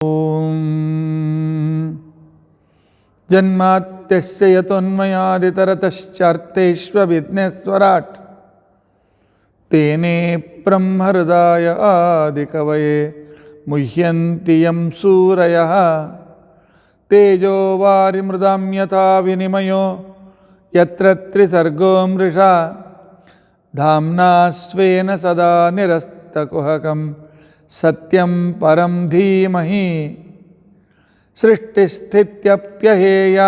ಓಂ ಜನ್ಮಾತ್ಯಸ್ಯ ಯತೋನ್ಮಯಾದಿತರತಶ್ಚಾರ್ಥೇಷ್ವವಿಘ್ನೇಶ್ವರಾಟ್ ತೇನೇ ಬ್ರಹ್ಮಹೃದಾಯ ಆದಿಕವಯೇ ಮುಹ್ಯಂತಿ M ಸೂರಯಃ ತೇಜೋ ವಾರಿಮೃದಾಂ ಯಥಾ ವಿನಿಮಯೋ ಯತ್ರ ತ್ರಿಸರ್ಗೋ ಮೃಷಾ ಧಾಮ್ನಾ ಸ್ವೇನ ಸದಾ ನಿರಸ್ತಕುಹಕಂ ಸತ್ಯಂ ಪರಂ ಧೀಮಹಿ ಸೃಷ್ಟಿಸ್ಥಿತ್ಯಪ್ಯಹೇಯ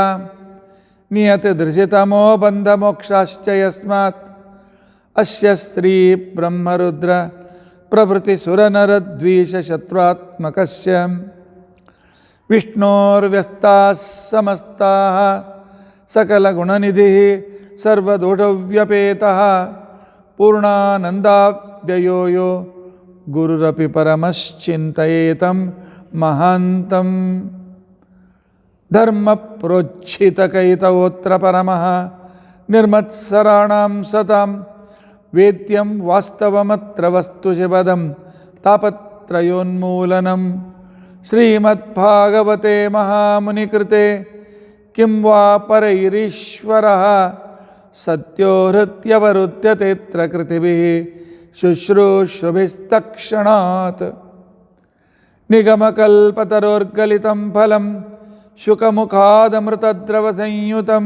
ನಿಯತಿದೃಶಿತಮೋ ಬಂಧಮೋಕ್ಷಾಶ್ಚ ಯಸ್ಮಾತ್ ಅಸ್ಯ ಶ್ರೀ ಬ್ರಹ್ಮರುದ್ರ ಪ್ರಭೃತಿ ಸುರನರದ್ವೀಷ ಶತ್ರುತ್ಮಕಸ್ಯ ವಿಷ್ಣೋರ್ವ್ಯಸ್ತಾಃ ಸಮಸ್ತಾಃ ಸಕಲಗುಣನಿಧಿಃ ಸರ್ವದೋಷವ್ಯಪೇತಃ ಪೂರ್ಣಾನಂದಾವ್ಯಯೋ ಯೋ ಗುರುರಪಿ ಪರಮಶ್ಚಿಂತಯೇತಂ ಮಹಾಂತಂ ಧರ್ಮ ಪ್ರೋಚ್ಛಿತಕೈತವೋತ್ರ ಪರಮಃ ನಿರ್ಮತ್ಸರಾಣಾಂ ಸತಾಂ ವೇದ್ಯಂ ವಾಸ್ತವಮತ್ರ ವಸ್ತುಶಿವದಂ ತಾಪತ್ರಯೋನ್ಮೂಲನಂ ಶ್ರೀಮದ್ಭಾಗವತೆ ಮಹಾಮುನಿಕೃತೆ ಕಿಂ ವಾ ಪರೈರೀಶ್ವರಃ ಸತ್ಯೋ ಹೃತ್ಯವರುಧ್ಯತೆತ್ರ ಕೃತಿಭಿಃ ಶುಶ್ರೂಷುಭಿಸ್ತಕ್ಷಣಾತ್ ನಿಗಮಕಲ್ಪತರೋರ್ಗಲಿತಂ ಫಲಂ ಶುಕಮುಖಾದಮೃತದ್ರವಸಂಯುತಂ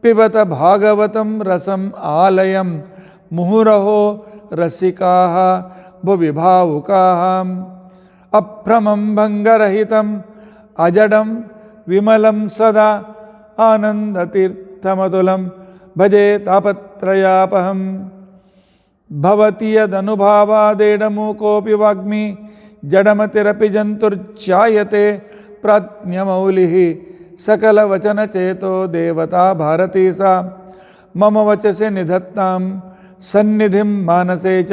ಪಿಬತ ಭಾಗವತಂ ರಸಂ ಆಲಯಂ ಮುಹುರಹೋ ರಸಿಕಾಃ ಭುವಿ ಭಾವುಕಾಃ ಅಭ್ರಮಂ ಭಂಗರಹಿತಂ ಅಜಡಂ ವಿಮಲಂ ಸದಾ ಆನಂದತೀರ್ಥಮತುಲಂ ಭಜೆ ತಾಪತ್ರಯಾಪಹಂ ಭವತಿ ಯದನುಭಾವಾದೇಡಮೂಕೋಪಿ ವಾಗ್ಮಿ ಜಡಮತಿರಪಿ ಜಂತುರ್ಚಾಯತೆ ಪ್ರಾಜ್ಞಮೌಲಿಃ ಸಕಲವಚನಚೇತೋ ದೇವತಾ ಭಾರತೀ ಸಾ ಮಮ ವಚಸಿ ನಿಧತ್ತಾಂ ಸನ್ನಿಧಿಂ ಮಾನಸೇ ಚ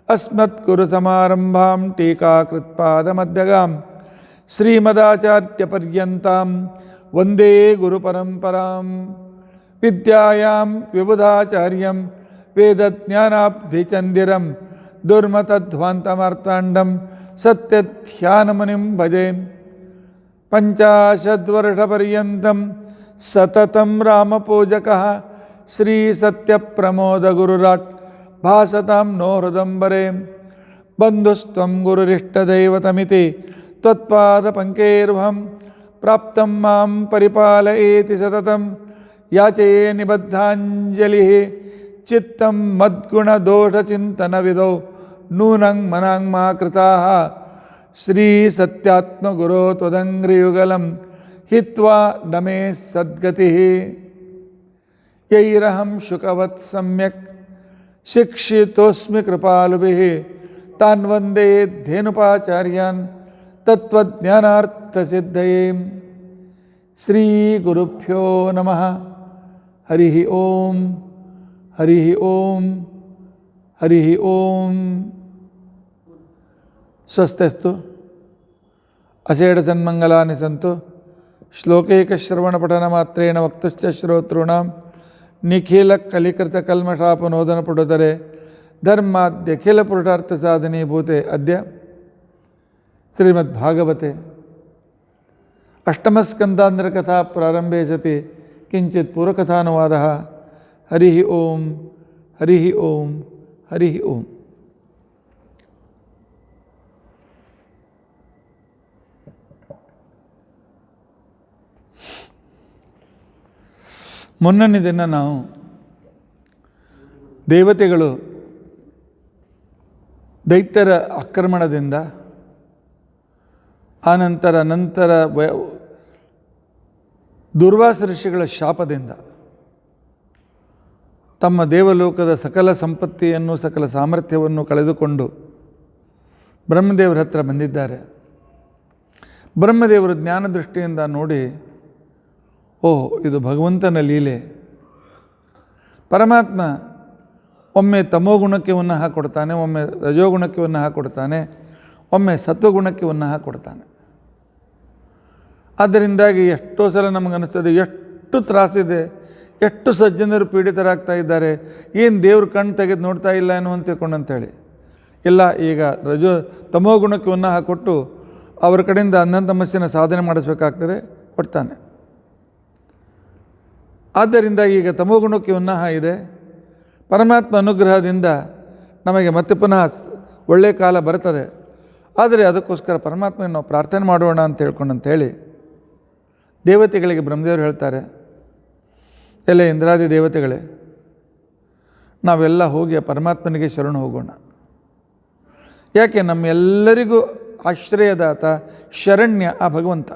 ಅಸ್ಮತ್ಕುರುಸಮಾರಂಭಾಂ ಟೀಕಾಕೃತ್ಪಾದಮಧ್ಯಗಾಂ ಶ್ರೀಮದಾಚಾರ್ಯಪರ್ಯಂತಾಂ ವಂದೇ ಗುರುಪರಂಪರಾಂ ವಿದ್ಯಾಯಾಂ ವಿಬುಧಾಚಾರ್ಯಂ ವೇದಜ್ಞಾನಾಬ್ಧಿಚಂದಿರಂ ದುರ್ಮತಧ್ವಾಂತಮಾರ್ತಾಂಡಂ ಸತ್ಯಧ್ಯಾನಮುನಿಂ ಭಜೆ ಪಂಚಾಶದ್ವರ್ಷಪರ್ಯಂತಂ ಸತತಂ ರಾಮಪೂಜಕಃ ಶ್ರೀಸತ್ಯಪ್ರಮೋದಗುರುರಾಟ್ ಭಾಸತಾಂ ನೋ ಹೃದಂಬರೆ ಬಂಧುಸ್ತ್ವಂ ಗುರುರಿಷ್ಟದೈವತಮಿತಿ ತ್ವತ್ಪಾದಪಂಕೇರ್ವಹಂ ಪ್ರಾಪ್ತಂ ಮಾಂ ಪರಿಪಾಲಯೇತಿ ಸತತಂ ಯಾಚೇ ನಿಬದ್ಧಾಂಜಲಿಃ ಚಿತ್ತಂ ಮದ್ಗುಣದೋಷಚಿಂತನವಿದೌ ನೂನಂ ಮನಾಂ ಮಾ ಕೃತಾಃ ಶ್ರೀ ಸತ್ಯಾತ್ಮಗುರೋ ತ್ವದಂಘ್ರಿಯುಗಲಂ ಹಿತ್ವಾ ನಮೇ ಸದ್ಗತಿಃ ಯೈರಹಂ ಶುಕವತ್ ಸಮ್ಯಕ್ ಶಿಕ್ಷಿತೋಸ್ಮಿ ಕೃಪಾಲುಭಿಃ ತಾನ್ ವಂದೇ ಧೇನುಪಾಚಾರ್ಯಾನ್ ತತ್ವಜ್ಞಾನಾರ್ಥಸಿದ್ಧಯೇ ಶ್ರೀ ಗುರುಭ್ಯೋ ನಮಃ ಹರಿ ಓಂ ಹರಿ ಓಂ ಹರಿ ಓಂ ಸ್ವಸ್ತಿಸ್ತು ಅಷೇಢಸನ್ಮಂಗಲಾನಿ ಸಂತು ಶ್ಲೋಕೈಕಶ್ರವಣಪಠನಮಾತ್ರೇಣ ವಕ್ತುಶ್ಚ ಶ್ರೋತॄಣಾಂ ನಿಖಿಲಕಲಿಕೃತಕಲ್ಮಷಾಪನೋದನಪುಟುತರೆ ಧರ್ಮಾದ್ಯಖಿಲಪುರುಷಾರ್ಥಸಾಧನೀಭೂತೆ ಅದ್ಯ ಶ್ರೀಮದ್ಭಾಗವತೆ ಅಷ್ಟಮಸ್ಕಂಧಾಂಧ್ರಕಥಾ ಪ್ರಾರಂಭೆ ಸತಿ ಕಿಂಚಿತ್ ಪೂರ್ವಕಥಾನುವಾದಃ ಹರಿ ಓಂ ಹರಿ ಓಂ ಹರಿ ಓಂ. ಮೊನ್ನನೇ ದಿನ ನಾವು ದೇವತೆಗಳು ದೈತ್ಯರ ಆಕ್ರಮಣದಿಂದ ನಂತರ ದುರ್ವಾಸ ಋಷಿಗಳ ಶಾಪದಿಂದ ತಮ್ಮ ದೇವಲೋಕದ ಸಕಲ ಸಂಪತ್ತಿಯನ್ನು ಸಕಲ ಸಾಮರ್ಥ್ಯವನ್ನು ಕಳೆದುಕೊಂಡು ಬ್ರಹ್ಮದೇವರ ಹತ್ರ ಬಂದಿದ್ದಾರೆ. ಬ್ರಹ್ಮದೇವರು ಜ್ಞಾನದೃಷ್ಟಿಯಿಂದ ನೋಡಿ, ಓಹ್, ಇದು ಭಗವಂತನ ಲೀಲೆ. ಪರಮಾತ್ಮ ಒಮ್ಮೆ ತಮೋಗುಣಕ್ಕೆ ಉನ್ನಹ ಕೊಡ್ತಾನೆ, ಒಮ್ಮೆ ರಜೋಗುಣಕ್ಕೆ ಉನ್ನಹ ಕೊಡ್ತಾನೆ, ಒಮ್ಮೆ ಸತ್ವಗುಣಕ್ಕೆ ಉನ್ನಹ ಕೊಡ್ತಾನೆ. ಆದ್ದರಿಂದಾಗಿ ಎಷ್ಟೋ ಸಲ ನಮಗನ್ನಿಸ್ತದೆ, ಎಷ್ಟು ತ್ರಾಸಿದೆ, ಎಷ್ಟು ಸಜ್ಜನರು ಪೀಡಿತರಾಗ್ತಾ ಇದ್ದಾರೆ, ಏನು ದೇವ್ರ ಕಣ್ಣು ತೆಗೆದು ನೋಡ್ತಾ ಇಲ್ಲ ಏನು ಅಂತ ತಿಳ್ಕೊಂಡಂತೇಳಿ. ಇಲ್ಲ, ಈಗ ತಮೋಗುಣಕ್ಕೆ ಉನ್ನಹ ಕೊಟ್ಟು ಅವರ ಕಡೆಯಿಂದ ಅನಂತ ತಮಸ್ಸಿನ ಸಾಧನೆ ಮಾಡಿಸಬೇಕಾಗ್ತದೆ, ಕೊಡ್ತಾನೆ. ಆದ್ದರಿಂದ ಈಗ ತಮೋಗುಣಕ್ಕೆ ಉನ್ನಾಹ ಇದೆ. ಪರಮಾತ್ಮ ಅನುಗ್ರಹದಿಂದ ನಮಗೆ ಮತ್ತೆ ಪುನಃ ಒಳ್ಳೆಯ ಕಾಲ ಬರ್ತದೆ. ಆದರೆ ಅದಕ್ಕೋಸ್ಕರ ಪರಮಾತ್ಮನ ನಾವು ಪ್ರಾರ್ಥನೆ ಮಾಡೋಣ ಅಂತ ಹೇಳ್ಕೊಂಡಂಥೇಳಿ ದೇವತೆಗಳಿಗೆ ಬ್ರಹ್ಮದೇವರು ಹೇಳ್ತಾರೆ, ಎಲ್ಲ ಇಂದ್ರಾದಿ ದೇವತೆಗಳೇ, ನಾವೆಲ್ಲ ಹೋಗಿ ಆ ಪರಮಾತ್ಮನಿಗೆ ಶರಣು ಹೋಗೋಣ. ಯಾಕೆ? ನಮ್ಮೆಲ್ಲರಿಗೂ ಆಶ್ರಯದಾತ ಶರಣ್ಯ ಆ ಭಗವಂತ.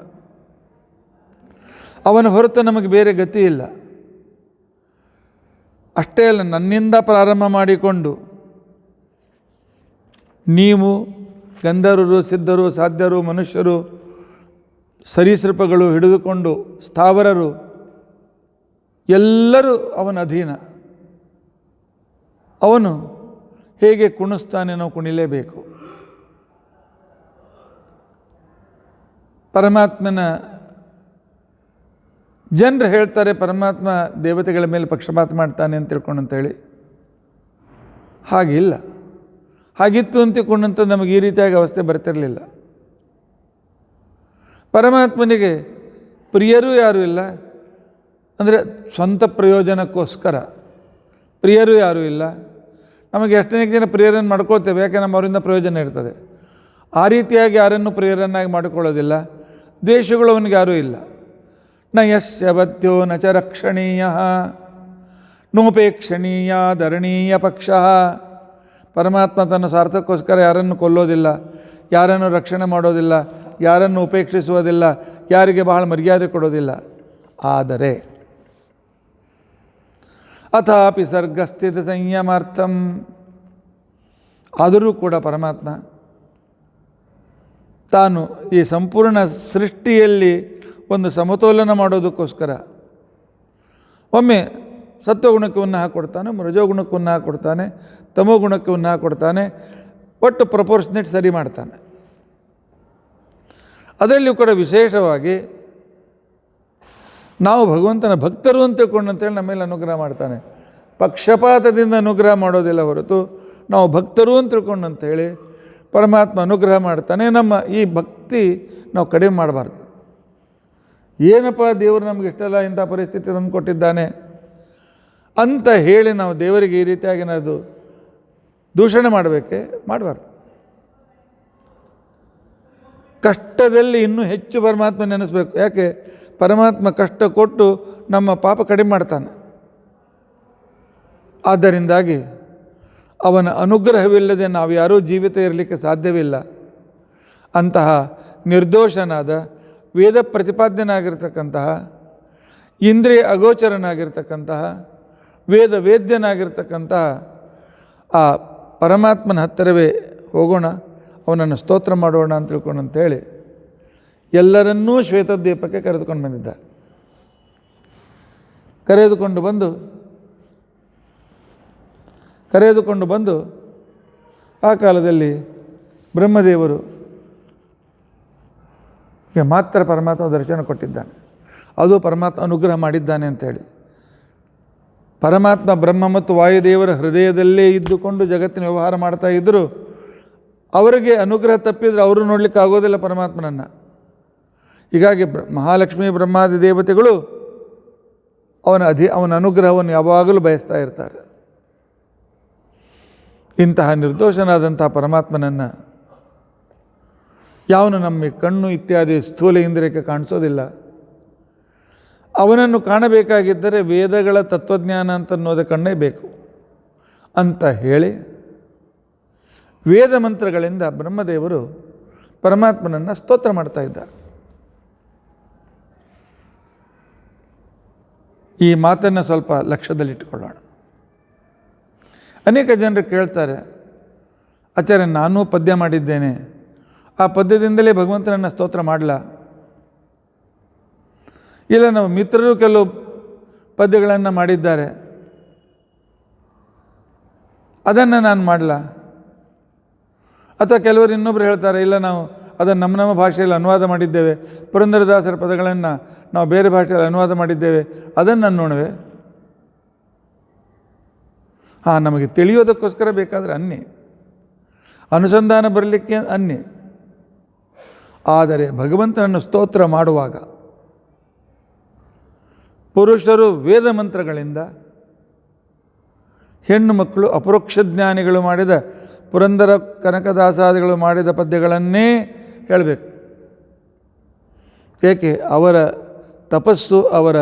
ಅವನ ಹೊರತು ನಮಗೆ ಬೇರೆ ಗತಿ ಇಲ್ಲ. ಅಷ್ಟೇ ಅಲ್ಲ, ನನ್ನಿಂದ ಪ್ರಾರಂಭ ಮಾಡಿಕೊಂಡು ನೀವು ಗಂಧರ್ವರು, ಸಿದ್ಧರು, ಸಾಧ್ಯರು, ಮನುಷ್ಯರು, ಸರೀಸೃಪಗಳು ಹಿಡಿದುಕೊಂಡು ಸ್ಥಾವರರು ಎಲ್ಲರೂ ಅವನ ಅಧೀನ. ಅವನು ಹೇಗೆ ಕುಣಿಸ್ತಾನೆ ನಾವು ಕುಣಿಲೇಬೇಕು. ಪರಮಾತ್ಮನ ಜನರು ಹೇಳ್ತಾರೆ ಪರಮಾತ್ಮ ದೇವತೆಗಳ ಮೇಲೆ ಪಕ್ಷಪಾತ ಮಾಡ್ತಾನೆ ಅಂತ ತಿಳ್ಕೊಂಡು ಅಂತೇಳಿ. ಹಾಗಿಲ್ಲ. ಹಾಗಿತ್ತು ಅಂತ ತಿಳ್ಕೊಂಡಂತ ನಮಗೆ ಈ ರೀತಿಯಾಗಿ ಅವಸ್ಥೆ ಬರ್ತಿರಲಿಲ್ಲ. ಪರಮಾತ್ಮನಿಗೆ ಪ್ರಿಯರೂ ಯಾರೂ ಇಲ್ಲ. ಅಂದರೆ ಸ್ವಂತ ಪ್ರಯೋಜನಕ್ಕೋಸ್ಕರ ಪ್ರಿಯರೂ ಯಾರೂ ಇಲ್ಲ. ನಮಗೆ ಎಷ್ಟನೇ ಜನ ಪ್ರಿಯರನ್ನು ಮಾಡ್ಕೊಳ್ತೇವೆ, ಯಾಕೆ ನಮ್ಮ ಅವರಿಂದ ಪ್ರಯೋಜನ ಇರ್ತದೆ. ಆ ರೀತಿಯಾಗಿ ಯಾರನ್ನು ಪ್ರಿಯರನ್ನಾಗಿ ಮಾಡಿಕೊಳ್ಳೋದಿಲ್ಲ. ದ್ವೇಷಗಳು ಅವನಿಗೆ ಯಾರೂ ಇಲ್ಲ. ನ ಯಸ್ಯ ಬದ್ಧೋ ನ ಚ ರಕ್ಷಣೀಯ ನೋಪೇಕ್ಷಣೀಯ ಧರಣೀಯ ಪಕ್ಷ. ಪರಮಾತ್ಮ ತನ್ನ ಸ್ವಾರ್ಥಕ್ಕೋಸ್ಕರ ಯಾರನ್ನು ಕೊಲ್ಲೋದಿಲ್ಲ, ಯಾರನ್ನು ರಕ್ಷಣೆ ಮಾಡೋದಿಲ್ಲ, ಯಾರನ್ನು ಉಪೇಕ್ಷಿಸುವುದಿಲ್ಲ, ಯಾರಿಗೆ ಬಹಳ ಮರ್ಯಾದೆ ಕೊಡೋದಿಲ್ಲ. ಆದರೆ ಅಥಾಪಿ ಸರ್ಗಸ್ಥಿತ ಸಂಯಮಾರ್ಥಂ, ಆದರೂ ಕೂಡ ಪರಮಾತ್ಮ ತಾನು ಈ ಸಂಪೂರ್ಣ ಸೃಷ್ಟಿಯಲ್ಲಿ ಒಂದು ಸಮತೋಲನ ಮಾಡೋದಕ್ಕೋಸ್ಕರ ಒಮ್ಮೆ ಸತ್ವಗುಣಕ್ಕೆ ಉನ್ನಾಹ ಕೊಡ್ತಾನೆ, ರಜೋಗುಣಕ್ಕೆ ಉನ್ನಾಹ ಕೊಡ್ತಾನೆ, ತಮೋಗುಣಕ್ಕೆ ಉನ್ನಾಹ ಕೊಡ್ತಾನೆ. ಒಟ್ಟು ಪ್ರಪೋರ್ಷನೇಟ್ ಸರಿ ಮಾಡ್ತಾನೆ. ಅದರಲ್ಲಿಯೂ ಕೂಡ ವಿಶೇಷವಾಗಿ ನಾವು ಭಗವಂತನ ಭಕ್ತರು ಅಂತ ತಿಳ್ಕೊಂಡಂತೇಳಿ ನಮ್ಮ ಮೇಲೆ ಅನುಗ್ರಹ ಮಾಡ್ತಾನೆ. ಪಕ್ಷಪಾತದಿಂದ ಅನುಗ್ರಹ ಮಾಡೋದಿಲ್ಲ ಹೊರತು ನಾವು ಭಕ್ತರು ಅಂತ ತಿಳ್ಕೊಂಡಂತೇಳಿ ಪರಮಾತ್ಮ ಅನುಗ್ರಹ ಮಾಡ್ತಾನೆ. ನಮ್ಮ ಈ ಭಕ್ತಿ ನಾವು ಕಡಿಮೆ ಮಾಡಬಾರ್ದು. ಏನಪ್ಪ ದೇವರು ನಮ್ಗೆ ಇಷ್ಟೆಲ್ಲ ಇಂಥ ಪರಿಸ್ಥಿತಿ ತಂದು ಕೊಟ್ಟಿದ್ದಾನೆ ಅಂತ ಹೇಳಿ ನಾವು ದೇವರಿಗೆ ಈ ರೀತಿಯಾಗಿ ನಾವು ದೂಷಣೆ ಮಾಡಬೇಕೆ? ಮಾಡಬಾರ್ದು. ಕಷ್ಟದಲ್ಲಿ ಇನ್ನೂ ಹೆಚ್ಚು ಪರಮಾತ್ಮ ನೆನೆಸ್ಬೇಕು. ಯಾಕೆ? ಪರಮಾತ್ಮ ಕಷ್ಟ ಕೊಟ್ಟು ನಮ್ಮ ಪಾಪ ಕಡಿಮೆ ಮಾಡ್ತಾನೆ. ಆದ್ದರಿಂದಾಗಿ ಅವನ ಅನುಗ್ರಹವಿಲ್ಲದೆ ನಾವು ಯಾರೂ ಜೀವಿತ ಇರಲಿಕ್ಕೆ ಸಾಧ್ಯವಿಲ್ಲ. ಅಂತಹ ನಿರ್ದೋಷನಾದ ವೇದ ಪ್ರತಿಪಾದ್ಯನಾಗಿರ್ತಕ್ಕಂತಹ, ಇಂದ್ರಿಯ ಅಗೋಚರನಾಗಿರ್ತಕ್ಕಂತಹ, ವೇದ ವೇದ್ಯನಾಗಿರ್ತಕ್ಕಂತಹ ಆ ಪರಮಾತ್ಮನ ಹತ್ತಿರವೇ ಹೋಗೋಣ, ಅವನನ್ನು ಸ್ತೋತ್ರ ಮಾಡೋಣ ಅಂತ ತಿಳ್ಕೊಂಡು ಅಂತೇಳಿ ಎಲ್ಲರನ್ನೂ ಶ್ವೇತದ್ವೀಪಕ್ಕೆ ಕರೆದುಕೊಂಡು ಬಂದಿದ್ದಾರೆ. ಕರೆದುಕೊಂಡು ಬಂದು ಆ ಕಾಲದಲ್ಲಿ ಬ್ರಹ್ಮದೇವರು ಮಾತ್ರ ಪರಮಾತ್ಮ ದರ್ಶನ ಕೊಟ್ಟಿದ್ದಾನೆ. ಅದು ಪರಮಾತ್ಮ ಅನುಗ್ರಹ ಮಾಡಿದ್ದಾನೆ ಅಂತೇಳಿ. ಪರಮಾತ್ಮ ಬ್ರಹ್ಮ ಮತ್ತು ವಾಯುದೇವರ ಹೃದಯದಲ್ಲೇ ಇದ್ದುಕೊಂಡು ಜಗತ್ತಿನ ವ್ಯವಹಾರ ಮಾಡ್ತಾ ಇದ್ದರು. ಅವರಿಗೆ ಅನುಗ್ರಹ ತಪ್ಪಿದರೆ ಅವರು ನೋಡಲಿಕ್ಕೆ ಆಗೋದಿಲ್ಲ ಪರಮಾತ್ಮನನ್ನು. ಹೀಗಾಗಿ ಮಹಾಲಕ್ಷ್ಮೀ ಬ್ರಹ್ಮಾದಿ ದೇವತೆಗಳು ಅವನ ಅನುಗ್ರಹವನ್ನು ಯಾವಾಗಲೂ ಬಯಸ್ತಾ ಇರ್ತಾರೆ. ಇಂತಹ ನಿರ್ದೋಷನಾದಂತಹ ಪರಮಾತ್ಮನನ್ನು ಯಾವನು ನಮ್ಮ ಕಣ್ಣು ಇತ್ಯಾದಿ ಸ್ಥೂಲ ಇಂದ್ರಿಯಕ್ಕೆ ಕಾಣಿಸೋದಿಲ್ಲ. ಅವನನ್ನು ಕಾಣಬೇಕಾಗಿದ್ದರೆ ವೇದಗಳ ತತ್ವಜ್ಞಾನ ಅಂತ ಅನ್ನೋದು ಕಣ್ಣೇ ಬೇಕು ಅಂತ ಹೇಳಿ ವೇದ ಮಂತ್ರಗಳಿಂದ ಬ್ರಹ್ಮದೇವರು ಪರಮಾತ್ಮನನ್ನು ಸ್ತೋತ್ರ ಮಾಡ್ತಾ ಇದ್ದಾರೆ. ಈ ಮಾತನ್ನು ಸ್ವಲ್ಪ ಲಕ್ಷ್ಯದಲ್ಲಿಟ್ಟುಕೊಳ್ಳೋಣ. ಅನೇಕ ಜನರು ಕೇಳ್ತಾರೆ, ಆಚಾರ್ಯ ನಾನೂ ಪದ್ಯ ಮಾಡಿದ್ದೇನೆ, ಆ ಪದ್ಯದಿಂದಲೇ ಭಗವಂತನನ್ನು ಸ್ತೋತ್ರ ಮಾಡಲಾ? ಇಲ್ಲ, ನಾವು ಮಿತ್ರರು ಕೆಲವು ಪದ್ಯಗಳನ್ನು ಮಾಡಿದ್ದಾರೆ, ಅದನ್ನು ನಾನು ಮಾಡಲಾ? ಅಥವಾ ಕೆಲವರು ಇನ್ನೊಬ್ಬರು ಹೇಳ್ತಾರೆ, ಇಲ್ಲ ನಾವು ಅದನ್ನು ನಮ್ಮ ಭಾಷೆಯಲ್ಲಿ ಅನುವಾದ ಮಾಡಿದ್ದೇವೆ, ಪುರಂದರದಾಸರ ಪದಗಳನ್ನು ನಾವು ಬೇರೆ ಭಾಷೆಯಲ್ಲಿ ಅನುವಾದ ಮಾಡಿದ್ದೇವೆ, ಅದನ್ನು ನೋಡುವೆ. ನಮಗೆ ತಿಳಿಯೋದಕ್ಕೋಸ್ಕರ ಬೇಕಾದರೆ ಅನ್ನಿ, ಅನುಸಂಧಾನ ಬರಲಿಕ್ಕೆ ಅನ್ನಿ. ಆದರೆ ಭಗವಂತನನ್ನು ಸ್ತೋತ್ರ ಮಾಡುವಾಗ ಪುರುಷರು ವೇದ ಮಂತ್ರಗಳಿಂದ, ಹೆಣ್ಣು ಮಕ್ಕಳು ಅಪರೋಕ್ಷ ಜ್ಞಾನಿಗಳು ಮಾಡಿದ ಪುರಂದರ ಕನಕದಾಸಾದಿಗಳು ಮಾಡಿದ ಪದ್ಯಗಳನ್ನೇ ಹೇಳಬೇಕು. ಏಕೆ? ಅವರ ತಪಸ್ಸು, ಅವರ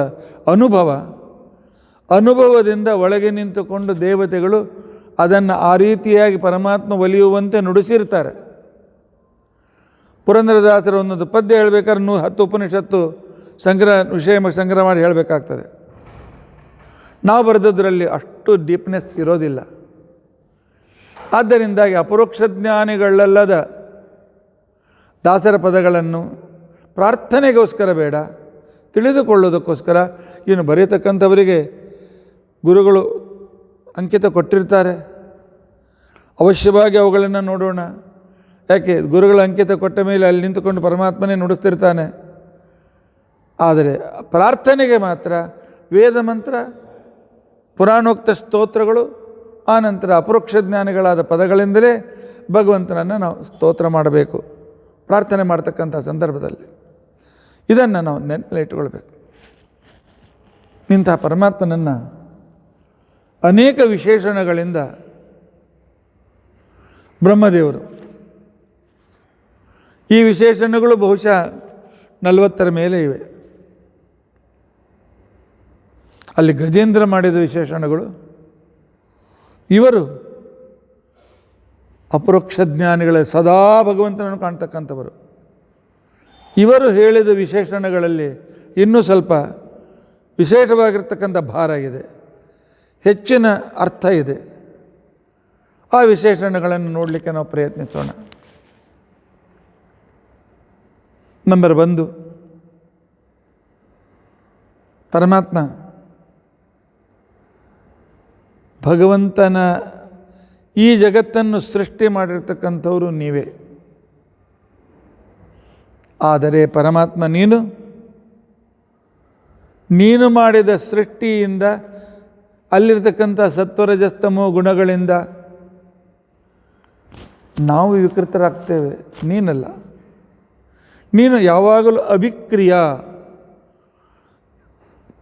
ಅನುಭವದಿಂದ ಒಳಗೆ ನಿಂತುಕೊಂಡು ದೇವತೆಗಳು ಅದನ್ನು ಆ ರೀತಿಯಾಗಿ ಪರಮಾತ್ಮ ಒಲಿಯುವಂತೆ ನುಡಿಸಿರ್ತಾರೆ. ಪುರಂದರದಾಸರ ಒಂದೊಂದು ಪದ್ಯ ಹೇಳಬೇಕಾದ್ರೆ 10 ಉಪನಿಷತ್ತು ವಿಷಯ ಸಂಗ್ರಹ ಮಾಡಿ ಹೇಳಬೇಕಾಗ್ತದೆ. ನಾವು ಬರೆದದ್ರಲ್ಲಿ ಅಷ್ಟು ಡೀಪ್ನೆಸ್ ಇರೋದಿಲ್ಲ. ಆದ್ದರಿಂದಾಗಿ ಅಪರೋಕ್ಷ ಜ್ಞಾನಿಗಳಲ್ಲದ ದಾಸರ ಪದಗಳನ್ನು ಪ್ರಾರ್ಥನೆಗೋಸ್ಕರ ಬೇಡ, ತಿಳಿದುಕೊಳ್ಳೋದಕ್ಕೋಸ್ಕರ ಇನ್ನು ಬರೀತಕ್ಕಂಥವರಿಗೆ ಗುರುಗಳು ಅಂಕಿತ ಕೊಟ್ಟಿರ್ತಾರೆ. ಅವಶ್ಯವಾಗಿ ಅವುಗಳನ್ನು ನೋಡೋಣ. ಯಾಕೆ? ಗುರುಗಳ ಅಂಕಿತ ಕೊಟ್ಟ ಮೇಲೆ ಅಲ್ಲಿ ನಿಂತುಕೊಂಡು ಪರಮಾತ್ಮನೇ ನುಡಿಸ್ತಿರ್ತಾನೆ. ಆದರೆ ಪ್ರಾರ್ಥನೆಗೆ ಮಾತ್ರ ವೇದ ಮಂತ್ರ, ಪುರಾಣೋಕ್ತ ಸ್ತೋತ್ರಗಳು, ಆನಂತರ ಅಪರೋಕ್ಷ ಜ್ಞಾನಿಗಳಾದ ಪದಗಳಿಂದಲೇ ಭಗವಂತನನ್ನು ನಾವು ಸ್ತೋತ್ರ ಮಾಡಬೇಕು ಪ್ರಾರ್ಥನೆ ಮಾಡ್ತಕ್ಕಂಥ ಸಂದರ್ಭದಲ್ಲಿ. ಇದನ್ನು ನಾವು ನೆನಪಲ್ಲಿ ಇಟ್ಟುಕೊಳ್ಬೇಕು. ಇಂಥ ಪರಮಾತ್ಮನನ್ನು ಅನೇಕ ವಿಶೇಷಣಗಳಿಂದ ಬ್ರಹ್ಮದೇವರು, ಈ ವಿಶೇಷಣಗಳು ಬಹುಶಃ 40ರ ಮೇಲೆ ಇವೆ. ಅಲ್ಲಿ ಗಜೇಂದ್ರ ಮಾಡಿದ ವಿಶೇಷಣಗಳು, ಇವರು ಅಪರೋಕ್ಷ ಜ್ಞಾನಿಗಳ ಸದಾ ಭಗವಂತನನ್ನು ಕಾಣ್ತಕ್ಕಂಥವರು. ಇವರು ಹೇಳಿದ ವಿಶೇಷಣಗಳಲ್ಲಿ ಇನ್ನೂ ಸ್ವಲ್ಪ ವಿಶೇಷವಾಗಿರ್ತಕ್ಕಂಥ ಭಾರ ಇದೆ, ಹೆಚ್ಚಿನ ಅರ್ಥ ಇದೆ. ಆ ವಿಶೇಷಣಗಳನ್ನು ನೋಡಲಿಕ್ಕೆ ನಾವು ಪ್ರಯತ್ನಿಸೋಣ. ನಂಬರ್ 1, ಪರಮಾತ್ಮ ಭಗವಂತನ ಈ ಜಗತ್ತನ್ನು ಸೃಷ್ಟಿ ಮಾಡಿರ್ತಕ್ಕಂಥವರು ನೀವೇ. ಆದರೆ ಪರಮಾತ್ಮ ನೀನು ಮಾಡಿದ ಸೃಷ್ಟಿಯಿಂದ ಅಲ್ಲಿರ್ತಕ್ಕಂಥ ಸತ್ವರಜಸ್ತಮೋ ಗುಣಗಳಿಂದ ನಾವು ವಿಕೃತರಾಗ್ತೇವೆ, ನೀನಲ್ಲ. ನೀನು ಯಾವಾಗಲೂ ಅವಿಕ್ರಿಯ,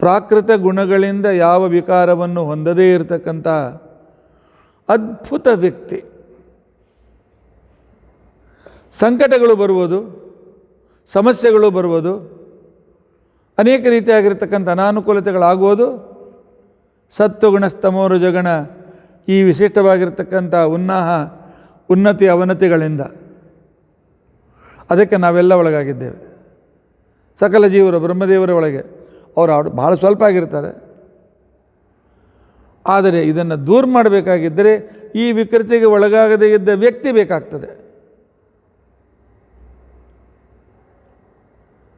ಪ್ರಾಕೃತ ಗುಣಗಳಿಂದ ಯಾವ ವಿಕಾರವನ್ನು ಹೊಂದದೇ ಇರತಕ್ಕಂಥ ಅದ್ಭುತ ವ್ಯಕ್ತಿ. ಸಂಕಟಗಳು ಬರುವುದು, ಸಮಸ್ಯೆಗಳು ಬರುವುದು, ಅನೇಕ ರೀತಿಯಾಗಿರ್ತಕ್ಕಂಥ ಅನಾನುಕೂಲತೆಗಳಾಗುವುದು ಸತ್ವಗುಣಸ್ತಮೋ ರಜಗುಣ ಈ ವಿಶಿಷ್ಟವಾಗಿರ್ತಕ್ಕಂಥ ಉನ್ನತಿ ಅವನತಿಗಳಿಂದ. ಅದಕ್ಕೆ ನಾವೆಲ್ಲ ಒಳಗಾಗಿದ್ದೇವೆ. ಸಕಲ ಜೀವರು ಬ್ರಹ್ಮದೇವರ ಒಳಗೆ ಅವರು ಬಹಳ ಸ್ವಲ್ಪ ಆಗಿರ್ತಾರೆ. ಆದರೆ ಇದನ್ನು ದೂರ ಮಾಡಬೇಕಾಗಿದ್ದರೆ ಈ ವಿಕೃತಿಗೆ ಒಳಗಾಗದೇ ಇದ್ದ ವ್ಯಕ್ತಿ ಬೇಕಾಗ್ತದೆ.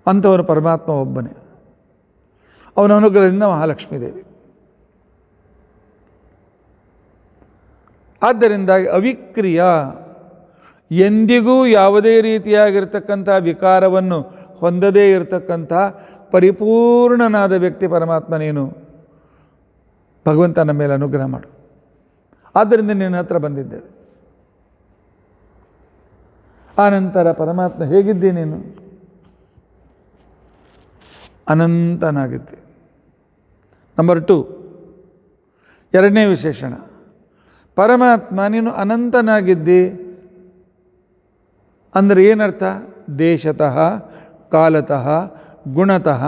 ಅಂಥವನು ಪರಮಾತ್ಮ ಒಬ್ಬನೇ. ಅವನ ಅನುಗ್ರಹದಿಂದ ಮಹಾಲಕ್ಷ್ಮೀ ದೇವಿ. ಆದ್ದರಿಂದಾಗಿ ಅವಿಕ್ರಿಯ, ಎಂದಿಗೂ ಯಾವುದೇ ರೀತಿಯಾಗಿರ್ತಕ್ಕಂಥ ವಿಕಾರವನ್ನು ಹೊಂದದೇ ಇರತಕ್ಕಂಥ ಪರಿಪೂರ್ಣನಾದ ವ್ಯಕ್ತಿ ಪರಮಾತ್ಮ ನೀನು. ಭಗವಂತ ನಮ್ಮ ಮೇಲೆ ಅನುಗ್ರಹ ಮಾಡು. ಆದ್ದರಿಂದ ನಿನ್ನ ಹತ್ರ ಬಂದಿದ್ದೇವೆ. ಆನಂತರ ಪರಮಾತ್ಮ ಹೇಗಿದ್ದಿ ನೀನು? ಅನಂತನಾಗಿದ್ದೆ. ನಂಬರ್ 2, ಎರಡನೇ ವಿಶೇಷಣ, ಪರಮಾತ್ಮ ನೀನು ಅನಂತನಾಗಿದ್ದಿ ಅಂದರೆ ಏನರ್ಥ? ದೇಶತಃ, ಕಾಲತಃ, ಗುಣತಃ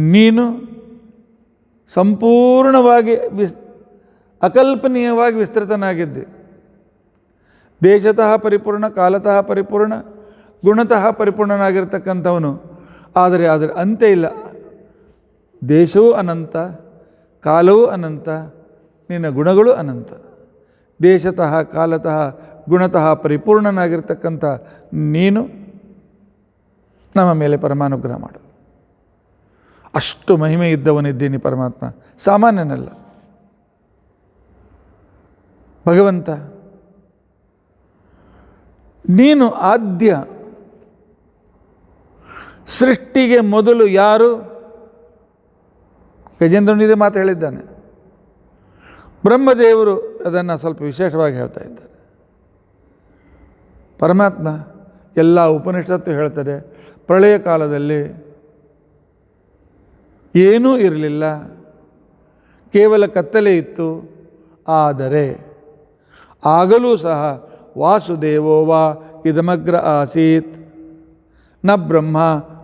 ನೀನು ಸಂಪೂರ್ಣವಾಗಿ ಅಕಲ್ಪನೀಯವಾಗಿ ವಿಸ್ತೃತನಾಗಿದ್ದೆ. ದೇಶತಃ ಪರಿಪೂರ್ಣ, ಕಾಲತಃ ಪರಿಪೂರ್ಣ, ಗುಣತಃ ಪರಿಪೂರ್ಣನಾಗಿರ್ತಕ್ಕಂಥವನು. ಆದರೆ ಅದರ ಅಂತ್ಯ ಇಲ್ಲ. ದೇಶವೂ ಅನಂತ, ಕಾಲವೂ ಅನಂತ, ನಿನ್ನ ಗುಣಗಳು ಅನಂತ. ದೇಶತಃ ಕಾಲತಃ ಗುಣತಃ ಪರಿಪೂರ್ಣನಾಗಿರ್ತಕ್ಕಂಥ ನೀನು ನಮ್ಮ ಮೇಲೆ ಪರಮಾನುಗ್ರಹ ಮಾಡು. ಅಷ್ಟು ಮಹಿಮೆ ಇದ್ದವನಿದ್ದೀನಿ ಪರಮಾತ್ಮ, ಸಾಮಾನ್ಯನಲ್ಲ. ಭಗವಂತ ನೀನು ಆದ್ಯ. ಸೃಷ್ಟಿಗೆ ಮೊದಲು ಯಾರು? ಗಜೇಂದ್ರನಿದೆ ಮಾತು ಹೇಳಿದ್ದಾನೆ. ಬ್ರಹ್ಮದೇವರು ಅದನ್ನು ಸ್ವಲ್ಪ ವಿಶೇಷವಾಗಿ ಹೇಳ್ತಾ ಇದ್ದಾರೆ. ಪರಮಾತ್ಮ ಎಲ್ಲ ಉಪನಿಷತ್ತು ಹೇಳ್ತದೆ, ಪ್ರಳಯ ಕಾಲದಲ್ಲಿ ಏನೂ ಇರಲಿಲ್ಲ, ಕೇವಲ ಕತ್ತಲೆ ಇತ್ತು. ಆದರೆ ಆಗಲೂ ಸಹ ವಾಸುದೇವೋ ವಾ ಇದಮಗ್ರ ಆಸೀತ್ ನ ಬ್ರಹ್ಮ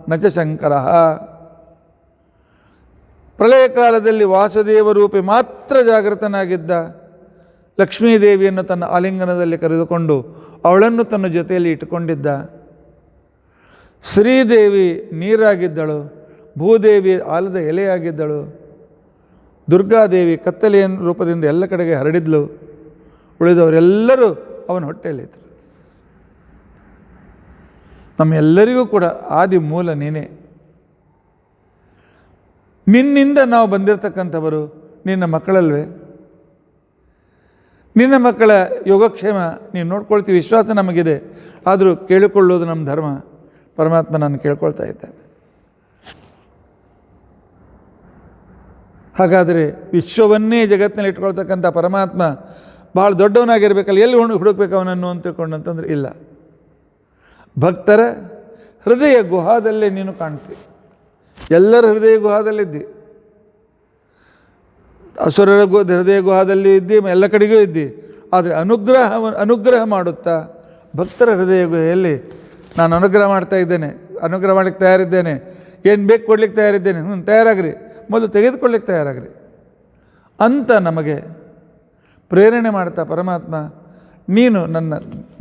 ನ ಚ ಶಂಕರ. ಪ್ರಳಯ ಕಾಲದಲ್ಲಿ ವಾಸುದೇವ ರೂಪಿ ಮಾತ್ರ ಜಾಗೃತನಾಗಿದ್ದ. ಲಕ್ಷ್ಮೀದೇವಿಯನ್ನು ತನ್ನ ಆಲಿಂಗನದಲ್ಲಿ ಕರೆದುಕೊಂಡು ಅವಳನ್ನು ತನ್ನ ಜೊತೆಯಲ್ಲಿ ಇಟ್ಟುಕೊಂಡಿದ್ದ. ಶ್ರೀದೇವಿ ನೀರಾಗಿದ್ದಳು, ಭೂದೇವಿ ಆಲದ ಎಲೆಯಾಗಿದ್ದಳು, ದುರ್ಗಾದೇವಿ ಕತ್ತಲೆಯ ರೂಪದಿಂದ ಎಲ್ಲ ಕಡೆಗೆ ಹರಡಿದ್ಲು. ಉಳಿದವರೆಲ್ಲರೂ ಅವನ ಹೊಟ್ಟೆಯಲ್ಲಿದ್ದರು. ನಮ್ಮೆಲ್ಲರಿಗೂ ಕೂಡ ಆದಿ ಮೂಲ ನೀನೇ. ನಿನ್ನಿಂದ ನಾವು ಬಂದಿರತಕ್ಕಂಥವರು ನಿನ್ನ ಮಕ್ಕಳಲ್ವೇ? ನಿನ್ನ ಮಕ್ಕಳ ಯೋಗಕ್ಷೇಮ ನೀನು ನೋಡ್ಕೊಳ್ತೀವಿ, ವಿಶ್ವಾಸ ನಮಗಿದೆ. ಆದರೂ ಕೇಳಿಕೊಳ್ಳೋದು ನಮ್ಮ ಧರ್ಮ. ಪರಮಾತ್ಮ ನಾನು ಕೇಳ್ಕೊಳ್ತಾ ಇದ್ದೇನೆ. ಹಾಗಾದರೆ ವಿಶ್ವವನ್ನೇ ಜಗತ್ತಿನಲ್ಲಿ ಇಟ್ಕೊಳ್ತಕ್ಕಂಥ ಪರಮಾತ್ಮ ಭಾಳ ದೊಡ್ಡವನಾಗಿರ್ಬೇಕಲ್ಲ, ಎಲ್ಲಿ ಹುಡುಕ್ಬೇಕು ಅವನನ್ನು ಅಂತ ತಿಳ್ಕೊಂಡಂತಂದ್ರೆ ಇಲ್ಲ. ಭಕ್ತರ ಹೃದಯ ಗುಹಾದಲ್ಲೇ ನೀನು ಕಾಣ್ತೀವಿ. ಎಲ್ಲರ ಹೃದಯ ಗುಹಾದಲ್ಲಿದ್ದಿ, ಅಸುರರ ಹೃದಯ ಗುಹಾದಲ್ಲಿ ಇದ್ದಿ, ಎಲ್ಲ ಕಡೆಗೂ ಇದ್ದಿ. ಆದರೆ ಅನುಗ್ರಹ ಮಾಡುತ್ತಾ ಭಕ್ತರ ಹೃದಯ ಗುಹೆಯಲ್ಲಿ ನಾನು ಅನುಗ್ರಹ ಮಾಡ್ತಾ ಇದ್ದೇನೆ, ಅನುಗ್ರಹ ಮಾಡಲಿಕ್ಕೆ ತಯಾರಿದ್ದೇನೆ, ಏನು ಬೇಕು ಕೊಡ್ಲಿಕ್ಕೆ ತಯಾರಿದ್ದೇನೆ, ತಯಾರಾಗ್ರಿ, ಮೊದಲು ತೆಗೆದುಕೊಳ್ಳಿಕ್ಕೆ ತಯಾರಾಗ್ರಿ ಅಂತ ನಮಗೆ ಪ್ರೇರಣೆ ಮಾಡ್ತಾ ಪರಮಾತ್ಮ ನೀನು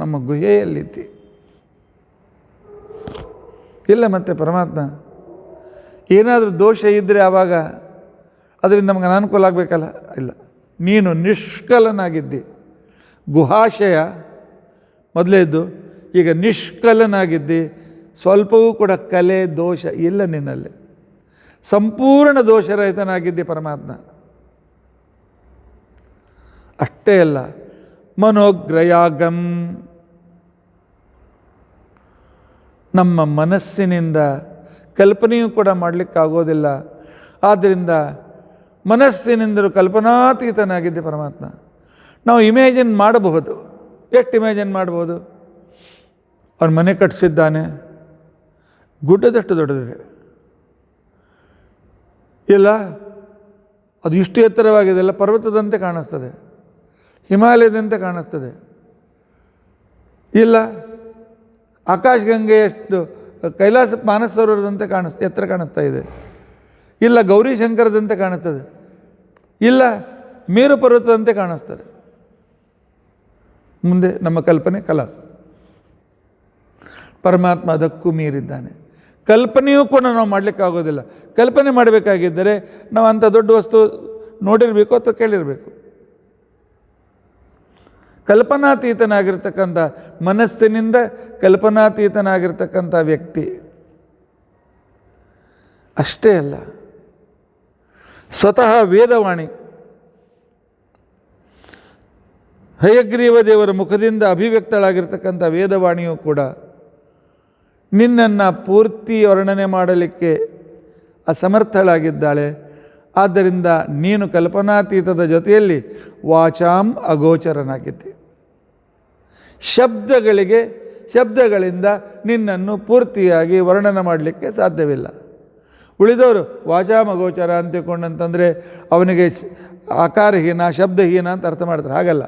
ನಮ್ಮ ಗುಹೆಯಲ್ಲಿದ್ದಿ. ಇಲ್ಲ ಮತ್ತೆ ಪರಮಾತ್ಮ ಏನಾದರೂ ದೋಷ ಇದ್ದರೆ ಆವಾಗ ಅದರಿಂದ ನಮಗೆ ಅನಾನುಕೂಲ ಆಗಬೇಕಲ್ಲ. ಇಲ್ಲ, ನೀನು ನಿಷ್ಕಲನಾಗಿದ್ದಿ. ಗುಹಾಶಯ ಮೊದಲೇ ಇದ್ದು, ಈಗ ನಿಷ್ಕಲನಾಗಿದ್ದಿ. ಸ್ವಲ್ಪವೂ ಕೂಡ ಕಲೆ ದೋಷ ಇಲ್ಲ ನಿನ್ನಲ್ಲಿ. ಸಂಪೂರ್ಣ ದೋಷರಹಿತನಾಗಿದ್ದಿ ಪರಮಾತ್ಮ. ಅಷ್ಟೇ ಅಲ್ಲ, ಮನೋಗ್ರಯಾಗಂ, ನಮ್ಮ ಮನಸ್ಸಿನಿಂದ ಕಲ್ಪನೆಯೂ ಕೂಡ ಮಾಡಲಿಕ್ಕಾಗೋದಿಲ್ಲ. ಆದ್ದರಿಂದ ಮನಸ್ಸಿನಿಂದಲೂ ಕಲ್ಪನಾತೀತನಾಗಿದ್ದೆ ಪರಮಾತ್ಮ. ನಾವು ಇಮ್ಯಾಜಿನ್ ಮಾಡಬಹುದು. ಎಷ್ಟು ಇಮ್ಯಾಜಿನ್ ಮಾಡ್ಬೋದು? ಅವನು ಮನೆ ಕಟ್ಟಿಸಿದ್ದಾನೆ, ಗುಡ್ಡದಷ್ಟು ದೊಡ್ಡದಿದೆ, ಇಲ್ಲ ಅದು ಇಷ್ಟು ಎತ್ತರವಾಗಿದೆ, ಎಲ್ಲ ಪರ್ವತದಂತೆ ಕಾಣಿಸ್ತದೆ, ಹಿಮಾಲಯದಂತೆ ಕಾಣಿಸ್ತದೆ. ಇಲ್ಲ ಆಕಾಶಗಂಗೆಯಷ್ಟು ಕೈಲಾಸ ಮಾನಸರೋವರದಂತೆ ಎತ್ತರ ಕಾಣಿಸ್ತಾ ಇದೆ. ಇಲ್ಲ ಗೌರಿ ಶಂಕರದಂತೆ ಕಾಣುತ್ತದೆ. ಇಲ್ಲ ಮೇರು ಪರ್ವತದಂತೆ ಕಾಣಿಸ್ತದೆ. ಮುಂದೆ ನಮ್ಮ ಕಲ್ಪನೆ ಕಲಾಸ್. ಪರಮಾತ್ಮ ಅದಕ್ಕೂ ಮೀರಿದ್ದಾನೆ. ಕಲ್ಪನೆಯೂ ಕೂಡ ನಾವು ಮಾಡಲಿಕ್ಕಾಗೋದಿಲ್ಲ. ಕಲ್ಪನೆ ಮಾಡಬೇಕಾಗಿದ್ದರೆ ನಾವು ಅಂಥ ದೊಡ್ಡ ವಸ್ತು ನೋಡಿರಬೇಕು ಅಥವಾ ಕೇಳಿರಬೇಕು. ಕಲ್ಪನಾತೀತನಾಗಿರ್ತಕ್ಕಂಥ ಮನಸ್ಸಿನಿಂದ ಕಲ್ಪನಾತೀತನಾಗಿರ್ತಕ್ಕಂಥ ವ್ಯಕ್ತಿ. ಅಷ್ಟೇ ಅಲ್ಲ, ಸ್ವತಃ ವೇದವಾಣಿ ಹಯಗ್ರೀವ ದೇವರ ಮುಖದಿಂದ ಅಭಿವ್ಯಕ್ತಳಾಗಿರ್ತಕ್ಕಂಥ ವೇದವಾಣಿಯೂ ಕೂಡ ನಿನ್ನನ್ನು ಪೂರ್ತಿ ವರ್ಣನೆ ಮಾಡಲಿಕ್ಕೆ ಅಸಮರ್ಥಳಾಗಿದ್ದಾಳೆ. ಆದ್ದರಿಂದ ನೀನು ಕಲ್ಪನಾತೀತದ ಜೊತೆಯಲ್ಲಿ ವಾಚಾಂ ಅಗೋಚರನಾಗಿದ್ದೆ. ಶಬ್ದಗಳಿಂದ ನಿನ್ನನ್ನು ಪೂರ್ತಿಯಾಗಿ ವರ್ಣನೆ ಮಾಡಲಿಕ್ಕೆ ಸಾಧ್ಯವಿಲ್ಲ. ಉಳಿದವರು ವಾಚಾಂ ಅಗೋಚರ ಅಂತಿಕೊಂಡಂತಂದರೆ ಅವನಿಗೆ ಆಕಾರಹೀನ ಶಬ್ದಹೀನ ಅಂತ ಅರ್ಥ ಮಾಡ್ತಾರೆ. ಹಾಗಲ್ಲ,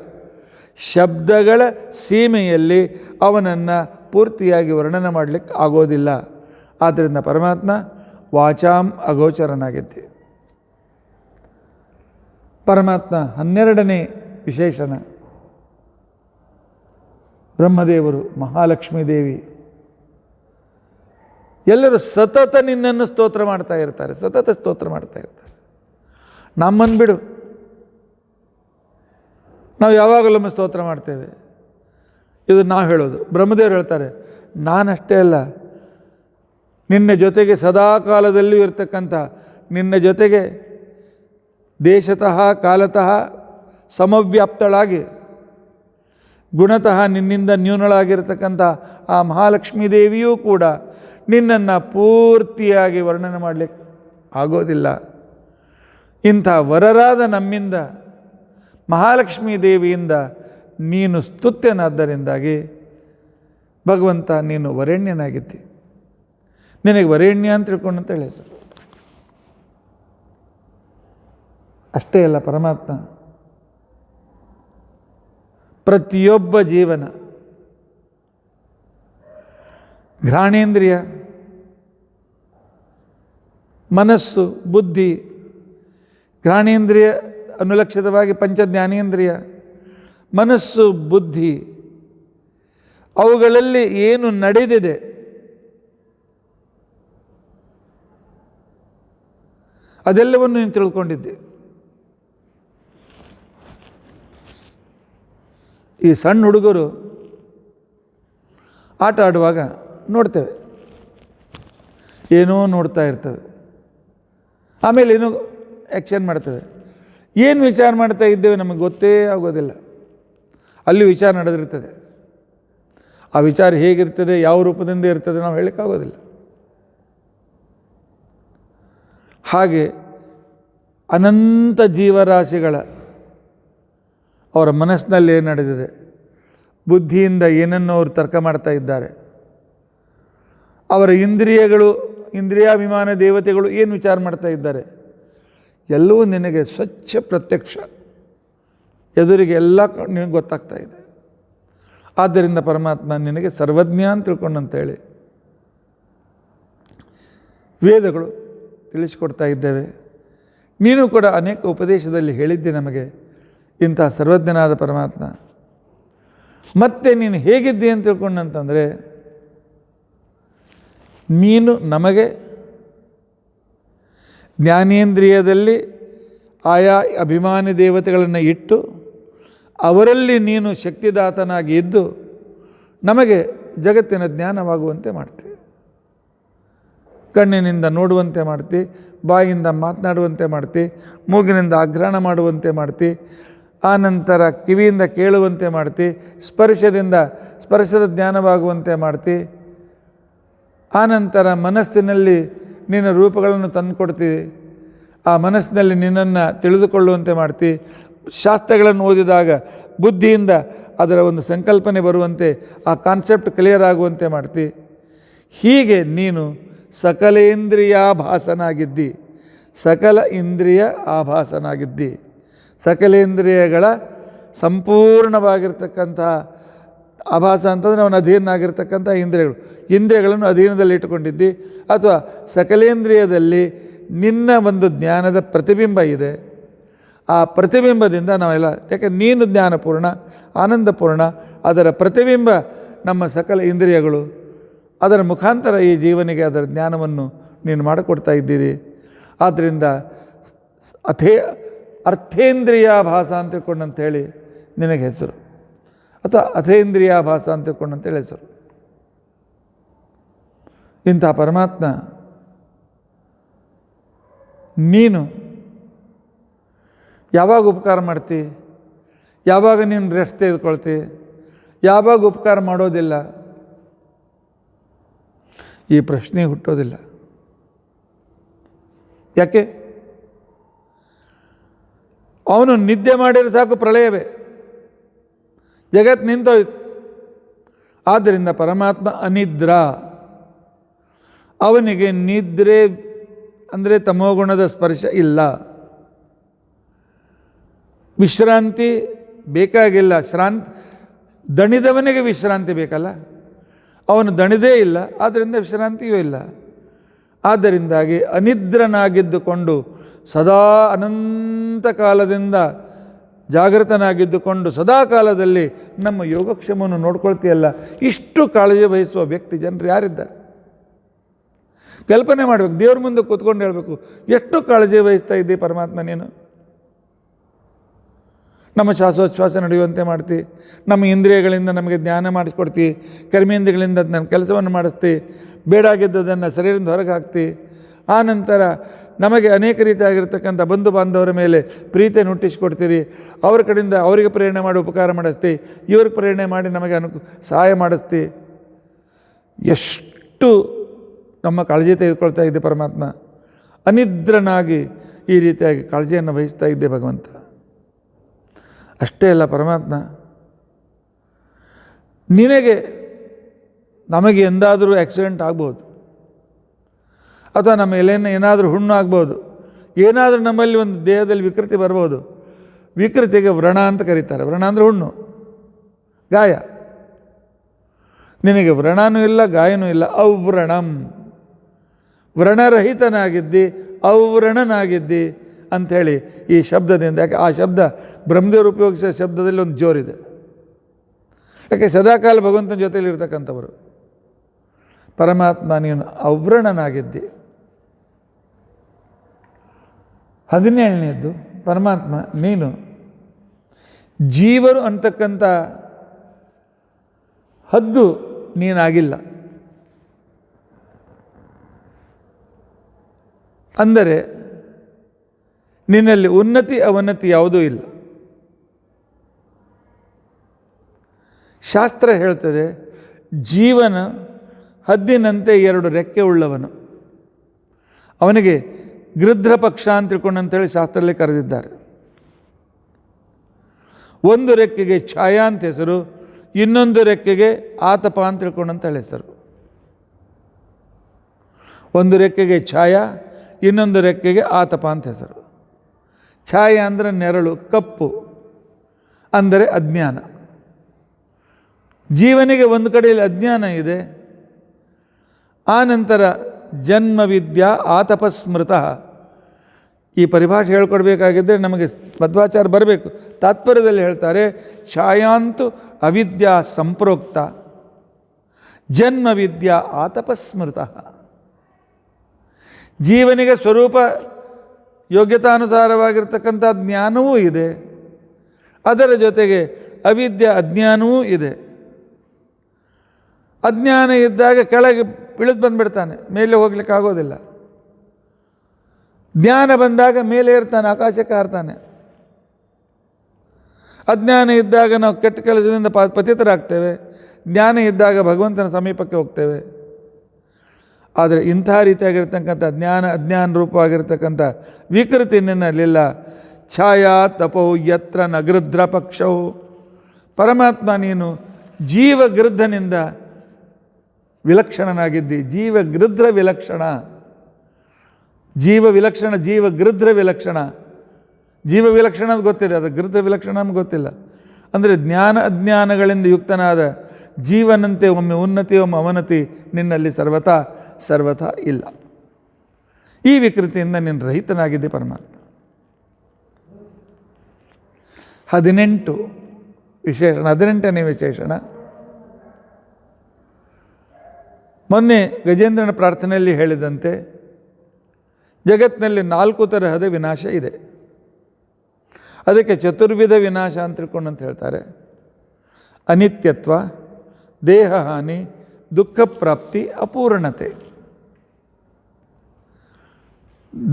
ಶಬ್ದಗಳ ಸೀಮೆಯಲ್ಲಿ ಅವನನ್ನು ಪೂರ್ತಿಯಾಗಿ ವರ್ಣನೆ ಮಾಡಲಿಕ್ಕೆ ಆಗೋದಿಲ್ಲ. ಆದ್ದರಿಂದ ಪರಮಾತ್ಮ ವಾಚಾಂ ಅಗೋಚರನಾಗಿದ್ದೆ. ಪರಮಾತ್ಮ 12ನೇ ವಿಶೇಷಣ. ಬ್ರಹ್ಮದೇವರು, ಮಹಾಲಕ್ಷ್ಮೀ ದೇವಿ ಎಲ್ಲರೂ ಸತತ ನಿನ್ನನ್ನು ಸ್ತೋತ್ರ ಮಾಡ್ತಾ ಇರ್ತಾರೆ, ಸತತ ಸ್ತೋತ್ರ ಮಾಡ್ತಾ ಇರ್ತಾರೆ. ನಮ್ಮನ್ನು ಬಿಡು, ನಾವು ಯಾವಾಗಲೊಮ್ಮೆ ಸ್ತೋತ್ರ ಮಾಡ್ತೇವೆ. ಇದು ನಾವು ಹೇಳೋದು. ಬ್ರಹ್ಮದೇವರು ಹೇಳ್ತಾರೆ, ನಾನಷ್ಟೇ ಅಲ್ಲ, ನಿನ್ನ ಜೊತೆಗೆ ಸದಾ ಕಾಲದಲ್ಲಿಯೂ ಇರ್ತಕ್ಕಂಥ, ನಿನ್ನ ಜೊತೆಗೆ ದೇಶತಃ ಕಾಲತಃ ಸಮವ್ಯಾಪ್ತಳಾಗಿ ಗುಣತಃ ನಿನ್ನಿಂದ ನ್ಯೂನಳಾಗಿರ್ತಕ್ಕಂಥ ಆ ಮಹಾಲಕ್ಷ್ಮೀ ದೇವಿಯೂ ಕೂಡ ನಿನ್ನನ್ನು ಪೂರ್ತಿಯಾಗಿ ವರ್ಣನೆ ಮಾಡಲಿಕ್ಕೆ ಆಗೋದಿಲ್ಲ. ಇಂಥ ವರರಾದ ನಮ್ಮಿಂದ, ಮಹಾಲಕ್ಷ್ಮೀ ದೇವಿಯಿಂದ ನೀನು ಸ್ತುತ್ಯನಾದ್ದರಿಂದಾಗಿ ಭಗವಂತ ನೀನು ವರೇಣ್ಯನಾಗಿದ್ದಿ, ನಿನಗೆ ವರೇಣ್ಯ ಅಂತ ತಿಳ್ಕೊಂಡು ಅಂತ ಹೇಳಿ. ಅಷ್ಟೇ ಅಲ್ಲ, ಪರಮಾತ್ಮ ಪ್ರತಿಯೊಬ್ಬ ಜೀವನ ಘ್ರಾಣೇಂದ್ರಿಯ, ಮನಸ್ಸು, ಬುದ್ಧಿ, ಘ್ರಾಣೇಂದ್ರಿಯ ಅನುಲಕ್ಷಿತವಾಗಿ ಪಂಚಜ್ಞಾನೇಂದ್ರಿಯ, ಮನಸ್ಸು, ಬುದ್ಧಿ, ಅವುಗಳಲ್ಲಿ ಏನು ನಡೆದಿದೆ ಅದೆಲ್ಲವನ್ನು ನೀನು ತಿಳ್ಕೊಂಡಿದ್ದೆ. ಈ ಸಣ್ಣ ಹುಡುಗರು ಆಟ ಆಡುವಾಗ ನೋಡ್ತೇವೆ, ಏನೋ ನೋಡ್ತಾ ಇರ್ತವೆ, ಆಮೇಲೆ ಏನೋ ಆ್ಯಕ್ಷನ್ ಮಾಡ್ತೇವೆ. ಏನು ವಿಚಾರ ಮಾಡ್ತಾ ಇದ್ದೇವೆ ನಮಗೆ ಗೊತ್ತೇ ಆಗೋದಿಲ್ಲ. ಅಲ್ಲಿ ವಿಚಾರ ನಡೆದಿರ್ತದೆ. ಆ ವಿಚಾರ ಹೇಗಿರ್ತದೆ, ಯಾವ ರೂಪದಿಂದ ಇರ್ತದೆ ನಾವು ಹೇಳೋಕ್ಕಾಗೋದಿಲ್ಲ. ಹಾಗೆ ಅನಂತ ಜೀವರಾಶಿಗಳ ಅವರ ಮನಸ್ಸಿನಲ್ಲಿ ಏನು ನಡೆದಿದೆ, ಬುದ್ಧಿಯಿಂದ ಏನನ್ನು ಅವರು ತರ್ಕ ಮಾಡ್ತಾ ಇದ್ದಾರೆ, ಅವರ ಇಂದ್ರಿಯಗಳು, ಇಂದ್ರಿಯಾಭಿಮಾನ ದೇವತೆಗಳು ಏನು ವಿಚಾರ ಮಾಡ್ತಾ ಇದ್ದಾರೆ, ಎಲ್ಲವೂ ನಿನಗೆ ಸ್ವಚ್ಛ ಪ್ರತ್ಯಕ್ಷ ಎದುರಿಗೆ ಎಲ್ಲ ನಿನಗೆ ಗೊತ್ತಾಗ್ತಾ ಇದೆ. ಆದ್ದರಿಂದ ಪರಮಾತ್ಮ ನಿನಗೆ ಸರ್ವಜ್ಞ ಅಂತ ತಿಳ್ಕೊಂಡಂತೇಳಿ ವೇದಗಳು ತಿಳಿಸಿಕೊಡ್ತಾ ಇದ್ದೇವೆ. ನೀನು ಕೂಡ ಅನೇಕ ಉಪದೇಶದಲ್ಲಿ ಹೇಳಿದ್ದೆ ನಮಗೆ ಇಂಥ ಸರ್ವಜ್ಞನಾದ ಪರಮಾತ್ಮ. ಮತ್ತೆ ನೀನು ಹೇಗಿದ್ದೆ ಅಂತ ತಿಳ್ಕೊಂಡಂತಂದರೆ, ನೀನು ನಮಗೆ ಜ್ಞಾನೇಂದ್ರಿಯದಲ್ಲಿ ಆಯಾ ಅಭಿಮಾನಿ ದೇವತೆಗಳನ್ನು ಇಟ್ಟು ಅವರಲ್ಲಿ ನೀನು ಶಕ್ತಿದಾತನಾಗಿ ಇದ್ದು ನಮಗೆ ಜಗತ್ತಿನ ಜ್ಞಾನವಾಗುವಂತೆ ಮಾಡ್ತೀವಿ. ಕಣ್ಣಿನಿಂದ ನೋಡುವಂತೆ ಮಾಡ್ತಿ, ಬಾಯಿಯಿಂದ ಮಾತನಾಡುವಂತೆ ಮಾಡ್ತಿ, ಮೂಗಿನಿಂದ ಆಘ್ರಾಣ ಮಾಡುವಂತೆ ಮಾಡ್ತಿ, ಆನಂತರ ಕಿವಿಯಿಂದ ಕೇಳುವಂತೆ ಮಾಡ್ತಿ, ಸ್ಪರ್ಶದ ಜ್ಞಾನವಾಗುವಂತೆ ಮಾಡ್ತಿ, ಆನಂತರ ಮನಸ್ಸಿನಲ್ಲಿ ನಿನ್ನ ರೂಪಗಳನ್ನು ತಂದುಕೊಡ್ತೀವಿ, ಆ ಮನಸ್ಸಿನಲ್ಲಿ ನಿನ್ನನ್ನು ತಿಳಿದುಕೊಳ್ಳುವಂತೆ ಮಾಡ್ತಿ, ಶಾಸ್ತ್ರಗಳನ್ನು ಓದಿದಾಗ ಬುದ್ಧಿಯಿಂದ ಅದರ ಒಂದು ಸಂಕಲ್ಪನೆ ಬರುವಂತೆ, ಆ ಕಾನ್ಸೆಪ್ಟ್ ಕ್ಲಿಯರ್ ಆಗುವಂತೆ ಮಾಡ್ತಿ. ಹೀಗೆ ನೀನು ಸಕಲೇಂದ್ರಿಯಾಭಾಸನಾಗಿದ್ದಿ, ಸಕಲ ಇಂದ್ರಿಯ ಆಭಾಸನಾಗಿದ್ದಿ. ಸಕಲೇಂದ್ರಿಯಗಳ ಸಂಪೂರ್ಣವಾಗಿರ್ತಕ್ಕಂತಹ ಆಭಾಸ ಅಂತಂದರೆ ಅವನ ಅಧೀನಾಗಿರ್ತಕ್ಕಂಥ ಇಂದ್ರಿಯಗಳನ್ನು ಅಧೀನದಲ್ಲಿ ಇಟ್ಟುಕೊಂಡಿದ್ದಿ. ಅಥವಾ ಸಕಲೇಂದ್ರಿಯದಲ್ಲಿ ನಿನ್ನ ಒಂದು ಜ್ಞಾನದ ಪ್ರತಿಬಿಂಬ ಇದೆ. ಆ ಪ್ರತಿಬಿಂಬದಿಂದ ನಾವೆಲ್ಲ, ಯಾಕೆ ನೀನು ಜ್ಞಾನಪೂರ್ಣ, ಆನಂದಪೂರ್ಣ, ಅದರ ಪ್ರತಿಬಿಂಬ ನಮ್ಮ ಸಕಲ ಇಂದ್ರಿಯಗಳು. ಅದರ ಮುಖಾಂತರ ಈ ಜೀವನಿಗೆ ಅದರ ಜ್ಞಾನವನ್ನು ನೀನು ಮಾಡಿಕೊಡ್ತಾ ಇದ್ದೀರಿ. ಆದ್ದರಿಂದ ಅರ್ಥೇಂದ್ರಿಯಾಭಾಸ ಅಂತ ತಿಳ್ಕೊಂಡಂಥೇಳಿ ನಿನಗೆ ಹೆಸರು, ಅಥವಾ ಅಥೇಂದ್ರಿಯಾಭಾಸ ಅಂತ ತಿಳ್ಕೊಂಡಂತೇಳಿ ಹೆಸರು. ಇಂಥ ಪರಮಾತ್ಮ ನೀನು ಯಾವಾಗ ಉಪಕಾರ ಮಾಡ್ತಿ, ಯಾವಾಗ ನೀನು ರೆಸ್ಟ್ ತೆಗೆದುಕೊಳ್ತಿ, ಯಾವಾಗ ಉಪಕಾರ ಮಾಡೋದಿಲ್ಲ, ಈ ಪ್ರಶ್ನೆ ಹುಟ್ಟೋದಿಲ್ಲ. ಯಾಕೆ? ಅವನು ನಿದ್ದೆ ಮಾಡಿದರೆ ಸಾಕು ಪ್ರಳಯವೇ, ಜಗತ್ತು ನಿಂತೋಯ್ತು. ಆದ್ದರಿಂದ ಪರಮಾತ್ಮ ಅನಿದ್ರಾ, ಅವನಿಗೆ ನಿದ್ರೆ ಅಂದರೆ ತಮೋಗುಣದ ಸ್ಪರ್ಶ ಇಲ್ಲ, ವಿಶ್ರಾಂತಿ ಬೇಕಾಗಿಲ್ಲ. ದಣಿದವನಿಗೆ ವಿಶ್ರಾಂತಿ ಬೇಕಲ್ಲ, ಅವನು ದಣಿದೇ ಇಲ್ಲ, ಆದ್ದರಿಂದ ವಿಶ್ರಾಂತಿಯೂ ಇಲ್ಲ. ಆದ್ದರಿಂದಾಗಿ ಅನಿದ್ರನಾಗಿದ್ದುಕೊಂಡು ಸದಾ ಅನಂತ ಕಾಲದಿಂದ ಜಾಗೃತನಾಗಿದ್ದುಕೊಂಡು ಸದಾ ಕಾಲದಲ್ಲಿ ನಮ್ಮ ಯೋಗಕ್ಷೇಮವನ್ನು ನೋಡ್ಕೊಳ್ತೀಯಲ್ಲ, ಇಷ್ಟು ಕಾಳಜಿ ವಹಿಸುವ ವ್ಯಕ್ತಿ ಜನರು ಯಾರಿದ್ದಾರೆ? ಕಲ್ಪನೆ ಮಾಡಬೇಕು, ದೇವ್ರ ಮುಂದೆ ಕೂತ್ಕೊಂಡು ಹೇಳಬೇಕು, ಎಷ್ಟು ಕಾಳಜಿ ವಹಿಸ್ತಾ ಇದ್ದಿ ಪರಮಾತ್ಮ ನೀನು. ನಮ್ಮ ಶ್ವಾಸೋಚ್ಛ್ವಾಸ ನಡೆಯುವಂತೆ ಮಾಡ್ತಿ, ನಮ್ಮ ಇಂದ್ರಿಯಗಳಿಂದ ನಮಗೆ ಜ್ಞಾನ ಮಾಡಿಸ್ಕೊಡ್ತಿ, ಕರ್ಮೇಂದ್ರಿಯಗಳಿಂದ ನನ್ನ ಕೆಲಸವನ್ನು ಮಾಡಿಸ್ತಿ, ಬೇಡಾಗಿದ್ದದನ್ನು ಶರೀರದಿಂದ ಹೊರಗೆ ಹಾಕ್ತಿ. ಆನಂತರ ನಮಗೆ ಅನೇಕ ರೀತಿಯಾಗಿರ್ತಕ್ಕಂಥ ಬಂಧು ಬಾಂಧವರ ಮೇಲೆ ಪ್ರೀತಿಯನ್ನು ಹುಟ್ಟಿಸ್ಕೊಡ್ತೀರಿ, ಅವ್ರ ಕಡೆಯಿಂದ ಅವರಿಗೆ ಪ್ರೇರಣೆ ಮಾಡಿ ಉಪಕಾರ ಮಾಡಿಸ್ತಿ, ಇವ್ರಿಗೆ ಪ್ರೇರಣೆ ಮಾಡಿ ನಮಗೆ ಸಹಾಯ ಮಾಡಿಸ್ತಿ. ಎಷ್ಟು ನಮ್ಮ ಕಾಳಜಿ ತೆಗೆದುಕೊಳ್ತಾ ಇದ್ದೆ ಪರಮಾತ್ಮ. ಅನಿದ್ರನಾಗಿ ಈ ರೀತಿಯಾಗಿ ಕಾಳಜಿಯನ್ನು ವಹಿಸ್ತಾ ಇದ್ದೆ ಭಗವಂತ. ಅಷ್ಟೇ ಅಲ್ಲ, ಪರಮಾತ್ಮ ನಿನಗೆ ನಮಗೆ ಎಂದಾದರೂ ಆಕ್ಸಿಡೆಂಟ್ ಆಗ್ಬೋದು, ಅಥವಾ ನಮ್ಮ ಎಲೆಯನ್ನು ಏನಾದರೂ ಹುಣ್ಣು ಆಗ್ಬೋದು, ಏನಾದರೂ ನಮ್ಮಲ್ಲಿ ಒಂದು ದೇಹದಲ್ಲಿ ವಿಕೃತಿ ಬರ್ಬೋದು. ವಿಕೃತಿಗೆ ವ್ರಣ ಅಂತ ಕರೀತಾರೆ. ವ್ರಣ ಅಂದರೆ ಹುಣ್ಣು, ಗಾಯ. ನಿನಗೆ ವ್ರಣನೂ ಇಲ್ಲ, ಗಾಯನೂ ಇಲ್ಲ, ಅವ್ರಣಂ. ವ್ರಣರಹಿತನಾಗಿದ್ದಿ, ಅವ್ರಣನಾಗಿದ್ದಿ ಅಂಥೇಳಿ ಈ ಶಬ್ದದಿಂದ. ಯಾಕೆ ಆ ಶಬ್ದ ಬ್ರಹ್ಮದೇವರು ಉಪಯೋಗಿಸೋ ಶಬ್ದದಲ್ಲಿ ಒಂದು ಜೋರಿದೆ. ಯಾಕೆ ಸದಾಕಾಲ ಭಗವಂತನ ಜೊತೆಯಲ್ಲಿ ಇರ್ತಕ್ಕಂಥವರು. ಪರಮಾತ್ಮ ನೀನು ಅವ್ರಣನಾಗಿದ್ದಿ. 17ನೇದ್ದು ಪರಮಾತ್ಮ ನೀನು ಜೀವರು ಅಂತಕ್ಕಂಥ ಹದ್ದು ನೀನಾಗಿಲ್ಲ. ಅಂದರೆ ನಿನ್ನಲ್ಲಿ ಉನ್ನತಿ ಅವನತಿ ಯಾವುದೂ ಇಲ್ಲ. ಶಾಸ್ತ್ರ ಹೇಳ್ತದೆ, ಜೀವನ ಹದ್ದಿನಂತೆ 2 ರೆಕ್ಕೆ ಉಳ್ಳವನು. ಅವನಿಗೆ ಗೃಧ್ರ ಪಕ್ಷ ಅಂತ ತಿಳ್ಕೊಂಡಂತೇಳಿ ಶಾಸ್ತ್ರದಲ್ಲಿ ಕರೆದಿದ್ದಾರೆ. ಒಂದು ರೆಕ್ಕೆಗೆ ಛಾಯಾ ಅಂತ ಹೆಸರು, ಇನ್ನೊಂದು ರೆಕ್ಕೆಗೆ ಆತಪ ಅಂತ ತಿಳ್ಕೊಂಡಂತೇಳಿ ಹೆಸರು. ಒಂದು ರೆಕ್ಕೆಗೆ ಛಾಯಾ, ಇನ್ನೊಂದು ರೆಕ್ಕೆಗೆ ಆತಪ ಅಂತ ಹೆಸರು. ಛಾಯಾ ಅಂದರೆ ನೆರಳು, ಕಪ್ಪು ಅಂದರೆ ಅಜ್ಞಾನ. ಜೀವನಿಗೆ ಒಂದು ಕಡೆಯಲ್ಲಿ ಅಜ್ಞಾನ ಇದೆ. ಆನಂತರ ಜನ್ಮ ವಿದ್ಯಾ ಆತಪಸ್ಮೃತ. ಈ ಪರಿಭಾಷೆ ಹೇಳ್ಕೊಡ್ಬೇಕಾಗಿದ್ದರೆ ನಮಗೆ ಮಧ್ವಾಚಾರ್ಯ ಬರಬೇಕು. ತಾತ್ಪರ್ಯದಲ್ಲಿ ಹೇಳ್ತಾರೆ, ಛಾಯಾಂತು ಅವಿದ್ಯಾ ಸಂಪ್ರೋಕ್ತ ಜನ್ಮ ವಿದ್ಯಾ ಆತಪಸ್ಮೃತ. ಜೀವನಿಗೆ ಸ್ವರೂಪ ಯೋಗ್ಯತಾನುಸಾರವಾಗಿರ್ತಕ್ಕಂಥ ಜ್ಞಾನವೂ ಇದೆ, ಅದರ ಜೊತೆಗೆ ಅವಿದ್ಯಾ ಅಜ್ಞಾನವೂ ಇದೆ. ಅಜ್ಞಾನ ಇದ್ದಾಗ ಕೆಳಗೆ ಇಳಿದು ಬಂದುಬಿಡ್ತಾನೆ, ಮೇಲೆ ಹೋಗ್ಲಿಕ್ಕೆ ಆಗೋದಿಲ್ಲ. ಜ್ಞಾನ ಬಂದಾಗ ಮೇಲೆ ಇರ್ತಾನೆ, ಆಕಾಶಕ್ಕೆ ಹಾರ್ತಾನೆ. ಅಜ್ಞಾನ ಇದ್ದಾಗ ನಾವು ಕೆಟ್ಟ ಕೆಲಸದಿಂದ ಪತಿತರಾಗ್ತೇವೆ, ಜ್ಞಾನ ಇದ್ದಾಗ ಭಗವಂತನ ಸಮೀಪಕ್ಕೆ ಹೋಗ್ತೇವೆ. ಆದರೆ ಇಂಥ ರೀತಿಯಾಗಿರ್ತಕ್ಕಂಥ ಅಜ್ಞಾನ ರೂಪವಾಗಿರ್ತಕ್ಕಂಥ ವಿಕೃತಿ ನಿನ್ನಲ್ಲಿಲ್ಲ. ಛಾಯಾ ತಪೌ ಯತ್ರ ನಗೃಧ್ರ ಪಕ್ಷವು. ಪರಮಾತ್ಮ ನೀನು ಜೀವಗೃದ್ಧನಿಂದ ವಿಲಕ್ಷಣನಾಗಿದ್ದಿ. ಜೀವಗೃಧ್ರ ವಿಲಕ್ಷಣ, ಜೀವ ವಿಲಕ್ಷಣ, ಜೀವಗೃಧ್ರ ವಿಲಕ್ಷಣ. ಜೀವ ವಿಲಕ್ಷಣ ಅಂತ ಗೊತ್ತಿದೆ, ಅದು ಗೃಧ್ರ ವಿಲಕ್ಷಣ ನಮ್ಗೆ ಗೊತ್ತಿಲ್ಲ. ಅಂದರೆ ಜ್ಞಾನ ಅಜ್ಞಾನಗಳಿಂದ ಯುಕ್ತನಾದ ಜೀವನಂತೆ ಒಮ್ಮೆ ಉನ್ನತಿ ಒಮ್ಮೆ ಅವನತಿ ನಿನ್ನಲ್ಲಿ ಸರ್ವಥಾ ಇಲ್ಲ. ಈ ವಿಕೃತಿಯಿಂದ ನೀನು ರಹಿತನಾಗಿದ್ದೆ ಪರಮಾತ್ಮ. 18 ವಿಶೇಷಣ. 18ನೇ ವಿಶೇಷಣ ಮೊನ್ನೆ ಗಜೇಂದ್ರನ ಪ್ರಾರ್ಥನೆಯಲ್ಲಿ ಹೇಳಿದಂತೆ ಜಗತ್ತಿನಲ್ಲಿ 4 ತರಹದ ವಿನಾಶ ಇದೆ. ಅದಕ್ಕೆ ಚತುರ್ವಿಧ ವಿನಾಶ ಅಂತ ತಿಳ್ಕೊಂಡಂತ ಹೇಳ್ತಾರೆ. ಅನಿತ್ಯತ್ವ, ದೇಹ ಹಾನಿ, ದುಃಖ ಪ್ರಾಪ್ತಿ, ಅಪೂರ್ಣತೆ.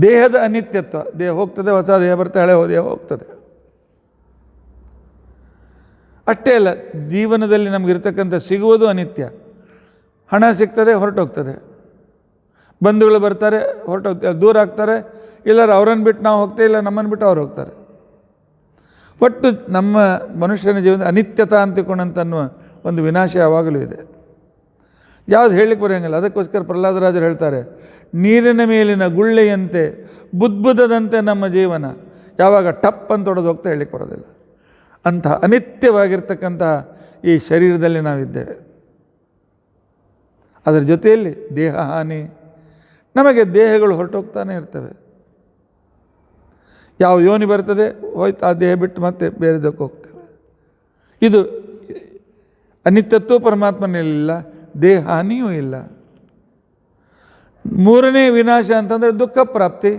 ದೇಹದ ಅನಿತ್ಯತ್ವ, ದೇಹ ಹೋಗ್ತದೆ, ಹೊಸ ದೇಹ ಬರ್ತದೆ, ಹಳೆ ದೇಹ ಹೋಗ್ತದೆ. ಅಷ್ಟೇ ಅಲ್ಲ, ಜೀವನದಲ್ಲಿ ನಮಗಿರ್ತಕ್ಕಂಥ ಸಿಗುವುದು ಅನಿತ್ಯ. ಹಣ ಸಿಗ್ತದೆ, ಹೊರಟೋಗ್ತದೆ. ಬಂಧುಗಳು ಬರ್ತಾರೆ, ಹೊರಟೋಗ್ತಾರೆ, ದೂರ ಆಗ್ತಾರೆ. ಇಲ್ಲಾರ ಅವರನ್ನು ಬಿಟ್ಟು ನಾವು ಹೋಗ್ತೇವೆ, ಇಲ್ಲ ನಮ್ಮನ್ನು ಬಿಟ್ಟು ಅವ್ರು ಹೋಗ್ತಾರೆ. ಒಟ್ಟು ನಮ್ಮ ಮನುಷ್ಯನ ಜೀವನದ ಅನಿತ್ಯತಾ ಅಂತಿಕೊಂಡಂತ ಅನ್ನುವ ಒಂದು ವಿನಾಶ ಯಾವಾಗಲೂ ಇದೆ. ಯಾವುದು ಹೇಳಲಿಕ್ಕೆ ಬರೋಂಗಿಲ್ಲ. ಅದಕ್ಕೋಸ್ಕರ ಪ್ರಹ್ಲಾದರಾಜರು ಹೇಳ್ತಾರೆ, ನೀರಿನ ಮೇಲಿನ ಗುಳ್ಳೆಯಂತೆ ಬುದ್ಬುದದಂತೆ ನಮ್ಮ ಜೀವನ, ಯಾವಾಗ ಟಪ್ ಅಂತ ಹೊಡೆದು ಹೋಗ್ತಾ ಹೇಳಲಿಕ್ಕೆ ಬರೋದಿಲ್ಲ. ಅಂತಹ ಅನಿತ್ಯವಾಗಿರ್ತಕ್ಕಂತಹ ಈ ಶರೀರದಲ್ಲಿ ನಾವಿದ್ದೇವೆ. ಅದರ ಜೊತೆಯಲ್ಲಿ ದೇಹ ಹಾನಿ. ನಮಗೆ ದೇಹಗಳು ಹೊರಟೋಗ್ತಾನೆ ಇರ್ತವೆ. ಯಾವ ಯೋನಿ ಬರ್ತದೆ, ಹೋಯ್ತು ಆ ದೇಹ ಬಿಟ್ಟು ಮತ್ತೆ ಬೇರೆದಕ್ಕೆ ಹೋಗ್ತೇವೆ. ಇದು ಅನಿತ್ಯತ್ವ ಪರಮಾತ್ಮನಲ್ಲಿಲ್ಲ, ದೇಹ ಹಾನಿಯೂ ಇಲ್ಲ. 3ನೇ ವಿನಾಶ ಅಂತಂದರೆ ದುಃಖ ಪ್ರಾಪ್ತಿ.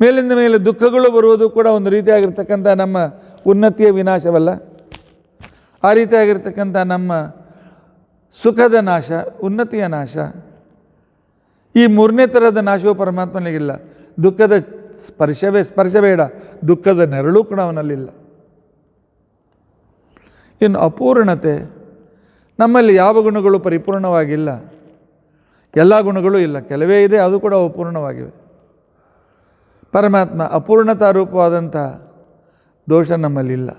ಮೇಲಿಂದ ಮೇಲೆ ದುಃಖಗಳು ಬರುವುದು ಕೂಡ ಒಂದು ರೀತಿಯಾಗಿರ್ತಕ್ಕಂಥ ನಮ್ಮ ಉನ್ನತಿಯ ವಿನಾಶವಲ್ಲ. ಆ ರೀತಿಯಾಗಿರ್ತಕ್ಕಂಥ ನಮ್ಮ ಸುಖದ ನಾಶ, ಉನ್ನತಿಯ ನಾಶ. ಈ 3ನೇ ಥರದ ನಾಶವು ಪರಮಾತ್ಮನಿಗಿಲ್ಲ. ದುಃಖದ ಸ್ಪರ್ಶ ಬೇಡ, ದುಃಖದ ನೆರಳು ಕೂಡ ಅವನಲ್ಲಿಲ್ಲ. ಇನ್ನು ಅಪೂರ್ಣತೆ, ನಮ್ಮಲ್ಲಿ ಯಾವ ಗುಣಗಳು ಪರಿಪೂರ್ಣವಾಗಿಲ್ಲ. ಎಲ್ಲ ಗುಣಗಳು ಇಲ್ಲ, ಕೆಲವೇ ಇದೆ, ಅದು ಕೂಡ ಅಪೂರ್ಣವಾಗಿವೆ. ಪರಮಾತ್ಮ ಅಪೂರ್ಣತಾರೂಪವಾದಂಥ ದೋಷ ನಮ್ಮಲ್ಲಿಲ್ಲ.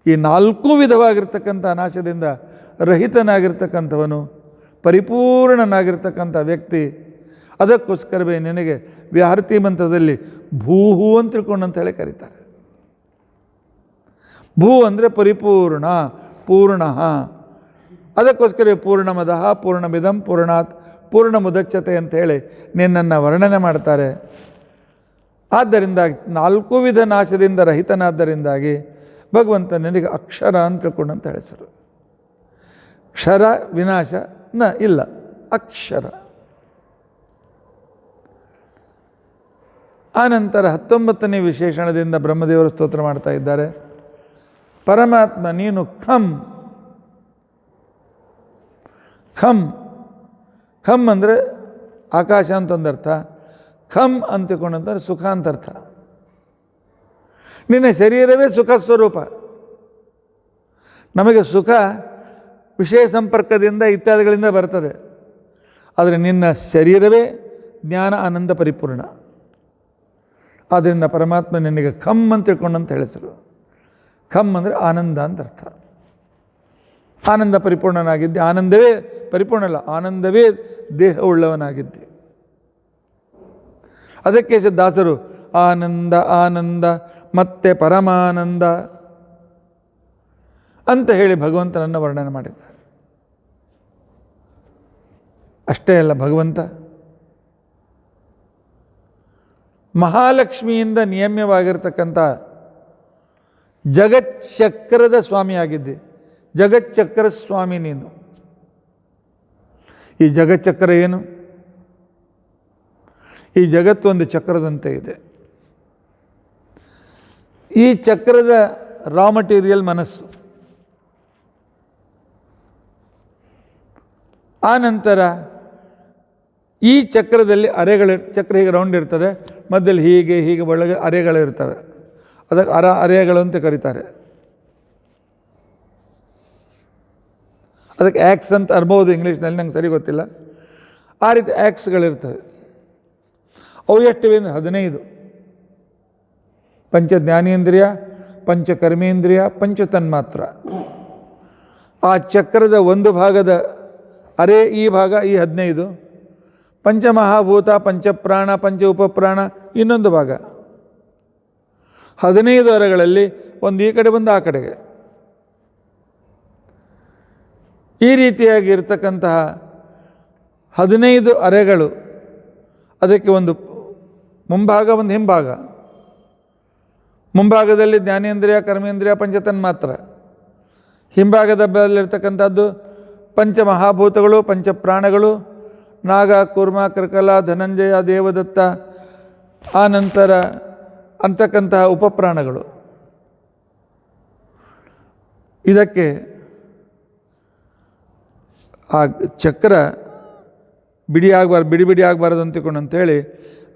ಈ 4 ವಿಧವಾಗಿರ್ತಕ್ಕಂಥ ನಾಶದಿಂದ ರಹಿತನಾಗಿರ್ತಕ್ಕಂಥವನು, ಪರಿಪೂರ್ಣನಾಗಿರ್ತಕ್ಕಂಥ ವ್ಯಕ್ತಿ. ಅದಕ್ಕೋಸ್ಕರವೇ ನಿನಗೆ ವ್ಯಾಹೃತಿ ಮಂತ್ರದಲ್ಲಿ ಭೂಹು ಅಂತ ತಿಳ್ಕೊಂಡು ಅಂತ ಹೇಳಿ ಕರೀತಾರೆ. ಭೂ ಅಂದರೆ ಪರಿಪೂರ್ಣ, ಪೂರ್ಣ. ಅದಕ್ಕೋಸ್ಕರ ಪೂರ್ಣಮದಃ ಪೂರ್ಣಮಿದಂ ಪೂರ್ಣಾತ್ ಪೂರ್ಣ ಮುದಚ್ಯತೆ ಅಂತ ಹೇಳಿ ನಿನ್ನನ್ನು ವರ್ಣನೆ ಮಾಡ್ತಾರೆ. ಆದ್ದರಿಂದ 4 ವಿಧ ನಾಶದಿಂದ ರಹಿತನಾದ್ದರಿಂದಾಗಿ ಭಗವಂತ ನಿನಗೆ ಅಕ್ಷರ ಅಂತ ತಿಳ್ಕೊಂಡಂತ ಹೆಸರು. ಕ್ಷರ ವಿನಾಶ ಇಲ್ಲ, ಅಕ್ಷರ. ಆನಂತರ 19ನೇ ವಿಶೇಷಣದಿಂದ ಬ್ರಹ್ಮದೇವರು ಸ್ತೋತ್ರ ಮಾಡ್ತಾ ಇದ್ದಾರೆ. ಪರಮಾತ್ಮ ನೀನು ಖಂ. ಖಂ ಖಂ ಅಂದರೆ ಆಕಾಶ ಅಂತಂದರ್ಥ. ಖಂ ಅಂತಿಕೊಂಡಂತಾರೆ ಸುಖ ಅಂತರ್ಥ. ನಿನ್ನ ಶರೀರವೇ ಸುಖ ಸ್ವರೂಪ. ನಮಗೆ ಸುಖ ವಿಷಯ ಸಂಪರ್ಕದಿಂದ ಇತ್ಯಾದಿಗಳಿಂದ ಬರ್ತದೆ. ಆದರೆ ನಿನ್ನ ಶರೀರವೇ ಜ್ಞಾನ ಆನಂದ ಪರಿಪೂರ್ಣ. ಆದ್ದರಿಂದ ಪರಮಾತ್ಮ ನಿನಗೆ ಖಂ ಅಂತ ತಿಳ್ಕೊಂಡಂತ ಹೆಸರು. ಖಂ ಅಂದರೆ ಆನಂದ ಅಂತ ಅರ್ಥ. ಆನಂದ ಪರಿಪೂರ್ಣನಾಗಿದ್ದೆ. ಆನಂದವೇ ಪರಿಪೂರ್ಣ ಅಲ್ಲ, ಆನಂದವೇ ದೇಹವುಳ್ಳವನಾಗಿದ್ದೆ. ಅದಕ್ಕೆ ದಾಸರು ಆನಂದ ಆನಂದ ಮತ್ತೆ ಪರಮಾನಂದ ಅಂತ ಹೇಳಿ ಭಗವಂತನನ್ನು ವರ್ಣನೆ ಮಾಡಿದ್ದಾರೆ. ಅಷ್ಟೇ ಅಲ್ಲ, ಭಗವಂತ ಮಹಾಲಕ್ಷ್ಮಿಯಿಂದ ನಿಯಮ್ಯವಾಗಿರ್ತಕ್ಕಂಥ ಜಗಚ್ಚಕ್ರದ ಸ್ವಾಮಿಯಾಗಿದ್ದೆ. ಜಗಚ್ಚಕ್ರ ಸ್ವಾಮಿ ನೀನು. ಈ ಜಗಚ್ಚಕ್ರ ಏನು? ಈ ಜಗತ್ತು ಒಂದು ಚಕ್ರದಂತೆ ಇದೆ. ಈ ಚಕ್ರದ ರಾ ಮಟೀರಿಯಲ್ ಮನಸ್ಸು. ಆ ನಂತರ ಈ ಚಕ್ರದಲ್ಲಿ ಚಕ್ರ ಹೀಗೆ ರೌಂಡ್ ಇರ್ತದೆ, ಮಧ್ಯದಲ್ಲಿ ಹೀಗೆ ಒಳಗೆ ಅರೆಗಳಿರ್ತವೆ. ಅದಕ್ಕೆ ಅರೆಗಳು ಅಂತ ಕರೀತಾರೆ. ಅದಕ್ಕೆ ಆ್ಯಕ್ಸ್ ಅಂತ ಅನ್ಬೋದು ಇಂಗ್ಲೀಷ್ನಲ್ಲಿ, ನಂಗೆ ಸರಿ ಗೊತ್ತಿಲ್ಲ. ಆ ರೀತಿ ಆ್ಯಕ್ಸ್ಗಳಿರ್ತವೆ. ಅವು ಎಷ್ಟಿವೆ ಅಂದರೆ 15. ಪಂಚ ಜ್ಞಾನೇಂದ್ರಿಯ, ಪಂಚಕರ್ಮೇಂದ್ರಿಯ, ಪಂಚತನ್ಮಾತ್ರ. ಆ ಚಕ್ರದ ಒಂದು ಭಾಗದ ಅರೆ ಈ ಭಾಗ ಈ 15, ಪಂಚಮಹಾಭೂತ, ಪಂಚಪ್ರಾಣ, ಪಂಚ ಉಪಪ್ರಾಣ ಇನ್ನೊಂದು ಭಾಗ. 15 ಅರೆಗಳಲ್ಲಿ ಒಂದು ಈ ಕಡೆ ಬಂದು ಆ ಕಡೆಗೆ. ಈ ರೀತಿಯಾಗಿ ಇರತಕ್ಕಂತಹ 15 ಅರೆಗಳು. ಅದಕ್ಕೆ ಒಂದು ಮುಂಭಾಗ, ಒಂದು ಹಿಂಭಾಗ. ಮುಂಭಾಗದಲ್ಲಿ ಜ್ಞಾನೇಂದ್ರಿಯ, ಕರ್ಮೇಂದ್ರಿಯ, ಪಂಚತನ್ಮಾತ್ರ. ಹಿಂಭಾಗದ ಬಲ್ಲಿರ್ತಕ್ಕಂಥದ್ದು ಪಂಚಮಹಾಭೂತಗಳು, ಪಂಚಪ್ರಾಣಗಳು, ನಾಗ, ಕೂರ್ಮ, ಕೃಕಲ, ಧನಂಜಯ, ದೇವದತ್ತ, ಆ ನಂತರ ಅಂತಕ್ಕಂತಹ ಉಪಪ್ರಾಣಗಳು. ಇದಕ್ಕೆ ಆ ಚಕ್ರ ಬಿಡಿ ಆಗಬಾರ್ದು ಅಂತೇಳಿ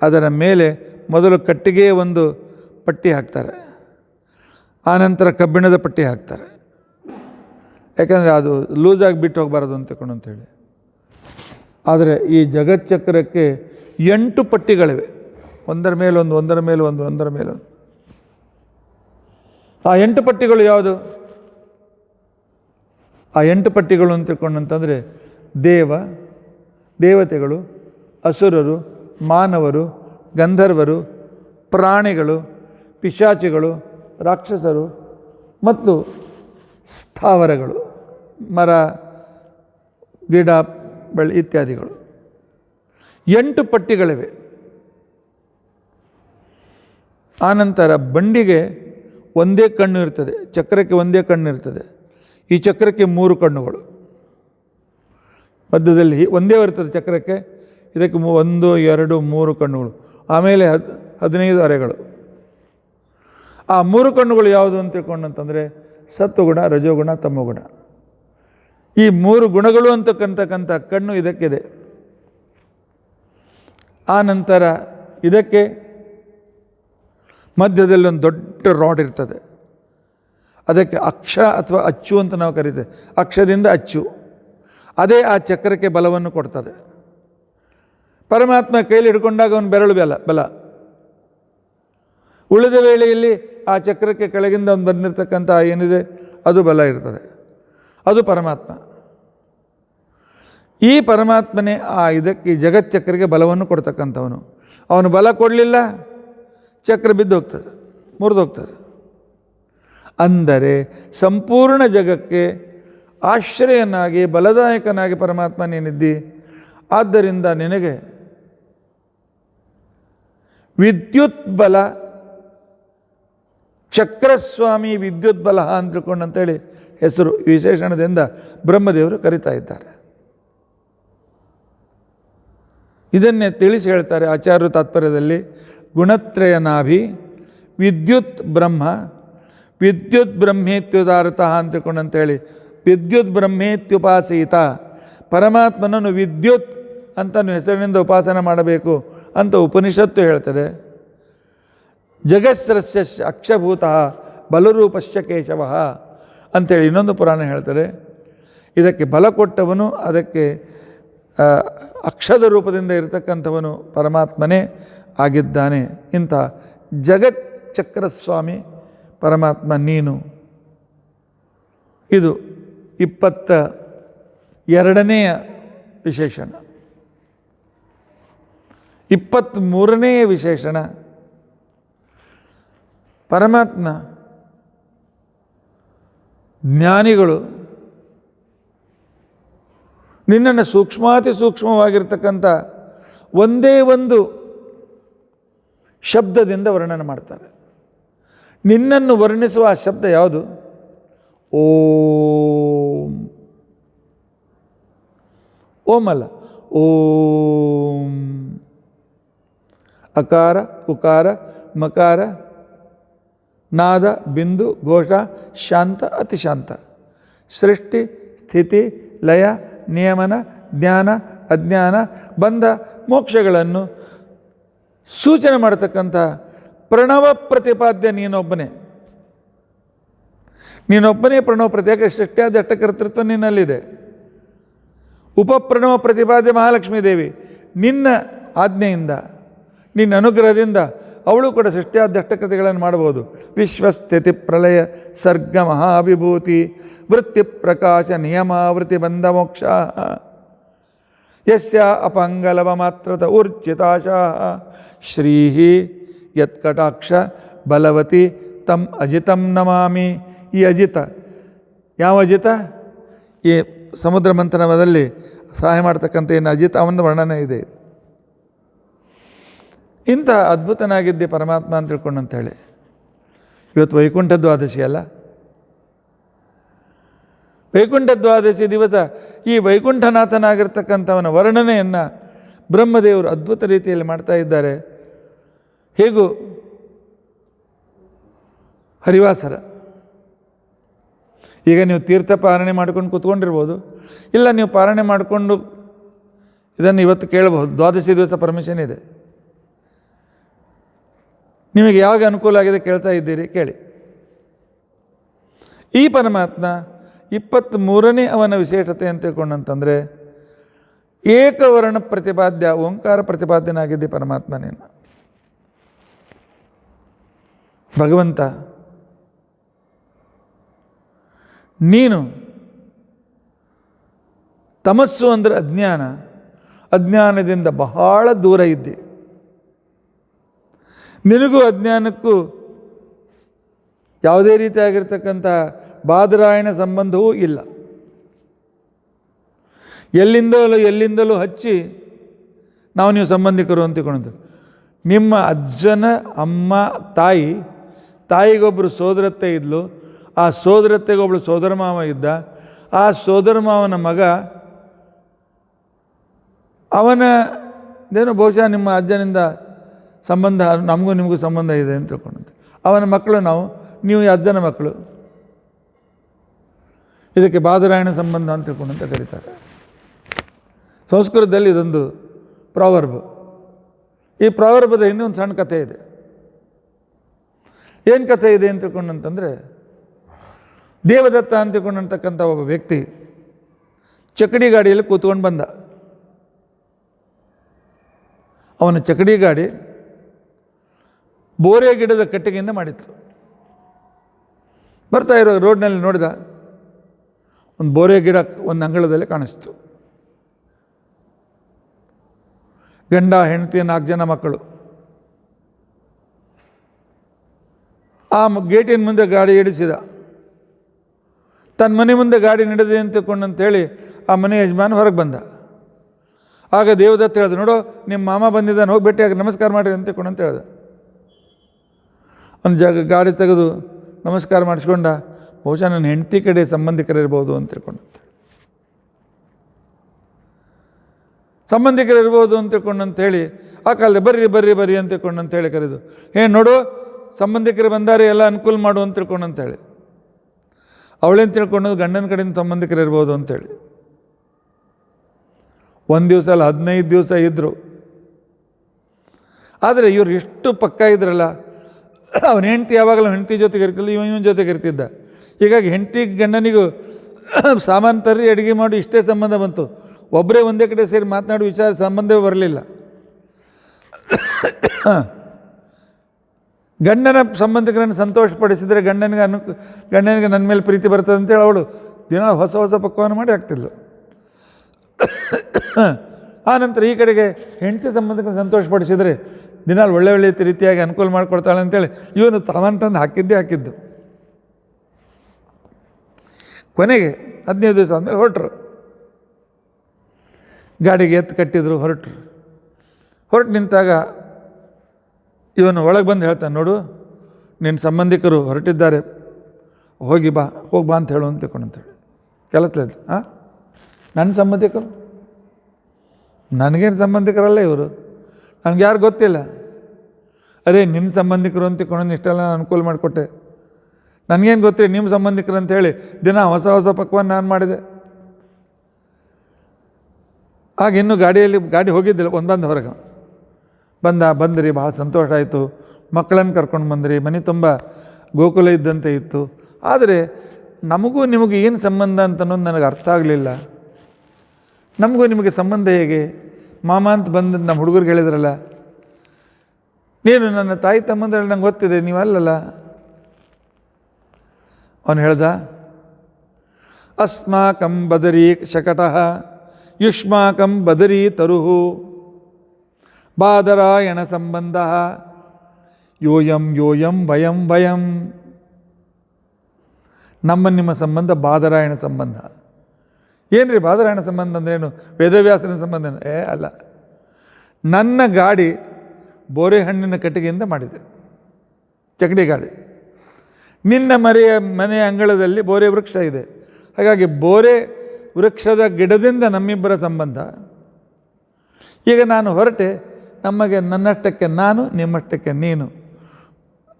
ಅದರ ಮೇಲೆ ಮೊದಲು ಕಟ್ಟಿಗೆ ಒಂದು ಪಟ್ಟಿ ಹಾಕ್ತಾರೆ, ಆನಂತರ ಕಬ್ಬಿಣದ ಪಟ್ಟಿ ಹಾಕ್ತಾರೆ. ಯಾಕಂದರೆ ಅದು ಲೂಸಾಗಿ ಬಿಟ್ಟು ಹೋಗಬಾರ್ದು ಅಂತೇಳಿ. ಆದರೆ ಈ ಜಗಚ್ಚಕ್ರಕ್ಕೆ 8 ಪಟ್ಟಿಗಳಿವೆ, ಒಂದರ ಮೇಲೊಂದು, ಒಂದರ ಮೇಲೊಂದು, ಒಂದರ ಮೇಲೊಂದು. ಆ 8 ಪಟ್ಟಿಗಳು ಯಾವುದು? ಆ 8 ಪಟ್ಟಿಗಳು ಅಂತಂದರೆ ದೇವತೆಗಳು, ಅಸುರರು, ಮಾನವರು, ಗಂಧರ್ವರು, ಪ್ರಾಣಿಗಳು, ಪಿಶಾಚಿಗಳು, ರಾಕ್ಷಸರು ಮತ್ತು ಸ್ಥಾವರಗಳು, ಮರ, ಗಿಡ, ಬಳ್ಳಿ ಇತ್ಯಾದಿಗಳು. 8 ಪಟ್ಟಿಗಳಿವೆ. ಆನಂತರ ಬಂಡಿಗೆ ಒಂದೇ ಕಣ್ಣು ಇರ್ತದೆ, ಚಕ್ರಕ್ಕೆ ಒಂದೇ ಕಣ್ಣು ಇರ್ತದೆ. ಈ ಚಕ್ರಕ್ಕೆ 3 ಕಣ್ಣುಗಳು. ಮಧ್ಯದಲ್ಲಿ ಒಂದೇ ಇರ್ತದೆ ಚಕ್ರಕ್ಕೆ, ಇದಕ್ಕೆ 1, 2, 3 ಕಣ್ಣುಗಳು. ಆಮೇಲೆ 15 ಅರೆಗಳು. ಆ 3 ಕಣ್ಣುಗಳು ಯಾವುದು ಅಂತ ತಿಳ್ಕೊಂಡಂತಂದರೆ ಸತ್ವಗುಣ, ರಜೋಗುಣ, ತಮೋಗುಣ. ಈ 3 ಗುಣಗಳು ಅಂತಕ್ಕಂಥ ಕಣ್ಣು ಇದಕ್ಕಿದೆ. ಆ ನಂತರ ಇದಕ್ಕೆ ಮಧ್ಯದಲ್ಲಿ ಒಂದು ದೊಡ್ಡ ರಾಡ್ ಇರ್ತದೆ. ಅದಕ್ಕೆ ಅಕ್ಷ ಅಥವಾ ಅಚ್ಚು ಅಂತ ನಾವು ಕರೀತೇವೆ. ಅಕ್ಷದಿಂದ ಅಚ್ಚು, ಅದೇ ಆ ಚಕ್ರಕ್ಕೆ ಬಲವನ್ನು ಕೊಡ್ತದೆ. ಪರಮಾತ್ಮ ಕೈಲಿ ಹಿಡ್ಕೊಂಡಾಗ ಅವನು ಬೆರಳು ಬಲ. ಉಳಿದ ವೇಳೆಯಲ್ಲಿ ಆ ಚಕ್ರಕ್ಕೆ ಕೆಳಗಿಂದ ಅವನು ಬಂದಿರತಕ್ಕಂಥ ಏನಿದೆ ಅದು ಬಲ ಇರ್ತದೆ, ಅದು ಪರಮಾತ್ಮ. ಈ ಪರಮಾತ್ಮನೇ ಇದಕ್ಕೆ ಜಗಚ್ಚಕ್ರಿಗೆ ಬಲವನ್ನು ಕೊಡ್ತಕ್ಕಂಥವನು. ಅವನು ಬಲ ಕೊಡಲಿಲ್ಲ, ಚಕ್ರ ಬಿದ್ದು ಹೋಗ್ತದೆ, ಮುರಿದೋಗ್ತದೆ. ಅಂದರೆ ಸಂಪೂರ್ಣ ಜಗಕ್ಕೆ ಆಶ್ರಯನಾಗಿ ಬಲದಾಯಕನಾಗಿ ಪರಮಾತ್ಮ ನೀನಿದ್ದಿ. ಆದ್ದರಿಂದ ನಿನಗೆ ವಿದ್ಯುತ್ ಬಲ, ಚಕ್ರಸ್ವಾಮಿ ವಿದ್ಯುತ್ ಬಲ ಅಂತ ತಿಳ್ಕೊಂಡಂತೇಳಿ ಹೆಸರು ವಿಶೇಷಣದಿಂದ ಬ್ರಹ್ಮದೇವರು ಕರೀತಾ ಇದ್ದಾರೆ. ಇದನ್ನೇ ತಿಳಿಸಿ ಹೇಳ್ತಾರೆ ಆಚಾರ್ಯ ತಾತ್ಪರ್ಯದಲ್ಲಿ. ಗುಣತ್ರಯನಾಭಿ ವಿದ್ಯುತ್ ಬ್ರಹ್ಮ, ವಿದ್ಯುತ್ ಬ್ರಹ್ಮೇತ್ಯುದಾರತ ಅಂತ ತಿಳ್ಕೊಂಡಂತೇಳಿ ವಿದ್ಯುತ್ ಬ್ರಹ್ಮೇತ್ಯುಪಾಸೀತ, ಪರಮಾತ್ಮನನ್ನು ವಿದ್ಯುತ್ ಅಂತ ಹೆಸರಿನಿಂದ ಉಪಾಸನೆ ಮಾಡಬೇಕು ಅಂತ ಉಪನಿಷತ್ತು ಹೇಳ್ತಾರೆ. ಜಗತ್ಸರಸ್ಯ ಅಕ್ಷಭೂತ ಬಲರೂಪಶ್ಚ ಕೇಶವ ಅಂಥೇಳಿ ಇನ್ನೊಂದು ಪುರಾಣ ಹೇಳ್ತಾರೆ. ಇದಕ್ಕೆ ಬಲ ಕೊಟ್ಟವನು, ಅದಕ್ಕೆ ಅಕ್ಷದ ರೂಪದಿಂದ ಇರತಕ್ಕಂಥವನು ಪರಮಾತ್ಮನೇ ಆಗಿದ್ದಾನೆ. ಇಂಥ ಜಗಚ್ಚಕ್ರಸ್ವಾಮಿ ಪರಮಾತ್ಮ ನೀನು. ಇದು 22ನೆಯ ವಿಶೇಷಣ. 23ನೆಯ ವಿಶೇಷಣ, ಪರಮಾತ್ಮ ಜ್ಞಾನಿಗಳು ನಿನ್ನನ್ನು ಸೂಕ್ಷ್ಮಾತಿ ಸೂಕ್ಷ್ಮವಾಗಿರ್ತಕ್ಕಂಥ ಒಂದೇ ಒಂದು ಶಬ್ದದಿಂದ ವರ್ಣನೆ ಮಾಡ್ತಾರೆ. ನಿನ್ನನ್ನು ವರ್ಣಿಸುವ ಆ ಶಬ್ದ ಯಾವುದು? ಓಂ. ಓಂ ಅಲ್ಲ, ಓಂ. ಅಕಾರ, ಉಕಾರ, ಮಕಾರ, ನಾದ, ಬಿಂದು, ಘೋಷ, ಶಾಂತ, ಅತಿಶಾಂತ, ಸೃಷ್ಟಿ, ಸ್ಥಿತಿ, ಲಯ, ನಿಯಮನ, ಜ್ಞಾನ, ಅಜ್ಞಾನ, ಬಂಧ, ಮೋಕ್ಷಗಳನ್ನು ಸೂಚನೆ ಮಾಡತಕ್ಕಂಥ ಪ್ರಣವ ಪ್ರತಿಪಾದ್ಯ ನೀನೊಬ್ಬನೇ. ನೀನೊಬ್ಬನೇ ಪ್ರಣವ ಪ್ರತ್ಯೇಕ ಸೃಷ್ಟಿಯಾದ ಕರ್ತೃತ್ವ ನಿನ್ನಲ್ಲಿದೆ. ಉಪಪ್ರಣವ ಪ್ರತಿಪಾದ್ಯ ಮಹಾಲಕ್ಷ್ಮೀ ದೇವಿ, ನಿನ್ನ ಆಜ್ಞೆಯಿಂದ, ನಿನ್ನ ಅನುಗ್ರಹದಿಂದ ಅವಳು ಕೂಡ ಸೃಷ್ಟಿಯಾದ ಕೃತಿಗಳನ್ನು ಮಾಡಬಹುದು. ವಿಶ್ವಸ್ಥಿತಿ ಪ್ರಳಯ ಸರ್ಗ ಮಹಾವಿಭೂತಿ ವೃತ್ತಿ ಪ್ರಕಾಶ ನಿಯಮಾವೃತಿ ಬಂಧ ಮೋಕ್ಷ ಯಸ್ಯ ಅಪಂಗಲವ ಮಾತ್ರದ ಊರ್ಜಿತಾಶಾ ಶ್ರೀ ಯತ್ಕಟಾಕ್ಷ ಬಲವತಿ ತಮ್ ಅಜಿತಂ ನಮಾಮಿ. ಈ ಅಜಿತ ಯಾವ ಅಜಿತ? ಈ ಸಮುದ್ರ ಮಂಥನದಲ್ಲಿ ಸಹಾಯ ಮಾಡ್ತಕ್ಕಂಥ ಏನು ಅಜಿತ, ಅವನ ವರ್ಣನೆ ಇದೆ. ಇಂಥ ಅದ್ಭುತನಾಗಿದ್ದೆ ಪರಮಾತ್ಮ ಅಂತ ತಿಳ್ಕೊಂಡಂಥೇಳಿ. ಇವತ್ತು ವೈಕುಂಠ ದ್ವಾದಶಿ ಅಲ್ಲ? ವೈಕುಂಠ ದ್ವಾದಶಿ ದಿವಸ ಈ ವೈಕುಂಠನಾಥನಾಗಿರ್ತಕ್ಕಂಥವನ ವರ್ಣನೆಯನ್ನು ಬ್ರಹ್ಮದೇವರು ಅದ್ಭುತ ರೀತಿಯಲ್ಲಿ ಮಾಡ್ತಾ ಇದ್ದಾರೆ. ಹೇಗೂ ಹರಿವಾಸರ. ಈಗ ನೀವು ತೀರ್ಥ ಪಾರಣೆ ಮಾಡ್ಕೊಂಡು ಕೂತ್ಕೊಂಡಿರ್ಬೋದು, ಇಲ್ಲ ನೀವು ಪಾರಣೆ ಮಾಡಿಕೊಂಡು ಇದನ್ನು ಇವತ್ತು ಕೇಳಬಹುದು. ದ್ವಾದಶಿ ದಿವಸ ಪರ್ಮಿಷನ್ ಇದೆ. ನಿಮಗೆ ಯಾವಾಗ ಅನುಕೂಲ ಆಗಿದೆ ಕೇಳ್ತಾ ಇದ್ದೀರಿ, ಕೇಳಿ. ಈ ಪರಮಾತ್ಮ 23ನೇ ಅವನ ವಿಶೇಷತೆ ಅಂತ ತಿಳ್ಕೊಂಡಂತಂದರೆ ಏಕವರ್ಣ ಪ್ರತಿಪಾದ್ಯ, ಓಂಕಾರ ಪ್ರತಿಪಾದ್ಯನಾಗಿದ್ದೆ ಪರಮಾತ್ಮ ನೀನು. ಭಗವಂತ ನೀನು ತಮಸ್ಸು ಅಂದರೆ ಅಜ್ಞಾನ, ಅಜ್ಞಾನದಿಂದ ಬಹಳ ದೂರ ಇದ್ದೆ. ನಿನಗೂ ಅಜ್ಞಾನಕ್ಕೂ ಯಾವುದೇ ರೀತಿಯಾಗಿರ್ತಕ್ಕಂಥ ಬಾದರಾಯಣ ಸಂಬಂಧವೂ ಇಲ್ಲ. ಎಲ್ಲಿಂದಲೂ ಹಚ್ಚಿ ನೀವು ಸಂಬಂಧಿಕರು ಅಂತಿಕೊಂಡು, ನಿಮ್ಮ ಅಜ್ಜನ ಅಮ್ಮ ತಾಯಿಗೊಬ್ಬರು ಸೋದರತ್ತೆ ಇದ್ಲು, ಆ ಸೋದರತ್ತೆಗೊಬ್ಬಳು ಸೋದರ ಮಾವ ಇದ್ದ, ಆ ಸೋದರ ಮಾವನ ಮಗ ಅವನದೇನೋ ಬಹುಶಃ ನಿಮ್ಮ ಅಜ್ಜನಿಂದ ಸಂಬಂಧ, ನಮಗೂ ನಿಮಗೂ ಸಂಬಂಧ ಇದೆ ಅಂತ ತಿಳ್ಕೊಂಡಂತೆ. ಅವನ ಮಕ್ಕಳು ನೀವು ಅಜ್ಜನ ಮಕ್ಕಳು. ಇದಕ್ಕೆ ಬಾದರಾಯಣ ಸಂಬಂಧ ಅಂತ ತಿಳ್ಕೊಂಡಂತ ಕರೀತಾರೆ. ಸಂಸ್ಕೃತದಲ್ಲಿ ಇದೊಂದು ಪ್ರಾವರ್ಬ್. ಈ ಪ್ರಾವರ್ಬದ ಹಿಂದೆ ಒಂದು ಸಣ್ಣ ಕಥೆ ಇದೆ. ಏನು ಕಥೆ ಇದೆ ಅಂತ ತಿಳ್ಕೊಂಡಂತಂದರೆ, ದೇವದತ್ತ ಅಂತ ತಿಳ್ಕೊಂಡಂತಕ್ಕಂಥ ಒಬ್ಬ ವ್ಯಕ್ತಿ ಚಕಡಿ ಗಾಡಿಯಲ್ಲಿ ಕೂತ್ಕೊಂಡು ಬಂದ. ಅವನ ಚಕಡಿ ಗಾಡಿ ಬೋರೆ ಗಿಡದ ಕಟ್ಟಿಗೆಯಿಂದ ಮಾಡಿತ್ತು. ಬರ್ತಾ ಇರೋ ರೋಡ್ನಲ್ಲಿ ನೋಡಿದ, ಒಂದು ಬೋರೆ ಗಿಡ ಒಂದು ಅಂಗಳದಲ್ಲಿ ಕಾಣಿಸ್ತು. ಗಂಡ ಹೆಂಡತಿ 4 ಜನ ಮಕ್ಕಳು. ಆ ಗೇಟಿನ ಮುಂದೆ ಗಾಡಿ ಇಡಿಸಿದ. ತನ್ನ ಮನೆ ಮುಂದೆ ಗಾಡಿ ನಡೆದಿದೆ ಅಂತೇಳಿ ಆ ಮನೆ ಯಜಮಾನ ಹೊರಗೆ ಬಂದ. ಆಗ ದೇವದತ್ತ ಹೇಳ್ದು, ನೋಡು ನಿಮ್ಮ ಮಾಮ ಬಂದಿದ್ದಾನೆ, ಹೋಗಿ ಭೇಟಿಯಾಗಿ ನಮಸ್ಕಾರ ಮಾಡಿರಿ ಅಂತ ಹೇಳ್ದ. ಒಂದು ಗಾಡಿ ತೆಗೆದು ನಮಸ್ಕಾರ ಮಾಡಿಸ್ಕೊಂಡ. ಬಹುಶಃ ನನ್ನ ಹೆಂಡತಿ ಕಡೆ ಸಂಬಂಧಿಕರಿರ್ಬೋದು ಅಂತ ಸಂಬಂಧಿಕರಿರ್ಬೋದು ಅಂತೇಳಿ ಆ ಕಾಲದ ಬರ್ರಿ ಅಂತೇಳಿ ಕರೆದು, ನೋಡು ಸಂಬಂಧಿಕರು ಬಂದಾರೆ, ಎಲ್ಲ ಅನುಕೂಲ ಮಾಡು ಅಂತೇಳಿ. ಅವಳೇನು ತಿಳ್ಕೊಂಡದ್ದು ಗಂಡನ ಕಡೆಯಿಂದ ಸಂಬಂಧಿಕರಿರ್ಬೋದು ಅಂತೇಳಿ. 1 ದಿವಸ ಅಲ್ಲ 15 ದಿವಸ ಇದ್ದರು. ಆದರೆ ಇವ್ರು ಎಷ್ಟು ಪಕ್ಕ ಇದ್ರಲ್ಲ, ಅವನ ಹೆಂಡತಿ ಯಾವಾಗಲೂ ಹೆಂಡತಿ ಜೊತೆಗೆ ಇರ್ತಿಲ್ಲ, ಇವನ ಜೊತೆಗೆ ಇರ್ತಿದ್ದ. ಹೀಗಾಗಿ ಹೆಂಡತಿ ಗಂಡನಿಗೂ ಸಾಮಾನು ತರ್ರಿ, ಅಡುಗೆ ಮಾಡಿ ಇಷ್ಟೇ ಸಂಬಂಧ ಬಂತು. ಒಬ್ಬರೇ ಒಂದೇ ಕಡೆ ಸೇರಿ ಮಾತನಾಡುವ ವಿಚಾರ ಸಂಬಂಧವೇ ಬರಲಿಲ್ಲ. ಗಂಡನ ಸಂಬಂಧಿಕರನ್ನು ಸಂತೋಷಪಡಿಸಿದರೆ ಗಂಡನಿಗೆ ನನ್ನ ಮೇಲೆ ಪ್ರೀತಿ ಬರ್ತದೆ ಅಂತೇಳಿ ಅವಳು ದಿನ ಹೊಸ ಹೊಸ ಪಕ್ವಾನ ಮಾಡಿ ಹಾಕ್ತಿದ್ಳು. ಆನಂತರ ಈ ಕಡೆಗೆ ಹೆಂಡತಿ ಸಂಬಂಧಿಕರನ್ನು ಸಂತೋಷಪಡಿಸಿದರೆ ದಿನ ಒಳ್ಳೆ ರೀತಿಯಾಗಿ ಅನುಕೂಲ ಮಾಡಿಕೊಡ್ತಾಳೆ ಅಂತೇಳಿ ಇವನು ತಂದು ಹಾಕಿದ್ದು. ಕೊನೆಗೆ 15 ದಿವಸ ಆದಮೇಲೆ ಹೊರಟರು. ಗಾಡಿಗೆ ಎತ್ತು ಕಟ್ಟಿದ್ರು, ಹೊರಟು ನಿಂತಾಗ ಇವನು ಒಳಗೆ ಬಂದು ಹೇಳ್ತಾನೆ, ನೋಡು ನಿನ್ನ ಸಂಬಂಧಿಕರು ಹೊರಟಿದ್ದಾರೆ, ಹೋಗಿ ಬಾ ಅಂತ ಹೇಳು ಅಂತೇಳಿ ಕೆಲತ್లేదు. ನನ್ನ ಸಂಬಂಧಿಕರು? ನನಗೇನು ಸಂಬಂಧಿಕರಲ್ಲ ಇವರು, ನನಗೆ ಯಾರು ಗೊತ್ತಿಲ್ಲ. ಅರೇ ನಿನ್ನ ಸಂಬಂಧಿಕರು ಅಂತಕೊಂಡು ಇಷ್ಟೆಲ್ಲ ನಾನು ಅನುಕೂಲ ಮಾಡಿಕೊಟ್ಟೆ, ನನಗೇನು ಗೊತ್ತಿಲ್ಲ ನಿಮ್ಮ ಸಂಬಂಧಿಕರು ಅಂಥೇಳಿ ದಿನ ಹೊಸ ಹೊಸ ಪಕ್ವಾನ ನಾನು ಮಾಡಿದೆ. ಆಗ ಇನ್ನೂ ಗಾಡಿ ಹೋಗಿದ್ದಿಲ್ಲ, ಬಂದ ಹೊರಗೆ ಬಂದ್ರಿ, ಭಾಳ ಸಂತೋಷ ಆಯಿತು, ಮಕ್ಕಳನ್ನು ಕರ್ಕೊಂಡು ಬಂದ್ರಿ, ಮನೆ ತುಂಬ ಗೋಕುಲ ಇದ್ದಂತೆ ಇತ್ತು. ಆದರೆ ನಮಗೂ ನಿಮಗೂ ಏನು ಸಂಬಂಧ ಅಂತ ಅನ್ನೋದು ನನಗೆ ಅರ್ಥ ಆಗಲಿಲ್ಲ. ನಮಗೂ ನಿಮಗೆ ಸಂಬಂಧ ಹೇಗೆ? ಮಾಮ ಅಂತ ಬಂದು ನಮ್ಮ ಹುಡುಗರಿಗೆ ಹೇಳಿದ್ರಲ್ಲ, ನೀನು ನನ್ನ ತಾಯಿ ತಮ್ಮಂದ್ರಲ್ಲಿ ನಂಗೆ ಗೊತ್ತಿದೆ, ನೀವಲ್ಲಲ್ಲ. ಅವನು ಹೇಳ್ದ, ಅಸ್ಮಾಕಂ ಬದರಿ ಶಕಟಃ ಯುಷ್ಮಾಕಂ ಬದರಿ ತರುಹು ಬಾದರಾಯಣ ಸಂಬಂಧ ಯೋಯಂ ವಯಂ. ನಿಮ್ಮ ಸಂಬಂಧ ಬಾದರಾಯಣ ಸಂಬಂಧ. ಏನು ರೀ ಬಾದರಾಯಣ ಸಂಬಂಧ ಅಂದ್ರೇನು? ವೇದವ್ಯಾಸನ ಸಂಬಂಧ? ಅಲ್ಲ, ನನ್ನ ಗಾಡಿ ಬೋರೆ ಹಣ್ಣಿನ ಕಟ್ಟಿಗೆಯಿಂದ ಮಾಡಿದೆ, ಚಕಡಿ ಗಾಡಿ. ನಿನ್ನ ಮನೆಯ ಅಂಗಳದಲ್ಲಿ ಬೋರೆ ವೃಕ್ಷ ಇದೆ, ಹಾಗಾಗಿ ಬೋರೆ ವೃಕ್ಷದ ಗಿಡದಿಂದ ನಮ್ಮಿಬ್ಬರ ಸಂಬಂಧ. ಈಗ ನಾನು ಹೊರಟೆ, ನನ್ನಷ್ಟಕ್ಕೆ ನಾನು, ನಿಮ್ಮಷ್ಟಕ್ಕೆ ನೀನು,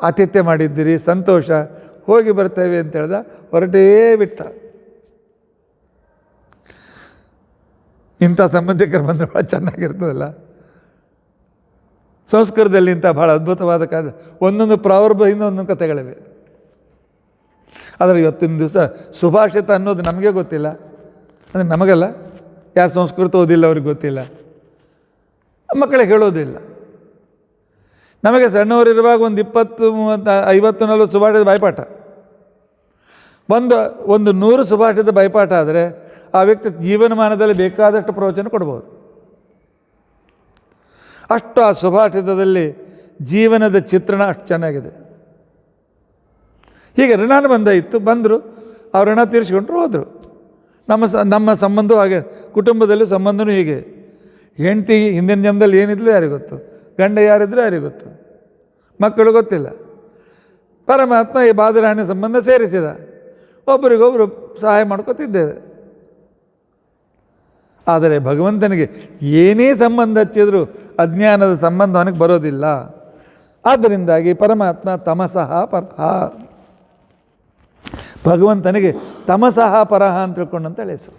ಆತಿಥ್ಯ ಮಾಡಿದ್ದೀರಿ, ಸಂತೋಷ, ಹೋಗಿ ಬರ್ತೇವೆ ಅಂತ ಹೇಳ್ದ. ಹೊರಟೇ ಬಿಟ್ಟ. ಇಂಥ ಸಂಬಂಧಿಕರು ಬಂದರೆ ಭಾಳ ಚೆನ್ನಾಗಿರ್ತದಲ್ಲ. ಸಂಸ್ಕೃತದಲ್ಲಿ ಇಂಥ ಭಾಳ ಅದ್ಭುತವಾದ ಒಂದೊಂದು ಪ್ರಾವರ್ಭದಿಂದ ಒಂದೊಂದು ಕಥೆಗಳಿವೆ. ಆದರೆ ಇವತ್ತಿನ ದಿವಸ ಸುಭಾಷಿತ ಅನ್ನೋದು ನಮಗೆ ಗೊತ್ತಿಲ್ಲ, ಅಂದರೆ ನಮಗಲ್ಲ, ಯಾರು ಸಂಸ್ಕೃತ ಓದಿಲ್ಲ ಅವ್ರಿಗೆ ಗೊತ್ತಿಲ್ಲ, ಮಕ್ಕಳಿಗೆ ಹೇಳೋದಿಲ್ಲ. ನಮಗೆ ಸಣ್ಣವರಿರುವಾಗ ಒಂದು 20, 30, 50, 40 ಸುಭಾಷಿತ ಬಾಯ್ಪಾಠ, ಒಂದು 100 ಸುಭಾಷಿತ ಬಾಯ್ಪಾಠ ಆದರೆ ಆ ವ್ಯಕ್ತಿ ಜೀವನಮಾನದಲ್ಲಿ ಬೇಕಾದಷ್ಟು ಪ್ರವಚನ ಕೊಡ್ಬೋದು. ಅಷ್ಟು ಆ ಸುಭಾಷಿತದಲ್ಲಿ ಜೀವನದ ಚಿತ್ರಣ ಅಷ್ಟು ಚೆನ್ನಾಗಿದೆ. ಹೀಗೆ ಋಣಾನುಬಂಧ ಇತ್ತು, ಬಂದರು, ಅವ್ರ ಋಣ ತೀರಿಸ್ಕೊಂಡ್ರು ಹೋದರು. ನಮ್ಮ ಸಂಬಂಧವೂ ಹಾಗೆ, ಕುಟುಂಬದಲ್ಲಿ ಸಂಬಂಧವೂ ಹೀಗೆ. ಹೆಂಡತಿ ಹಿಂದಿನ ಜನ್ಮದಲ್ಲಿ ಏನಿದ್ಲು ಯಾರಿಗೆ ಗೊತ್ತು, ಗಂಡ ಯಾರಿದ್ರು ಯಾರಿಗೆ ಗೊತ್ತು, ಮಕ್ಕಳು ಗೊತ್ತಿಲ್ಲ. ಪರಮಾತ್ಮ ಈ ಬಾದರಾಯಣ ಸಂಬಂಧ ಸೇರಿಸಿದ, ಒಬ್ಬರಿಗೊಬ್ಬರು ಸಹಾಯ ಮಾಡ್ಕೊತಿದ್ದೇವೆ. ಆದರೆ ಭಗವಂತನಿಗೆ ಏನೇ ಸಂಬಂಧ ಹಚ್ಚಿದರೂ ಅಜ್ಞಾನದ ಸಂಬಂಧ ಅವನಿಗೆ ಬರೋದಿಲ್ಲ. ಆದ್ದರಿಂದಾಗಿ ಪರಮಾತ್ಮ ತಮಸಃ ಪರಹ, ಭಗವಂತನಿಗೆ ತಮಸಃ ಪರಹ ಅಂತ ತಿಳ್ಕೊಂಡಂತ ಹೆಸರು.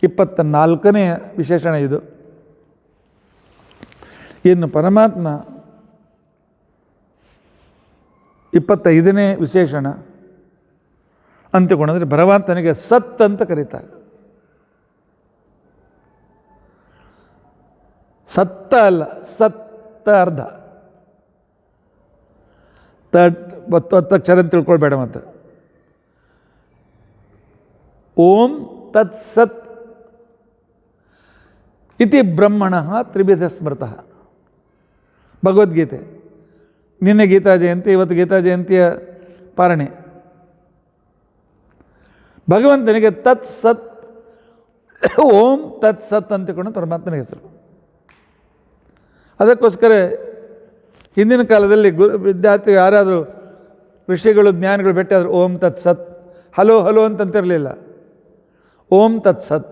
24ನೇ ವಿಶೇಷಣ ಇದು. ಇನ್ನು ಪರಮಾತ್ಮ 25ನೇ ವಿಶೇಷಣ ಅಂತಕೊಂಡ್ರೆ ಭಗವಂತನಿಗೆ ಸತ್ ಅಂತ ಕರೀತಾರೆ. ಸತ್ತ ಅಲ್ಲ, ಸತ್ತ ಅರ್ಧ, 10 ಅಕ್ಷರ ಅಂತ ತಿಳ್ಕೊಳ್ಬೇಡ. ಮತ್ತು ಓಂ ತತ್ ಸತ್, ಇತಿ ಬ್ರಹ್ಮಣ ತ್ರಿವಿಧ ಸ್ಮೃತಃ. ಭಗವದ್ಗೀತೆ. ನಿನ್ನೆ ಗೀತಾ ಜಯಂತಿ, ಇವತ್ತು ಗೀತಾ ಜಯಂತಿಯ ಪಾರಣೆ. ಭಗವಂತನಿಗೆ ತತ್ ಸತ್, ಓಂ ತತ್ ಸತ್ ಅಂತಿಕೊಂಡು ಪರಮಾತ್ಮನ ಹೆಸರು. ಅದಕ್ಕೋಸ್ಕರ ಹಿಂದಿನ ಕಾಲದಲ್ಲಿ ವಿದ್ಯಾರ್ಥಿ ಯಾರಾದರೂ ಋಷಿಗಳು ಜ್ಞಾನಿಗಳು ಭೇಟಿ ಆದರೂ ಓಂ ತತ್ ಸತ್, ಹಲೋ ಹಲೋ ಅಂತಂತಿರಲಿಲ್ಲ, ಓಂ ತತ್ ಸತ್.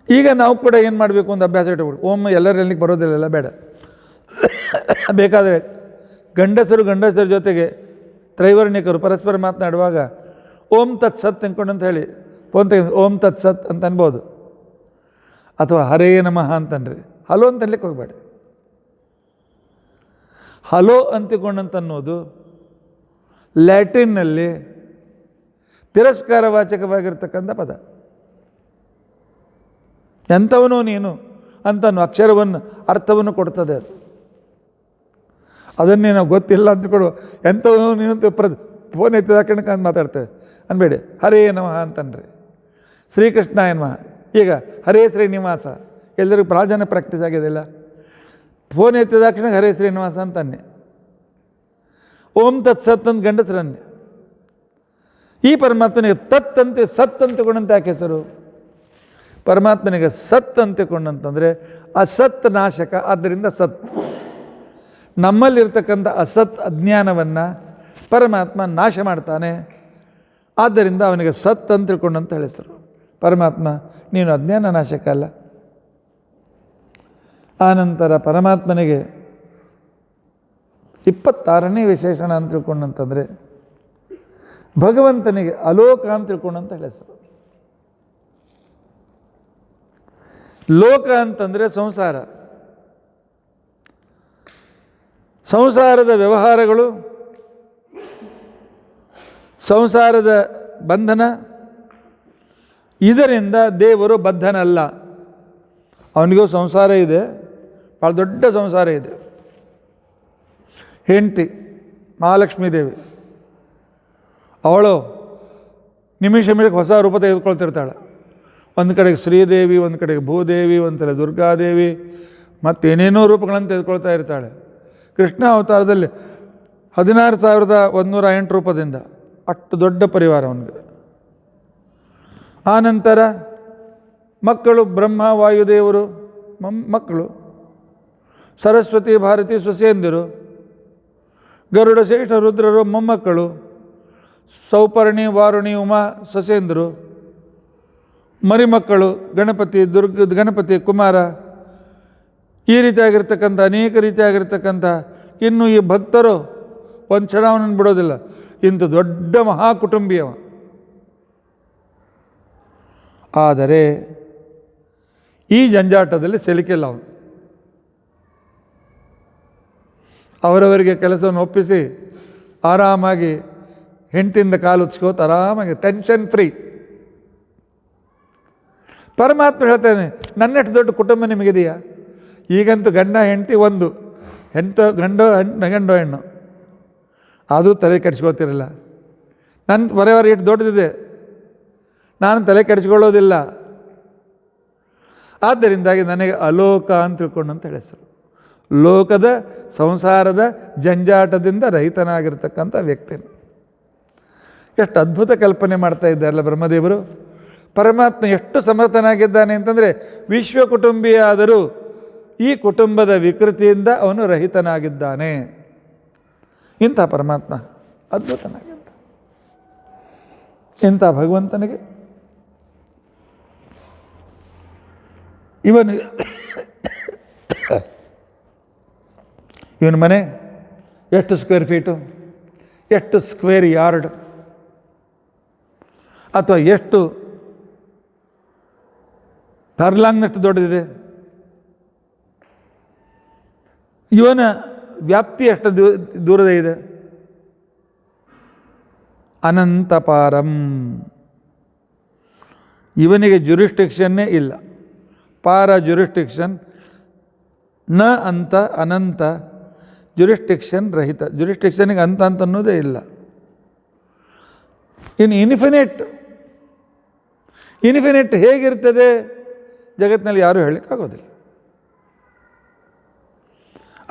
ಈಗ ನಾವು ಕೂಡ ಏನು ಮಾಡಬೇಕು ಅಂತ ಅಭ್ಯಾಸ ಇಟ್ಬಿಟ್ಟು, ಓಂ ಎಲ್ಲರಲ್ಲಿ ಬರೋದಿಲ್ಲ, ಬೇಡ. ಬೇಕಾದರೆ ಗಂಡಸರ ಜೊತೆಗೆ ತ್ರೈವರ್ಣಿಕರು ಪರಸ್ಪರ ಮಾತನಾಡುವಾಗ ಓಂ ತತ್ ಸತ್ ಅಂದ್ಕೊಂಡು ಅಂತ ಹೇಳಿ ಫೋನ್ ತೆಗೆದು ಓಂ ತತ್ ಸತ್ ಅಂತ ಅನ್ಬೋದು. ಅಥವಾ ಹರೇ ನಮಃ ಅಂತನ್ರಿ, ಹಲೋ ಅಂತ ಅನ್ಲಿಕ್ಕೆ ಹೋಗಬೇಡ. ಹಲೋ ಅಂತಿಕೊಂಡಂತ ಅನ್ನೋದು ಲ್ಯಾಟಿನ್ನಲ್ಲಿ ತಿರಸ್ಕಾರವಾಚಕವಾಗಿರ್ತಕ್ಕಂಥ ಪದ. ಎಂಥವನೋ ನೀನು ಅಂತ ಅಕ್ಷರವನ್ನು ಅರ್ಥವನ್ನು ಕೊಡ್ತದೆ ಅದು. ಅದನ್ನೇ ನಾವು ಗೊತ್ತಿಲ್ಲ ಅಂದ್ಕೊಡು, ಎಂಥವನೋ ನೀನು ಅಂತ ಫೋನ್ ಎತ್ತಿದ ಕಣಕ್ಕೆ ಅಂತ ಮಾತಾಡ್ತೇವೆ ಅನ್ಬೇಡಿ. ಹರೇ ನಮಃ ಅಂತನ್ರಿ. ಶ್ರೀಕೃಷ್ಣಾಯ ನಮಃ. ಈಗ ಹರೇ ಶ್ರೀನಿವಾಸ ಎಲ್ಲರಿಗೂ ಭಾಳ ಜನ ಪ್ರಾಕ್ಟೀಸ್ ಆಗಿದೆಲ್ಲ. ಫೋನ್ ಎತ್ತಿದ ತಕ್ಷಣ ಹರೇ ಶ್ರೀನಿವಾಸ ಅಂತನ್ನೆ. ಓಂ ತತ್ ಸತ್ ಅಂತ ಗಂಡಸರನ್ನೇ. ಈ ಪರಮಾತ್ಮನಿಗೆ ತತ್ ಅಂತೆ ಸತ್ ಅಂತಕೊಂಡಂತೆ ಯಾಕೆ ಹೆಸರು? ಪರಮಾತ್ಮನಿಗೆ ಸತ್ ಅಂತಿಕೊಂಡಂತಂದರೆ ಅಸತ್ ನಾಶಕ, ಆದ್ದರಿಂದ ಸತ್. ನಮ್ಮಲ್ಲಿರ್ತಕ್ಕಂಥ ಅಸತ್ ಅಜ್ಞಾನವನ್ನು ಪರಮಾತ್ಮ ನಾಶ ಮಾಡ್ತಾನೆ, ಆದ್ದರಿಂದ ಅವನಿಗೆ ಸತ್ ಅಂತ ತಿಳ್ಕೊಂಡಂತ ಹೆಸರು. ಪರಮಾತ್ಮ ನೀನು ಅಜ್ಞಾನ ನಾಶಕ ಅಲ್ಲ. ಆನಂತರ ಪರಮಾತ್ಮನಿಗೆ 26ನೇ ವಿಶೇಷಣ ಅಂತ ತಿಳ್ಕೊಂಡಂತಂದರೆ ಭಗವಂತನಿಗೆ ಅಲೋಕ ಅಂತ ತಿಳ್ಕೊಂಡಂತ ಹೆಸರು. ಲೋಕ ಅಂತಂದರೆ ಸಂಸಾರ. ಸಂಸಾರದ ವ್ಯವಹಾರಗಳು, ಸಂಸಾರದ ಬಂಧನ, ಇದರಿಂದ ದೇವರು ಬದ್ಧನಲ್ಲ. ಅವನಿಗೂ ಸಂಸಾರ ಇದೆ, ಭಾಳ ದೊಡ್ಡ ಸಂಸಾರ ಇದೆ. ಹೆಂಡತಿ ಮಹಾಲಕ್ಷ್ಮೀ ದೇವಿ, ಅವಳು ನಿಮಿಷ ಹೊಸ ರೂಪ ತೆಗೆದುಕೊಳ್ತಿರ್ತಾಳೆ. ಒಂದು ಕಡೆಗೆ ಶ್ರೀದೇವಿ, ಒಂದು ಕಡೆಗೆ ಭೂದೇವಿ, ಒಂದು ಕಡೆ ದುರ್ಗಾದೇವಿ, ಮತ್ತೇನೇನೋ ರೂಪಗಳನ್ನು ತೆಗೆದುಕೊಳ್ತಾ ಇರ್ತಾಳೆ. ಕೃಷ್ಣ ಅವತಾರದಲ್ಲಿ 16,108 ರೂಪದಿಂದ ಅಷ್ಟು ದೊಡ್ಡ ಪರಿವಾರ ಅವನಿಗೆ. ಆನಂತರ ಮಕ್ಕಳು ಬ್ರಹ್ಮ ವಾಯುದೇವರು ಮಕ್ಕಳು, ಸರಸ್ವತಿ ಭಾರತಿ ಸೊಸೆಯಂದಿರು, ಗರುಡ ಶೇಷ ರುದ್ರರು ಮೊಮ್ಮಕ್ಕಳು, ಸೌಪರ್ಣಿ ವಾರುಣಿ ಉಮಾ ಸೊಸೆಯಂದರು, ಮರಿಮಕ್ಕಳು ಗಣಪತಿ ಕುಮಾರ, ಈ ರೀತಿಯಾಗಿರ್ತಕ್ಕಂಥ ಅನೇಕ ರೀತಿಯಾಗಿರ್ತಕ್ಕಂಥ. ಇನ್ನು ಈ ಭಕ್ತರು ಒಂದು ಕ್ಷಣವನ್ನು ಬಿಡೋದಿಲ್ಲ. ಇಂಥ ದೊಡ್ಡ ಮಹಾಕುಟುಂಬಿಯವ. ಆದರೆ ಈ ಜಂಜಾಟದಲ್ಲಿ ಸಿಲುಕಿಲ್ಲ ಅವನು. ಅವರವರಿಗೆ ಕೆಲಸವನ್ನು ಒಪ್ಪಿಸಿ ಆರಾಮಾಗಿ ಹೆಂಡತಿಯಿಂದ ಕಾಲು ಉಚ್ಕೋತ ಆರಾಮಾಗಿ ಟೆನ್ಷನ್ ಫ್ರೀ. ಪರಮಾತ್ಮ ಹೇಳ್ತಾನೆ, ನನ್ನಷ್ಟು ದೊಡ್ಡ ಕುಟುಂಬ ನಿಮಗಿದೆಯಾ? ಈಗಂತೂ ಗಂಡ ಹೆಂಡತಿ ಒಂದು, ಗಂಡು ಹೆಣ್ಣು, ಆದರೂ ತಲೆ ಕೆಡಿಸ್ಕೊಳ್ತಿರಲಿಲ್ಲ. ನನ್ನ ಬರೆಯವರ ಎಷ್ಟು ದೊಡ್ಡದಿದೆ, ನಾನು ತಲೆ ಕೆಡಿಸ್ಕೊಳ್ಳೋದಿಲ್ಲ. ಆದ್ದರಿಂದಾಗಿ ನನಗೆ ಅಲೋಕ ಅಂತ ತಿಳ್ಕೊಂಡಂತ ಹೆಸರು. ಲೋಕದ ಸಂಸಾರದ ಜಂಜಾಟದಿಂದ ರಹಿತನಾಗಿರ್ತಕ್ಕಂಥ ವ್ಯಕ್ತಿ. ಎಷ್ಟು ಅದ್ಭುತ ಕಲ್ಪನೆ ಮಾಡ್ತಾ ಇದ್ದಾರಲ್ಲ ಬ್ರಹ್ಮದೇವರು. ಪರಮಾತ್ಮ ಎಷ್ಟು ಸಮರ್ಥನಾಗಿದ್ದಾನೆ ಅಂತಂದರೆ, ವಿಶ್ವ ಕುಟುಂಬಿಯಾದರೂ ಈ ಕುಟುಂಬದ ವಿಕೃತಿಯಿಂದ ಅವನು ರಹಿತನಾಗಿದ್ದಾನೆ. ಇಂಥ ಪರಮಾತ್ಮ ಅದ್ಭುತನಾಗಿದ್ದ. ಇಂಥ ಭಗವಂತನಿಗೆ ಇವನ ಮನೆ ಎಷ್ಟು ಸ್ಕ್ವೇರ್ ಫೀಟು, ಎಷ್ಟು ಸ್ಕ್ವೇರ್ ಯಾರ್ಡ್, ಅಥವಾ ಎಷ್ಟು ಫರ್ಲಾಂಗ್ನಷ್ಟು ದೊಡ್ಡದಿದೆ, ಇವನ ವ್ಯಾಪ್ತಿ ಎಷ್ಟು ದೂರದ ಇದೆ. ಅನಂತಪಾರಂ. ಇವನಿಗೆ ಜುರಿಸ್ಟಿಕ್ಷನ್ನೇ ಇಲ್ಲ. ಪಾರ ಜುರಿಸ್ಟಿಕ್ಷನ್, ನ ಅಂತ ಅನಂತ, ಜುರಿಸ್ಟಿಕ್ಷನ್ ರಹಿತ. ಜುರಿಸ್ಟಿಕ್ಷನ್ಗೆ ಅಂತ ಅನ್ನೋದೇ ಇಲ್ಲ. ಇನ್ನು ಇನ್ಫಿನಿಟ್ ಇನ್ಫಿನಿಟ್ ಹೇಗಿರ್ತದೆ ಜಗತ್ತಿನಲ್ಲಿ ಯಾರೂ ಹೇಳಲಿಕ್ಕಾಗೋದಿಲ್ಲ.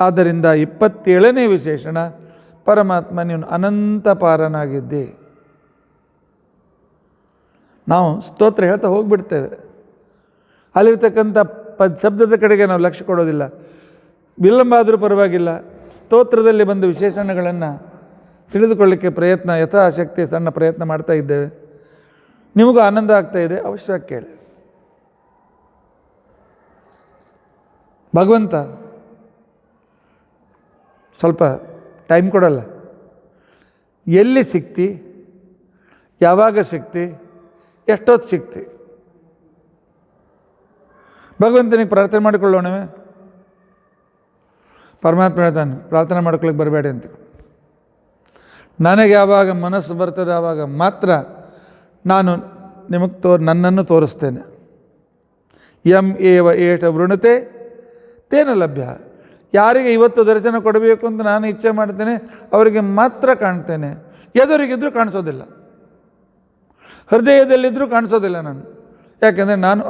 ಆದ್ದರಿಂದ 27ನೇ ವಿಶೇಷಣ ಪರಮಾತ್ಮ ನೀನು ಅನಂತಪಾರನಾಗಿದ್ದೆ. ನಾವು ಸ್ತೋತ್ರ ಹೇಳ್ತಾ ಹೋಗಿಬಿಡ್ತೇವೆ, ಅಲ್ಲಿರ್ತಕ್ಕಂಥ ಶಬ್ದದ ಕಡೆಗೆ ನಾವು ಲಕ್ಷ್ಯ ಕೊಡೋದಿಲ್ಲ. ವಿಳಂಬ ಆದರೂ ಪರವಾಗಿಲ್ಲ, ಸ್ತೋತ್ರದಲ್ಲಿ ಬಂದ ವಿಶೇಷಣಗಳನ್ನು ತಿಳಿದುಕೊಳ್ಳಿಕ್ಕೆ ಪ್ರಯತ್ನ ಯಥಾಶಕ್ತಿ ಸಣ್ಣ ಪ್ರಯತ್ನ ಮಾಡ್ತಾ ಇದ್ದೇವೆ. ನಿಮಗೂ ಆನಂದ ಆಗ್ತಾ ಇದೆ, ಅವಶ್ಯವಾಗಿ ಕೇಳಿ. ಭಗವಂತ ಸ್ವಲ್ಪ ಟೈಮ್ ಕೊಡಲ್ಲ. ಎಲ್ಲಿ ಸಿಕ್ತಿ, ಯಾವಾಗ ಸಿಕ್ತಿ, ಎಷ್ಟೊತ್ತು ಸಿಕ್ತಿ, ಭಗವಂತನಿಗೆ ಪ್ರಾರ್ಥನೆ ಮಾಡಿಕೊಳ್ಳೋಣವೇ? ಪರಮಾತ್ಮ ಹೇಳ್ತಾನೆ, ಪ್ರಾರ್ಥನೆ ಮಾಡ್ಕೊಳ್ಳಿಕ್ಕೆ ಬರಬೇಡಿ ಅಂತ. ನನಗೆ ಯಾವಾಗ ಮನಸ್ಸು ಬರ್ತದೆ ಆವಾಗ ಮಾತ್ರ ನಾನು ನಿಮಗೆ ನನ್ನನ್ನು ತೋರಿಸ್ತೇನೆ. ಯಂ ಏವ ಏಷ ವೃಣತೆ ತೇನ ಲಭ್ಯ. ಯಾರಿಗೆ ಇವತ್ತು ದರ್ಶನ ಕೊಡಬೇಕು ಅಂತ ನಾನು ಇಚ್ಛೆ ಮಾಡ್ತೇನೆ ಅವರಿಗೆ ಮಾತ್ರ ಕಾಣ್ತೇನೆ. ಎದುರಿಗಿದ್ರೂ ಕಾಣಿಸೋದಿಲ್ಲ, ಹೃದಯದಲ್ಲಿದ್ದರೂ ಕಾಣಿಸೋದಿಲ್ಲ ನಾನು. ಯಾಕೆಂದರೆ ನಾನು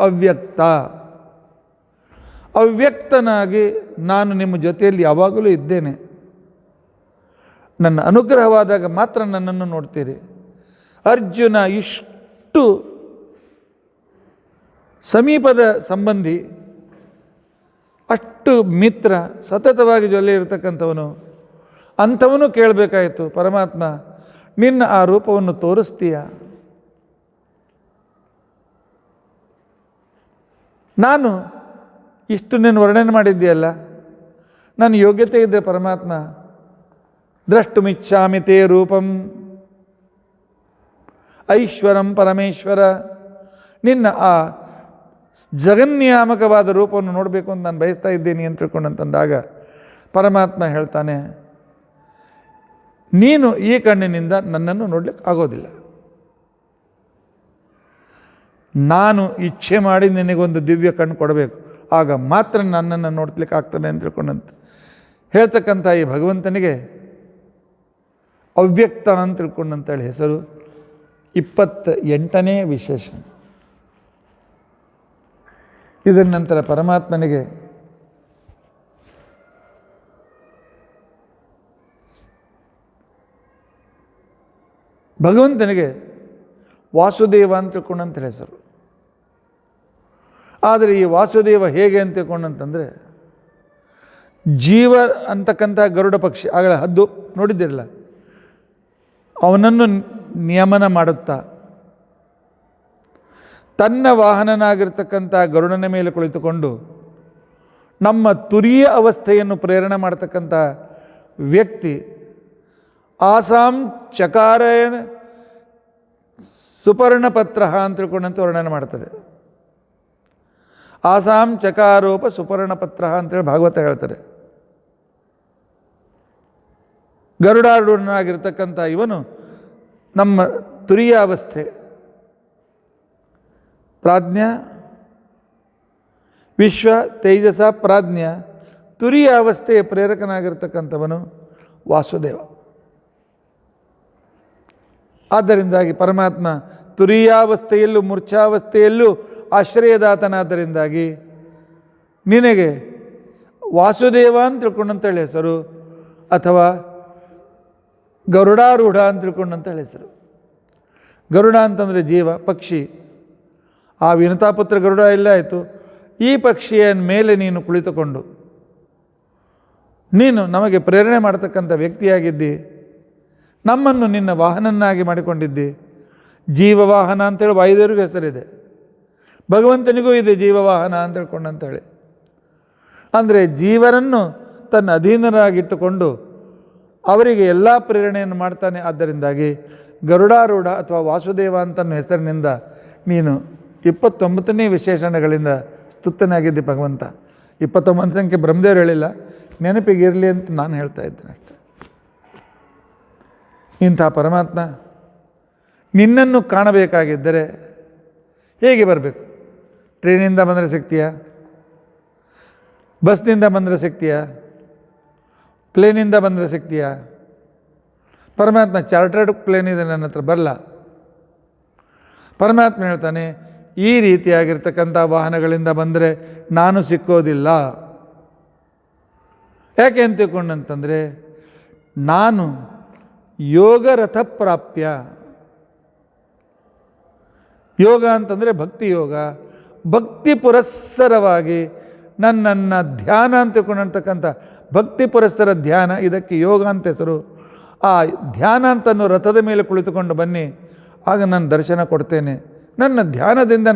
ಅವ್ಯಕ್ತನಾಗಿ ನಾನು ನಿಮ್ಮ ಜೊತೆಯಲ್ಲಿ ಯಾವಾಗಲೂ ಇದ್ದೇನೆ. ನನ್ನ ಅನುಗ್ರಹವಾದಾಗ ಮಾತ್ರ ನನ್ನನ್ನು ನೋಡ್ತೀರಿ. ಅರ್ಜುನ ಇಷ್ಟು ಸಮೀಪದ ಸಂಬಂಧಿ, ಅಷ್ಟು ಮಿತ್ರ, ಸತತವಾಗಿ ಜೊತೆ ಇರತಕ್ಕಂಥವನು, ಅಂಥವನು ಕೇಳಬೇಕಾಯಿತು, ಪರಮಾತ್ಮ ನಿನ್ನ ಆ ರೂಪವನ್ನು ತೋರಿಸ್ತೀಯ? ನಾನು ಇಷ್ಟು ನೀನು ವರ್ಣನೆ ಮಾಡಿದ್ದೀಯಲ್ಲ, ನನ್ನ ಯೋಗ್ಯತೆ ಇದ್ದರೆ ಪರಮಾತ್ಮ ದ್ರಷ್ಟುಮಿಚ್ಛಾಮಿ ತೇ ರೂಪಂ ಐಶ್ವರಂ ಪರಮೇಶ್ವರ, ನಿನ್ನ ಆ ಜಗನ್ನಿಯಾಮಕವಾದ ರೂಪವನ್ನು ನೋಡಬೇಕು ಅಂತ ನಾನು ಬಯಸ್ತಾ ಇದ್ದೀನಿ ಅಂತ ತಿಳ್ಕೊಂಡಂತಂದಾಗ ಪರಮಾತ್ಮ ಹೇಳ್ತಾನೆ, ನೀನು ಈ ಕಣ್ಣಿನಿಂದ ನನ್ನನ್ನು ನೋಡ್ಲಿಕ್ಕೆ ಆಗೋದಿಲ್ಲ. ನಾನು ಇಚ್ಛೆ ಮಾಡಿ ನಿನಗೊಂದು ದಿವ್ಯ ಕಣ್ಣು ಕೊಡಬೇಕು, ಆಗ ಮಾತ್ರ ನನ್ನನ್ನು ನೋಡ್ಲಿಕ್ಕೆ ಆಗ್ತದೆ ಅಂತ ತಿಳ್ಕೊಂಡಂತ ಹೇಳ್ತಕ್ಕಂಥ ಈ ಭಗವಂತನಿಗೆ ಅವ್ಯಕ್ತ ಅಂತ ತಿಳ್ಕೊಂಡಂತೇಳಿ ಹೆಸರು. 28ನೇ ವಿಶೇಷ. ಇದರ ನಂತರ ಪರಮಾತ್ಮನಿಗೆ ಭಗವಂತನಿಗೆ ವಾಸುದೇವ ಅಂತ ತಿಳ್ಕೊಂಡಂತ ಹೆಸರು. ಆದರೆ ಈ ವಾಸುದೇವ ಹೇಗೆ ಅಂತ ತಿಳ್ಕೊಂಡಂತಂದರೆ, ಜೀವ ಅಂತಕ್ಕಂಥ ಗರುಡ ಪಕ್ಷಿ, ಆಗಲೇ ಹದ್ದು ನೋಡಿದ್ದಿರಲ್ಲ, ಅವನನ್ನು ನಿಯಮನ ಮಾಡುತ್ತಾ ತನ್ನ ವಾಹನನಾಗಿರ್ತಕ್ಕಂಥ ಗರುಡನ ಮೇಲೆ ಕುಳಿತುಕೊಂಡು ನಮ್ಮ ತುರಿಯ ಅವಸ್ಥೆಯನ್ನು ಪ್ರೇರಣೆ ಮಾಡ್ತಕ್ಕಂಥ ವ್ಯಕ್ತಿ ಆಸಾಂ ಚಕಾರಯಣ ಸುಪರ್ಣಪತ್ರ ಅಂತ ತಿಳ್ಕೊಂಡಂತೆ ವರ್ಣನೆ ಮಾಡ್ತದೆ. ಆಸಾಂ ಚಕಾರೋಪ ಸುಪರ್ಣಪತ್ರ ಅಂತೇಳಿ ಭಾಗವತ ಹೇಳ್ತಾರೆ. ಗರುಡಾರೂಢನಾಗಿರ್ತಕ್ಕಂಥ ಇವನು ನಮ್ಮ ತುರಿಯ ಅವಸ್ಥೆ, ಪ್ರಾಜ್ಞ ವಿಶ್ವ ತೇಜಸ ಪ್ರಾಜ್ಞ ತುರಿಯ ಅವಸ್ಥೆಯ ಪ್ರೇರಕನಾಗಿರ್ತಕ್ಕಂಥವನು ವಾಸುದೇವ. ಆದ್ದರಿಂದಾಗಿ ಪರಮಾತ್ಮ ತುರಿಯಾವಸ್ಥೆಯಲ್ಲೂ ಮೂರ್ಛಾವಸ್ಥೆಯಲ್ಲೂ ಆಶ್ರಯದಾತನಾದ್ದರಿಂದಾಗಿ ನಿನಗೆ ವಾಸುದೇವ ಅಂತ ತಿಳ್ಕೊಂಡಂತೇಳಿ ಹೆಸರು, ಅಥವಾ ಗರುಡಾರೂಢ ಅಂತ ತಿಳ್ಕೊಂಡಂತೇಳಿ ಹೆಸರು. ಗರುಡ ಅಂತಂದರೆ ಜೀವ, ಪಕ್ಷಿ. ಆ ವಿನತಾಪುತ್ರ ಗರುಡ ಎಲ್ಲ ಆಯಿತು. ಈ ಪಕ್ಷಿಯ ಮೇಲೆ ನೀನು ಕುಳಿತುಕೊಂಡು ನೀನು ನಮಗೆ ಪ್ರೇರಣೆ ಮಾಡತಕ್ಕಂಥ ವ್ಯಕ್ತಿಯಾಗಿದ್ದಿ, ನಮ್ಮನ್ನು ನಿನ್ನ ವಾಹನನ್ನಾಗಿ ಮಾಡಿಕೊಂಡಿದ್ದಿ. ಜೀವವಾಹನ ಅಂತೇಳಿ ವಾಯುದೇವರಿಗೂ ಹೆಸರಿದೆ, ಭಗವಂತನಿಗೂ ಇದೆ ಜೀವವಾಹನ ಅಂತ ಹೇಳ್ಕೊಂಡಂತೇಳಿ. ಅಂದರೆ ಜೀವರನ್ನು ತನ್ನ ಅಧೀನರಾಗಿಟ್ಟುಕೊಂಡು ಅವರಿಗೆ ಎಲ್ಲ ಪ್ರೇರಣೆಯನ್ನು ಮಾಡ್ತಾನೆ. ಆದ್ದರಿಂದಾಗಿ ಗರುಡಾರೂಢ ಅಥವಾ ವಾಸುದೇವ ಅಂತನ್ನೋ ಹೆಸರಿನಿಂದ ನೀನು 29ನೇ ವಿಶೇಷಣಗಳಿಂದ ಸ್ತುತನಾಗಿದ್ದೆ ಭಗವಂತ. 29 ಸಂಖ್ಯೆ ಬ್ರಹ್ಮದೇವರು ಹೇಳಿಲ್ಲ, ನೆನಪಿಗಿರಲಿ ಅಂತ ನಾನು ಹೇಳ್ತಾ ಇದ್ದೇನೆ ಅಷ್ಟೆ. ಇಂಥ ಪರಮಾತ್ಮ ನಿನ್ನನ್ನು ಕಾಣಬೇಕಾಗಿದ್ದರೆ ಹೇಗೆ ಬರಬೇಕು? ಟ್ರೈನಿಂದ ಬಂದರೆ ಸಿಗ್ತೀಯಾ? ಬಸ್ನಿಂದ ಬಂದರೆ ಸಿಗ್ತೀಯಾ? ಪ್ಲೇನಿಂದ ಬಂದರೆ ಸಿಗ್ತೀಯಾ? ಪರಮಾತ್ಮ ಚಾರ್ಟರ್ಡ್ ಪ್ಲೇನ್ ಇದೆ ನನ್ನ ಹತ್ರ, ಬರಲ್ಲ. ಪರಮಾತ್ಮ ಹೇಳ್ತಾನೆ, ಈ ರೀತಿಯಾಗಿರ್ತಕ್ಕಂಥ ವಾಹನಗಳಿಂದ ಬಂದರೆ ನಾನು ಸಿಕ್ಕೋದಿಲ್ಲ. ಯಾಕೆ ಅಂತ ತಿಳ್ಕೊಂಡಂತಂದರೆ ನಾನು ಯೋಗರಥ ಪ್ರಾಪ್ಯ. ಯೋಗ ಅಂತಂದರೆ ಭಕ್ತಿ ಯೋಗ. ಭಕ್ತಿ ಪುರಸ್ಸರವಾಗಿ ನನ್ನನ್ನು ಧ್ಯಾನ ಅಂತ ತಿಳ್ಕೊಂಡಿರ್ತಕ್ಕಂಥ ಭಕ್ತಿ ಪುರಸ್ಸರ ಧ್ಯಾನ, ಇದಕ್ಕೆ ಯೋಗ ಅಂತ ಹೆಸರು. ಆ ಧ್ಯಾನ ಅಂತನೋ ರಥದ ಮೇಲೆ ಕುಳಿತುಕೊಂಡು ಬನ್ನಿ, ಆಗ ನಾನು ದರ್ಶನ ಕೊಡ್ತೇನೆ. ನನ್ನ ಧ್ಯಾನದಿಂದ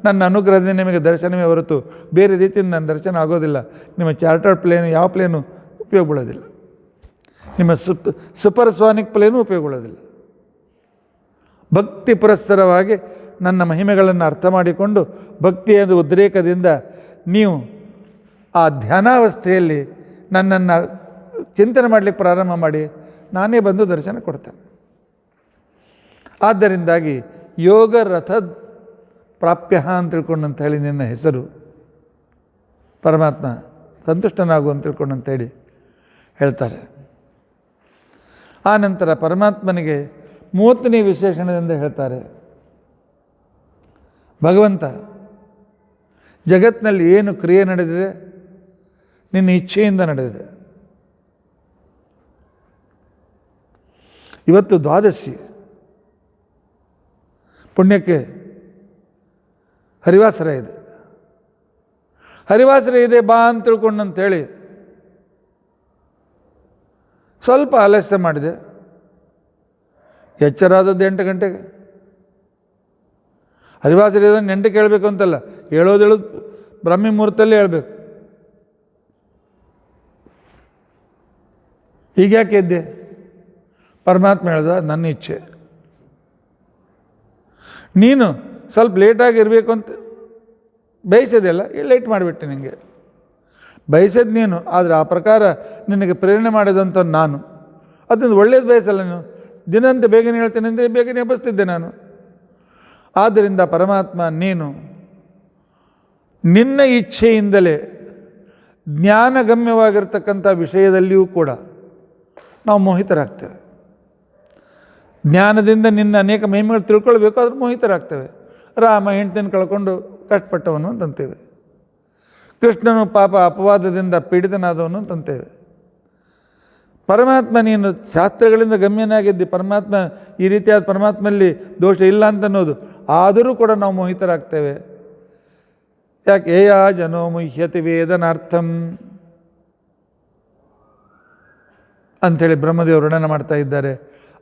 ನನ್ನ ಅನುಗ್ರಹದಿಂದ ನಿಮಗೆ ದರ್ಶನವೇ ಹೊರತು ಬೇರೆ ರೀತಿಯಿಂದ ನನ್ನ ದರ್ಶನ ಆಗೋದಿಲ್ಲ. ನಿಮ್ಮ ಚಾರ್ಟರ್ಡ್ ಪ್ಲೇನು ಯಾವ ಪ್ಲೇನು ಉಪಯೋಗ ಬೀಳೋದಿಲ್ಲ, ನಿಮ್ಮ ಸೂಪರ್ಸಾನಿಕ್ ಪ್ಲೇನು ಉಪಯೋಗ ಬೀಳೋದಿಲ್ಲ. ಭಕ್ತಿ ಪುರಸ್ಸರವಾಗಿ ನನ್ನ ಮಹಿಮೆಗಳನ್ನು ಅರ್ಥ ಮಾಡಿಕೊಂಡು ಭಕ್ತಿಯ ಉದ್ರೇಕದಿಂದ ನೀವು ಆ ಧ್ಯಾನಾವಸ್ಥೆಯಲ್ಲಿ ನನ್ನನ್ನು ಚಿಂತನೆ ಮಾಡಲಿಕ್ಕೆ ಪ್ರಾರಂಭ ಮಾಡಿ, ನಾನೇ ಬಂದು ದರ್ಶನ ಕೊಡ್ತೇನೆ. ಆದ್ದರಿಂದಾಗಿ ಯೋಗ ರಥ ಪ್ರಾಪ್ಯ ಅಂತ ತಿಳ್ಕೊಂಡಂತ ಹೇಳಿ ನಿನ್ನ ಹೆಸರು ಪರಮಾತ್ಮ ಸಂತುಷ್ಟನಾಗು ಅಂತ ತಿಳ್ಕೊಂಡಂತೇಳಿ ಹೇಳ್ತಾರೆ. ಆ ನಂತರ ಪರಮಾತ್ಮನಿಗೆ 30ನೇ ವಿಶೇಷಣದಿಂದ ಹೇಳ್ತಾರೆ, ಭಗವಂತ ಜಗತ್ತಿನಲ್ಲಿ ಏನು ಕ್ರಿಯೆ ನಡೆದಿದೆ ನಿನ್ನ ಇಚ್ಛೆಯಿಂದ ನಡೆದಿದೆ. ಇವತ್ತು ದ್ವಾದಶಿ, ಪುಣ್ಯಕ್ಕೆ ಹರಿವಾಸರ ಇದೆ. ಹರಿವಾಸರ ಇದೆ ಬಾ ಅಂತ ತಿಳ್ಕೊಂಡಂತೇಳಿ ಸ್ವಲ್ಪ ಆಲಸ್ಯ ಮಾಡಿದೆ. ಎಚ್ಚರಾದದ್ದು 8 ಗಂಟೆಗೆ. ಹರಿವಾಸರ ಇದೆ ನೆಂಟು ಕೇಳಬೇಕು ಅಂತಲ್ಲ, ಹೇಳೋದು ಬ್ರಹ್ಮಿ ಮುಹೂರ್ತಲ್ಲೇ ಹೇಳಬೇಕು. ಹೀಗ್ಯಾಕೆ ಇದ್ದೆ? ಪರಮಾತ್ಮ ಹೇಳ್ದ ನನ್ನ ಇಚ್ಛೆ. ನೀನು ಸ್ವಲ್ಪ ಲೇಟಾಗಿ ಇರಬೇಕು ಅಂತ ಬಯಸೋದೆಲ್ಲ ಲೇಟ್ ಮಾಡಿಬಿಟ್ಟೆ. ನಿನಗೆ ಬಯಸೋದು ನೀನು, ಆದರೆ ಆ ಪ್ರಕಾರ ನಿನಗೆ ಪ್ರೇರಣೆ ಮಾಡಿದಂಥ ನಾನು. ಅದನ್ನು ಒಳ್ಳೇದು ಬಯಸಲ್ಲ. ನೀನು ದಿನಂತೆ ಬೇಗನೆ ಹೇಳ್ತೇನೆ ಅಂದರೆ ಬೇಗನೆ ಎಬ್ಬಿಸ್ತಿದ್ದೆ ನಾನು. ಆದ್ದರಿಂದ ಪರಮಾತ್ಮ ನೀನು ನಿನ್ನ ಇಚ್ಛೆಯಿಂದಲೇ ಜ್ಞಾನಗಮ್ಯವಾಗಿರ್ತಕ್ಕಂಥ ವಿಷಯದಲ್ಲಿಯೂ ಕೂಡ ನಾವು ಮೋಹಿತರಾಗ್ತೇವೆ. ಜ್ಞಾನದಿಂದ ನಿನ್ನ ಅನೇಕ ಮಹಿಮೆಗಳು ತಿಳ್ಕೊಳ್ಬೇಕು, ಅದ್ರ ಮೋಹಿತರಾಗ್ತೇವೆ. ರಾಮ ಹೆಂಡತಿನ ಕಳ್ಕೊಂಡು ಕಷ್ಟಪಟ್ಟವನು ಅಂತಂತೇವೆ. ಕೃಷ್ಣನು ಪಾಪ ಅಪವಾದದಿಂದ ಪೀಡಿತನಾದವನು ಅಂತಂತೇವೆ. ಪರಮಾತ್ಮ ನೀನು ಶಾಸ್ತ್ರಗಳಿಂದ ಗಮ್ಯನಾಗಿದ್ದಿ. ಪರಮಾತ್ಮ ಈ ರೀತಿಯಾದ ಪರಮಾತ್ಮಲ್ಲಿ ದೋಷ ಇಲ್ಲ ಅಂತ ಅನ್ನೋದು, ಆದರೂ ಕೂಡ ನಾವು ಮೋಹಿತರಾಗ್ತೇವೆ. ಯಾಕೆ? ಏಯಾ ಜನೋ ಮುಹ್ಯತಿ ವೇದನಾರ್ಥಂ ಅಂಥೇಳಿ ಬ್ರಹ್ಮದೇವರು ವರ್ಣನೆ ಮಾಡ್ತಾ ಇದ್ದಾರೆ.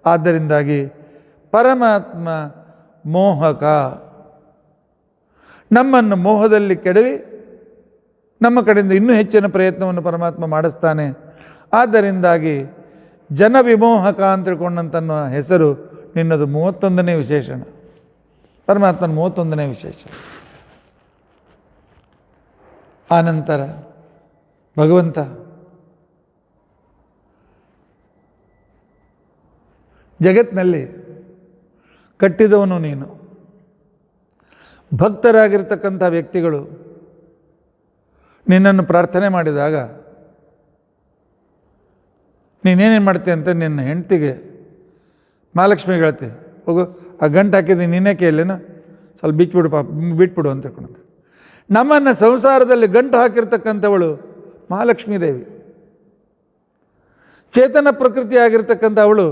ಆದ್ದರಿಂದಾಗಿ ಪರಮಾತ್ಮ ಮೋಹಕ, ನಮ್ಮನ್ನು ಮೋಹದಲ್ಲಿ ಕೆಡವಿ ನಮ್ಮ ಕಡೆಯಿಂದ ಇನ್ನೂ ಹೆಚ್ಚಿನ ಪ್ರಯತ್ನವನ್ನು ಪರಮಾತ್ಮ ಮಾಡಿಸ್ತಾನೆ. ಆದ್ದರಿಂದಾಗಿ ಜನವಿಮೋಹಕ ಅಂತ ತಿಳ್ಕೊಂಡಂತನ್ನೋ ಹೆಸರು ನಿನ್ನದು 31ನೇ ವಿಶೇಷಣ. ಪರಮಾತ್ಮನ 31ನೇ ವಿಶೇಷಣ. ಆನಂತರ ಭಗವಂತ ಜಗತ್ತಿನಲ್ಲಿ ಕಟ್ಟಿದವನು ನೀನು. ಭಕ್ತರಾಗಿರ್ತಕ್ಕಂಥ ವ್ಯಕ್ತಿಗಳು ನಿನ್ನನ್ನು ಪ್ರಾರ್ಥನೆ ಮಾಡಿದಾಗ ನೀನೇನೇನು ಮಾಡ್ತೀಯ ಅಂತ ನಿನ್ನ ಹೆಂಡತಿಗೆ ಮಹಾಲಕ್ಷ್ಮಿಗೆ ಹೇಳ್ತಿ, ಹೋಗು ಆ ಗಂಟು ಹಾಕಿದ್ದೀನಿ ನೀನೇ ಕೇಳಲೇನ, ಸ್ವಲ್ಪ ಬಿಟ್ಬಿಡು ಅಂತ ತಿಳ್ಕೊಂಡು. ನಮ್ಮನ್ನು ಸಂಸಾರದಲ್ಲಿ ಗಂಟು ಹಾಕಿರ್ತಕ್ಕಂಥವಳು ಮಹಾಲಕ್ಷ್ಮೀ ದೇವಿ. ಚೇತನ ಪ್ರಕೃತಿ ಆಗಿರ್ತಕ್ಕಂಥ ಅವಳು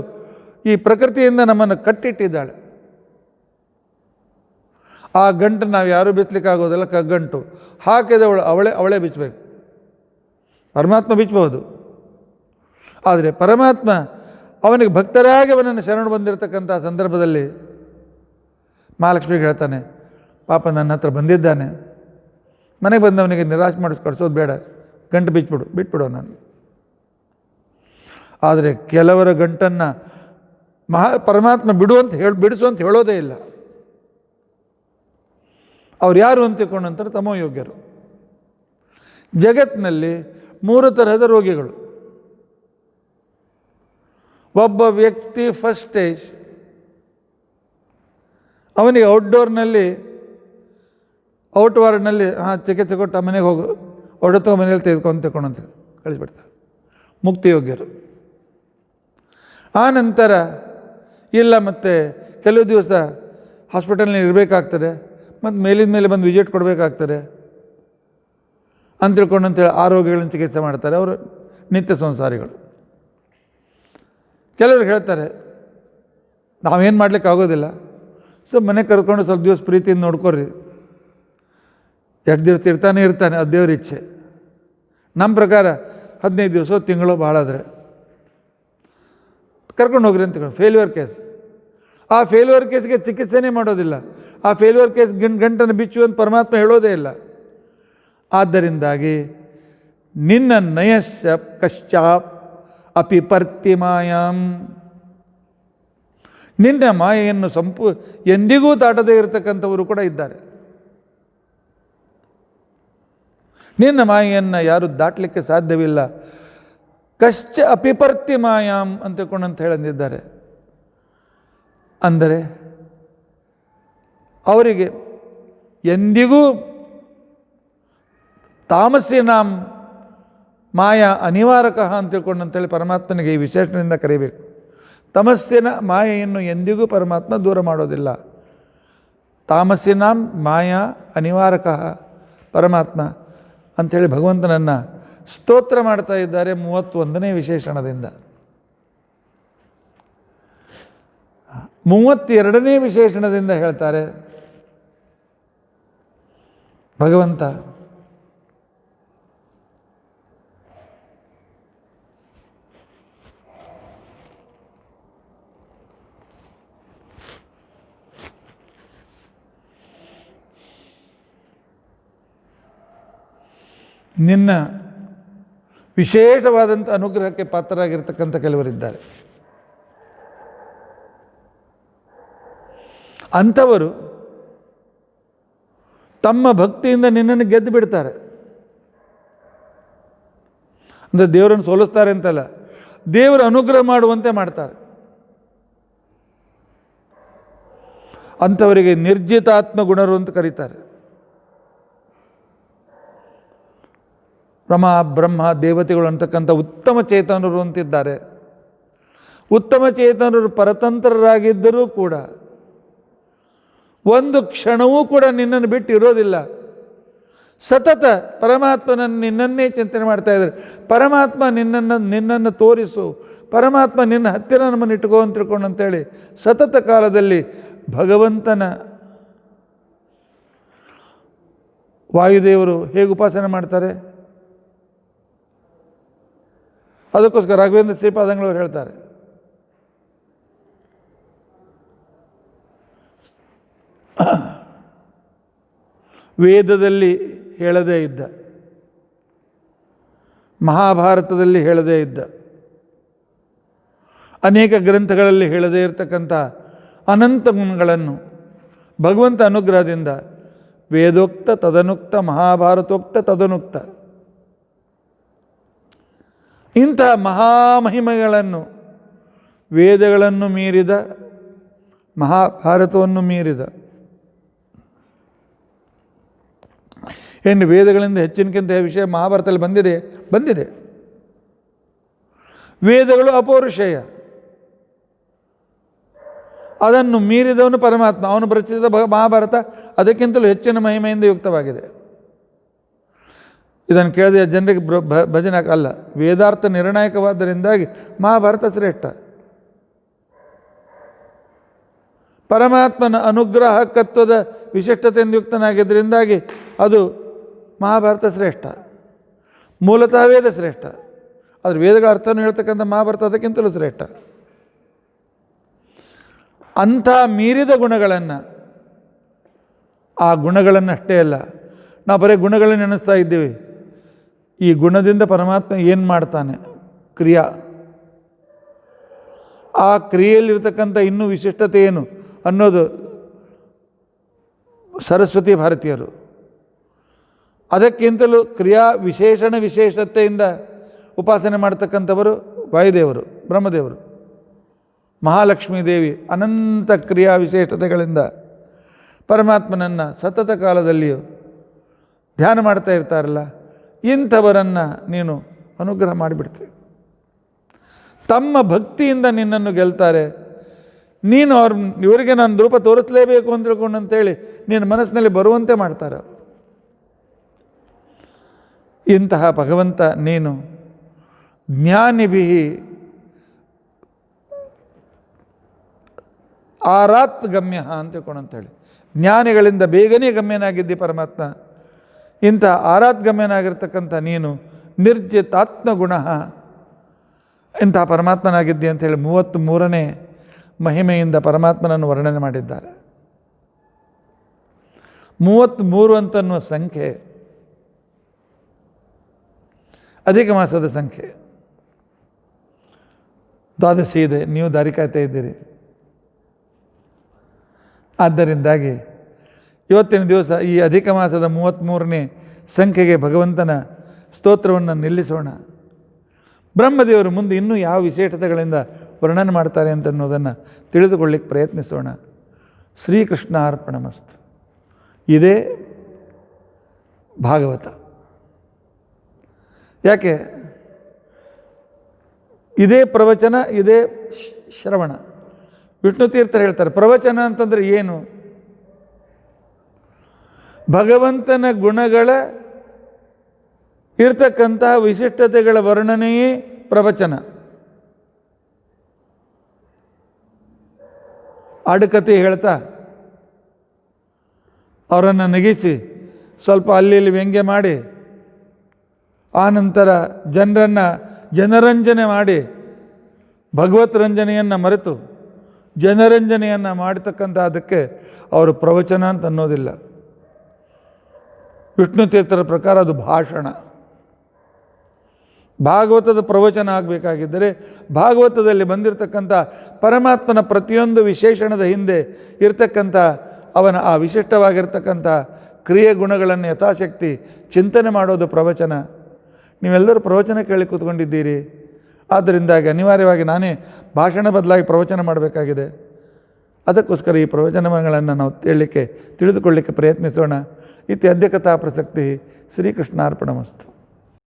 ಈ ಪ್ರಕೃತಿಯಿಂದ ನಮ್ಮನ್ನು ಕಟ್ಟಿಟ್ಟಿದ್ದಾಳೆ. ಆ ಗಂಟು ನಾವು ಯಾರೂ ಬಿಚ್ಚಲಿಕ್ಕಾಗೋದಿಲ್ಲ. ಕಗ್ಗಂಟು ಹಾಕಿದವಳು ಅವಳೇ ಬಿಚ್ಚಬೇಕು. ಪರಮಾತ್ಮ ಬಿಚ್ಚಬಹುದು, ಆದರೆ ಪರಮಾತ್ಮ ಅವನಿಗೆ ಭಕ್ತರಾಗಿ ಅವನನ್ನು ಶರಣು ಬಂದಿರತಕ್ಕಂಥ ಸಂದರ್ಭದಲ್ಲಿ ಮಹಾಲಕ್ಷ್ಮಿಗೆ ಹೇಳ್ತಾನೆ, ಪಾಪ ನನ್ನ ಹತ್ರ ಬಂದಿದ್ದಾನೆ, ಮನೆಗೆ ಬಂದವನಿಗೆ ನಿರಾಶೆ ಮಾಡಿಸಿ ಕಳಿಸೋದು ಬೇಡ, ಗಂಟು ಬಿಟ್ಬಿಡು ನಾನು. ಆದರೆ ಕೆಲವರ ಗಂಟನ್ನು ಪರಮಾತ್ಮ ಬಿಡಿಸು ಅಂತ ಹೇಳೋದೇ ಇಲ್ಲ. ಅವ್ರು ಯಾರು ಅಂತ ತಿಳ್ಕೊಂಡಂತಾರೆ ತಮೋಯೋಗ್ಯರು. ಜಗತ್ತಿನಲ್ಲಿ 3 ತರಹದ ರೋಗಿಗಳು. ಒಬ್ಬ ವ್ಯಕ್ತಿ ಫಸ್ಟ್ ಸ್ಟೇಜ್, ಅವನಿಗೆ ಔಟ್ಡೋರ್ನಲ್ಲಿ ಔಟ್ವಾರ್ಡ್ನಲ್ಲಿ ಚಿಕಿತ್ಸೆ ಕೊಟ್ಟು ಆ ಮನೆಗೆ ಹೋಗು, ಹೊಡೆತೋ ಮನೇಲಿ ತೆಗೆದುಕೊಂತ ಕಳಿಸ್ಬಿಡ್ತಾರೆ, ಮುಕ್ತಿಯೋಗ್ಯರು. ಆ ನಂತರ ಇಲ್ಲ, ಮತ್ತು ಕೆಲವು ದಿವಸ ಹಾಸ್ಪಿಟಲ್ನಲ್ಲಿ ಇರಬೇಕಾಗ್ತದೆ, ಮತ್ತು ಮೇಲಿಂದ ಮೇಲೆ ಬಂದು ವಿಸಿಟ್ ಕೊಡಬೇಕಾಗ್ತಾರೆ ಅಂತ ತಿಳ್ಕೊಂಡಂತೇಳಿ ಆರೋಗ್ಯಗಳನ್ನು ಚಿಕಿತ್ಸೆ ಮಾಡ್ತಾರೆ. ಅವರು ನಿತ್ಯ ಸಂಸಾರಿಗಳು. ಕೆಲವರು ಹೇಳ್ತಾರೆ ನಾವೇನು ಮಾಡ್ಲಿಕ್ಕೆ ಆಗೋದಿಲ್ಲ, ಸೊ ಮನೆ ಕರ್ಕೊಂಡು ಸ್ವಲ್ಪ ದಿವಸ ಪ್ರೀತಿಯಿಂದ ನೋಡ್ಕೊರಿ, ಎರಡು ದಿವಸ ಇರ್ತಾನೆ ಅದು ದೇವ್ರ ಇಚ್ಛೆ. ನಮ್ಮ ಪ್ರಕಾರ 15 ದಿವಸ ತಿಂಗಳು ಭಾಳ ಆದರೆ ಕರ್ಕೊಂಡು ಹೋಗ್ರಿ ಅಂತ ಫೇಲ್ಯೂರ್ ಕೇಸ್. ಆ ಫೇಲ್ಯೂರ್ ಕೇಸ್ಗೆ ಚಿಕಿತ್ಸೆನೇ ಮಾಡೋದಿಲ್ಲ. ಆ ಫೇಲ್ಯೂರ್ ಕೇಸ್ ಗಂಟನ್ನು ಬಿಚ್ಚು ಅಂತ ಪರಮಾತ್ಮ ಹೇಳೋದೇ ಇಲ್ಲ. ಆದ್ದರಿಂದಾಗಿ ನಿನ್ನ ನಯಸ್ಯ ಕಶ್ಚಾಪ್ ಅಪಿ ಪರ್ತಿಮಾಯಾಂ, ನಿನ್ನ ಮಾಯೆಯನ್ನು ಎಂದಿಗೂ ದಾಟದೇ ಇರತಕ್ಕಂಥವರು ಕೂಡ ಇದ್ದಾರೆ. ನಿನ್ನ ಮಾಯೆಯನ್ನು ಯಾರು ದಾಟಲಿಕ್ಕೆ ಸಾಧ್ಯವಿಲ್ಲ. ಕಶ್ಚ ಅಪಿಪರ್ತಿ ಮಾಯಾಂ ಅಂತಕೊಂಡಂತ ಹೇಳಂದಿದ್ದಾರೆ. ಅಂದರೆ ಅವರಿಗೆ ಎಂದಿಗೂ ತಾಮಸ್ಸಿನಾಂ ಮಾಯಾ ಅನಿವಾರಕ ಅಂತ ತಿಳ್ಕೊಂಡಂತೇಳಿ ಪರಮಾತ್ಮನಿಗೆ ಈ ವಿಶೇಷಣದಿಂದ ಕರೀಬೇಕು. ತಮಸ್ಸಿನ ಮಾಯೆಯನ್ನು ಎಂದಿಗೂ ಪರಮಾತ್ಮ ದೂರ ಮಾಡೋದಿಲ್ಲ. ತಾಮಸ್ಸಿನಾಂ ಮಾಯಾ ಅನಿವಾರಕ ಪರಮಾತ್ಮ ಅಂಥೇಳಿ ಭಗವಂತನನ್ನು ಸ್ತೋತ್ರ ಮಾಡ್ತಾ ಇದ್ದಾರೆ 31ನೇ ವಿಶೇಷಣದಿಂದ. 32ನೇ ವಿಶೇಷಣದಿಂದ ಹೇಳ್ತಾರೆ ಭಗವಂತ ನಿನ್ನ ವಿಶೇಷವಾದಂಥ ಅನುಗ್ರಹಕ್ಕೆ ಪಾತ್ರರಾಗಿರ್ತಕ್ಕಂಥ ಕೆಲವರಿದ್ದಾರೆ. ಅಂಥವರು ತಮ್ಮ ಭಕ್ತಿಯಿಂದ ನಿನ್ನನ್ನು ಗೆದ್ದು ಬಿಡ್ತಾರೆ. ಅಂದರೆ ದೇವರನ್ನು ಸೋಲಿಸ್ತಾರೆ ಅಂತಲ್ಲ, ದೇವರ ಅನುಗ್ರಹ ಮಾಡುವಂತೆ ಮಾಡ್ತಾರೆ. ಅಂಥವರಿಗೆ ನಿರ್ಜಿತಾತ್ಮ ಗುಣರು ಅಂತ ಕರೀತಾರೆ. ರಮ ಬ್ರಹ್ಮ ದೇವತೆಗಳು ಅಂತಕ್ಕಂಥ ಉತ್ತಮ ಚೇತನರು ಅಂತಿದ್ದಾರೆ. ಉತ್ತಮ ಚೇತನರು ಪರತಂತ್ರರಾಗಿದ್ದರೂ ಕೂಡ ಒಂದು ಕ್ಷಣವೂ ಕೂಡ ನಿನ್ನನ್ನು ಬಿಟ್ಟು ಇರೋದಿಲ್ಲ. ಸತತ ಪರಮಾತ್ಮನನ್ನು ನಿನ್ನನ್ನೇ ಚಿಂತನೆ ಮಾಡ್ತಾ ಇದ್ದಾರೆ. ಪರಮಾತ್ಮ ನಿನ್ನನ್ನು ತೋರಿಸು, ಪರಮಾತ್ಮ ನಿನ್ನ ಹತ್ತಿರ ನಮ್ಮನ್ನು ಇಟ್ಕೋ ಅಂತ ತಿಳ್ಕೊಂಡು ಅಂತೇಳಿ ಸತತ ಕಾಲದಲ್ಲಿ ಭಗವಂತನ ವಾಯುದೇವರು ಹೇಗೆ ಉಪಾಸನೆ ಮಾಡ್ತಾರೆ, ಅದಕ್ಕೋಸ್ಕರ ರಾಘವೇಂದ್ರ ಶ್ರೀಪಾದಂಗಳವರು ಹೇಳ್ತಾರೆ, ವೇದದಲ್ಲಿ ಹೇಳದೇ ಇದ್ದ, ಮಹಾಭಾರತದಲ್ಲಿ ಹೇಳದೇ ಇದ್ದ, ಅನೇಕ ಗ್ರಂಥಗಳಲ್ಲಿ ಹೇಳದೇ ಇರತಕ್ಕಂಥ ಅನಂತ ಗುಣಗಳನ್ನು ಭಗವಂತ ಅನುಗ್ರಹದಿಂದ ವೇದೋಕ್ತ ತದನುಕ್ತ ಮಹಾಭಾರತೋಕ್ತ ತದನುಕ್ತ ಇಂತಹ ಮಹಾಮಹಿಮೆಗಳನ್ನು ವೇದಗಳನ್ನು ಮೀರಿದ, ಮಹಾಭಾರತವನ್ನು ಮೀರಿದ, ಏನು ವೇದಗಳಿಂದ ಹೆಚ್ಚಿನಕ್ಕಿಂತ ವಿಷಯ ಮಹಾಭಾರತದಲ್ಲಿ ಬಂದಿದೆ. ವೇದಗಳು ಅಪೌರುಷೇಯ, ಅದನ್ನು ಮೀರಿದವನು ಪರಮಾತ್ಮ. ಅವನು ರಚಿಸಿದ ಮಹಾಭಾರತ ಅದಕ್ಕಿಂತಲೂ ಹೆಚ್ಚಿನ ಮಹಿಮೆಯಿಂದ ಯುಕ್ತವಾಗಿದೆ. ಇದನ್ನು ಕೇಳಿದ ಜನರಿಗೆ ಭಜನೆ ಅಲ್ಲ, ವೇದಾರ್ಥ ನಿರ್ಣಾಯಕವಾದ್ದರಿಂದಾಗಿ ಮಹಾಭಾರತ ಶ್ರೇಷ್ಠ. ಪರಮಾತ್ಮನ ಅನುಗ್ರಹಕತ್ವದ ವಿಶಿಷ್ಟತೆಯಿಂದ ಯುಕ್ತನಾಗಿದ್ದರಿಂದಾಗಿ ಅದು ಮಹಾಭಾರತ ಶ್ರೇಷ್ಠ. ಮೂಲತಃ ವೇದ ಶ್ರೇಷ್ಠ, ಆದರೆ ವೇದಗಳ ಅರ್ಥವನ್ನು ಹೇಳ್ತಕ್ಕಂಥ ಮಹಾಭಾರತ ಅದಕ್ಕಿಂತಲೂ ಶ್ರೇಷ್ಠ. ಅಂಥ ಮೀರಿದ ಗುಣಗಳನ್ನು, ಆ ಗುಣಗಳನ್ನು ಅಷ್ಟೇ ಅಲ್ಲ, ನಾವು ಬರೀ ಗುಣಗಳನ್ನು ನೆನೆಸ್ತಾ ಇದ್ದೀವಿ. ಈ ಗುಣದಿಂದ ಪರಮಾತ್ಮ ಏನು ಮಾಡ್ತಾನೆ, ಕ್ರಿಯಾ, ಆ ಕ್ರಿಯೆಯಲ್ಲಿರ್ತಕ್ಕಂಥ ಇನ್ನೂ ವಿಶಿಷ್ಟತೆ ಏನು ಅನ್ನೋದು ಸರಸ್ವತಿ ಭಾರತೀಯರು. ಅದಕ್ಕಿಂತಲೂ ಕ್ರಿಯಾ ವಿಶೇಷತೆಯಿಂದ ಉಪಾಸನೆ ಮಾಡ್ತಕ್ಕಂಥವರು ವಾಯುದೇವರು, ಬ್ರಹ್ಮದೇವರು, ಮಹಾಲಕ್ಷ್ಮೀ ದೇವಿ. ಅನಂತ ಕ್ರಿಯಾ ವಿಶೇಷತೆಗಳಿಂದ ಪರಮಾತ್ಮನನ್ನು ಸತತ ಕಾಲದಲ್ಲಿಯೂ ಧ್ಯಾನ ಮಾಡ್ತಾ ಇರ್ತಾರಲ್ಲ, ಇಂಥವರನ್ನು ನೀನು ಅನುಗ್ರಹ ಮಾಡಿಬಿಡ್ತೀವಿ. ತಮ್ಮ ಭಕ್ತಿಯಿಂದ ನಿನ್ನನ್ನು ಗೆಲ್ತಾರೆ. ನೀನು ಇವರಿಗೆ ನಾನು ರೂಪ ತೋರಿಸಲೇಬೇಕು ಅಂತ ತಿಳ್ಕೊಂಡು ಅಂತೇಳಿ ನಿನ್ನ ಮನಸ್ಸಿನಲ್ಲಿ ಬರುವಂತೆ ಮಾಡ್ತಾರೆ. ಇಂತಹ ಭಗವಂತ ನೀನು ಜ್ಞಾನಿಭಿ ಆರಾತ್ ಗಮ್ಯ ಅಂತ ತಿಳ್ಕೊಂಡು ಅಂತೇಳಿ ಜ್ಞಾನಿಗಳಿಂದ ಬೇಗನೆ ಗಮ್ಯನಾಗಿದ್ದಿ ಪರಮಾತ್ಮ. ಇಂಥ ಆರಾತ್ ಗಮ್ಯನಾಗಿರ್ತಕ್ಕಂಥ ನೀನು ನಿರ್ಜಿತಾತ್ಮಗುಣ ಇಂಥ ಪರಮಾತ್ಮನಾಗಿದ್ದಿ ಅಂಥೇಳಿ 33ನೇ ಮಹಿಮೆಯಿಂದ ಪರಮಾತ್ಮನನ್ನು ವರ್ಣನೆ ಮಾಡಿದ್ದಾರೆ. 33 ಅಂತನ್ನುವ ಸಂಖ್ಯೆ ಅಧಿಕ ಮಾಸದ ಸಂಖ್ಯೆ. ದ್ವಾದಶಿ ಇದೆ, ನೀವು ದಾರಿ ಕಾಯ್ತಾ ಇದ್ದೀರಿ. ಆದ್ದರಿಂದಾಗಿ ಇವತ್ತಿನ ದಿವಸ ಈ ಅಧಿಕ ಮಾಸದ 33ನೇ ಸಂಖ್ಯೆಗೆ ಭಗವಂತನ ಸ್ತೋತ್ರವನ್ನು ನಿಲ್ಲಿಸೋಣ. ಬ್ರಹ್ಮದೇವರು ಮುಂದೆ ಇನ್ನೂ ಯಾವ ವಿಶೇಷತೆಗಳಿಂದ ವರ್ಣನೆ ಮಾಡ್ತಾರೆ ಅಂತನ್ನೋದನ್ನು ತಿಳಿದುಕೊಳ್ಳಿಕ್ಕೆ ಪ್ರಯತ್ನಿಸೋಣ. ಶ್ರೀಕೃಷ್ಣ ಅರ್ಪಣಮಸ್ತು. ಇದೇ ಭಾಗವತ. ಯಾಕೆ ಇದೇ ಪ್ರವಚನ, ಇದೇ ಶ್ರವಣ. ವಿಷ್ಣು ತೀರ್ಥರು ಹೇಳ್ತಾರೆ ಪ್ರವಚನ ಅಂತಂದರೆ ಏನು? ಭಗವಂತನ ಗುಣಗಳ ಇರ್ತಕ್ಕಂತಹ ವಿಶಿಷ್ಟತೆಗಳ ವರ್ಣನೆಯೇ ಪ್ರವಚನ. ಆಡುಕತೆ ಹೇಳ್ತಾ ಅವರನ್ನು ನಗಿಸಿ ಸ್ವಲ್ಪ ಅಲ್ಲಿ ಇಲ್ಲಿ ವ್ಯಂಗ್ಯ ಮಾಡಿ ಆನಂತರ ಜನರಂಜನೆ ಮಾಡಿ ಭಗವತ್ ರಂಜನೆಯನ್ನು ಮರೆತು ಜನರಂಜನೆಯನ್ನು ಮಾಡತಕ್ಕಂಥ ಅದಕ್ಕೆ ಅವರು ಪ್ರವಚನ ಅಂತ ಅನ್ನೋದಿಲ್ಲ. ವಿಷ್ಣು ತೀರ್ಥರ ಪ್ರಕಾರ ಅದು ಭಾಷಣ. ಭಾಗವತದ ಪ್ರವಚನ ಆಗಬೇಕಾಗಿದ್ದರೆ ಭಾಗವತದಲ್ಲಿ ಬಂದಿರತಕ್ಕಂಥ ಪರಮಾತ್ಮನ ಪ್ರತಿಯೊಂದು ವಿಶೇಷಣದ ಹಿಂದೆ ಇರತಕ್ಕಂಥ ಅವನ ಆ ವಿಶಿಷ್ಟವಾಗಿರ್ತಕ್ಕಂಥ ಕ್ರಿಯೆ ಗುಣಗಳನ್ನು ಯಥಾಶಕ್ತಿ ಚಿಂತನೆ ಮಾಡೋದು ಪ್ರವಚನ. ನೀವೆಲ್ಲರೂ ಪ್ರವಚನ ಕೇಳಿ ಕೂತ್ಕೊಂಡಿದ್ದೀರಿ. ಆದ್ದರಿಂದಾಗಿ ಅನಿವಾರ್ಯವಾಗಿ ನಾನೇ ಭಾಷಣ ಬದಲಾಗಿ ಪ್ರವಚನ ಮಾಡಬೇಕಾಗಿದೆ. ಅದಕ್ಕೋಸ್ಕರ ಈ ಪ್ರವಚನಗಳನ್ನು ನಾವು ತಿಳಿದುಕೊಳ್ಳಿಕ್ಕೆ ಪ್ರಯತ್ನಿಸೋಣ. ಇತ್ಯದ್ಯ ಕಥಾ ಪ್ರಸಕ್ತಿ ಶ್ರೀಕೃಷ್ಣಾರ್ಪಣಮಸ್ತು.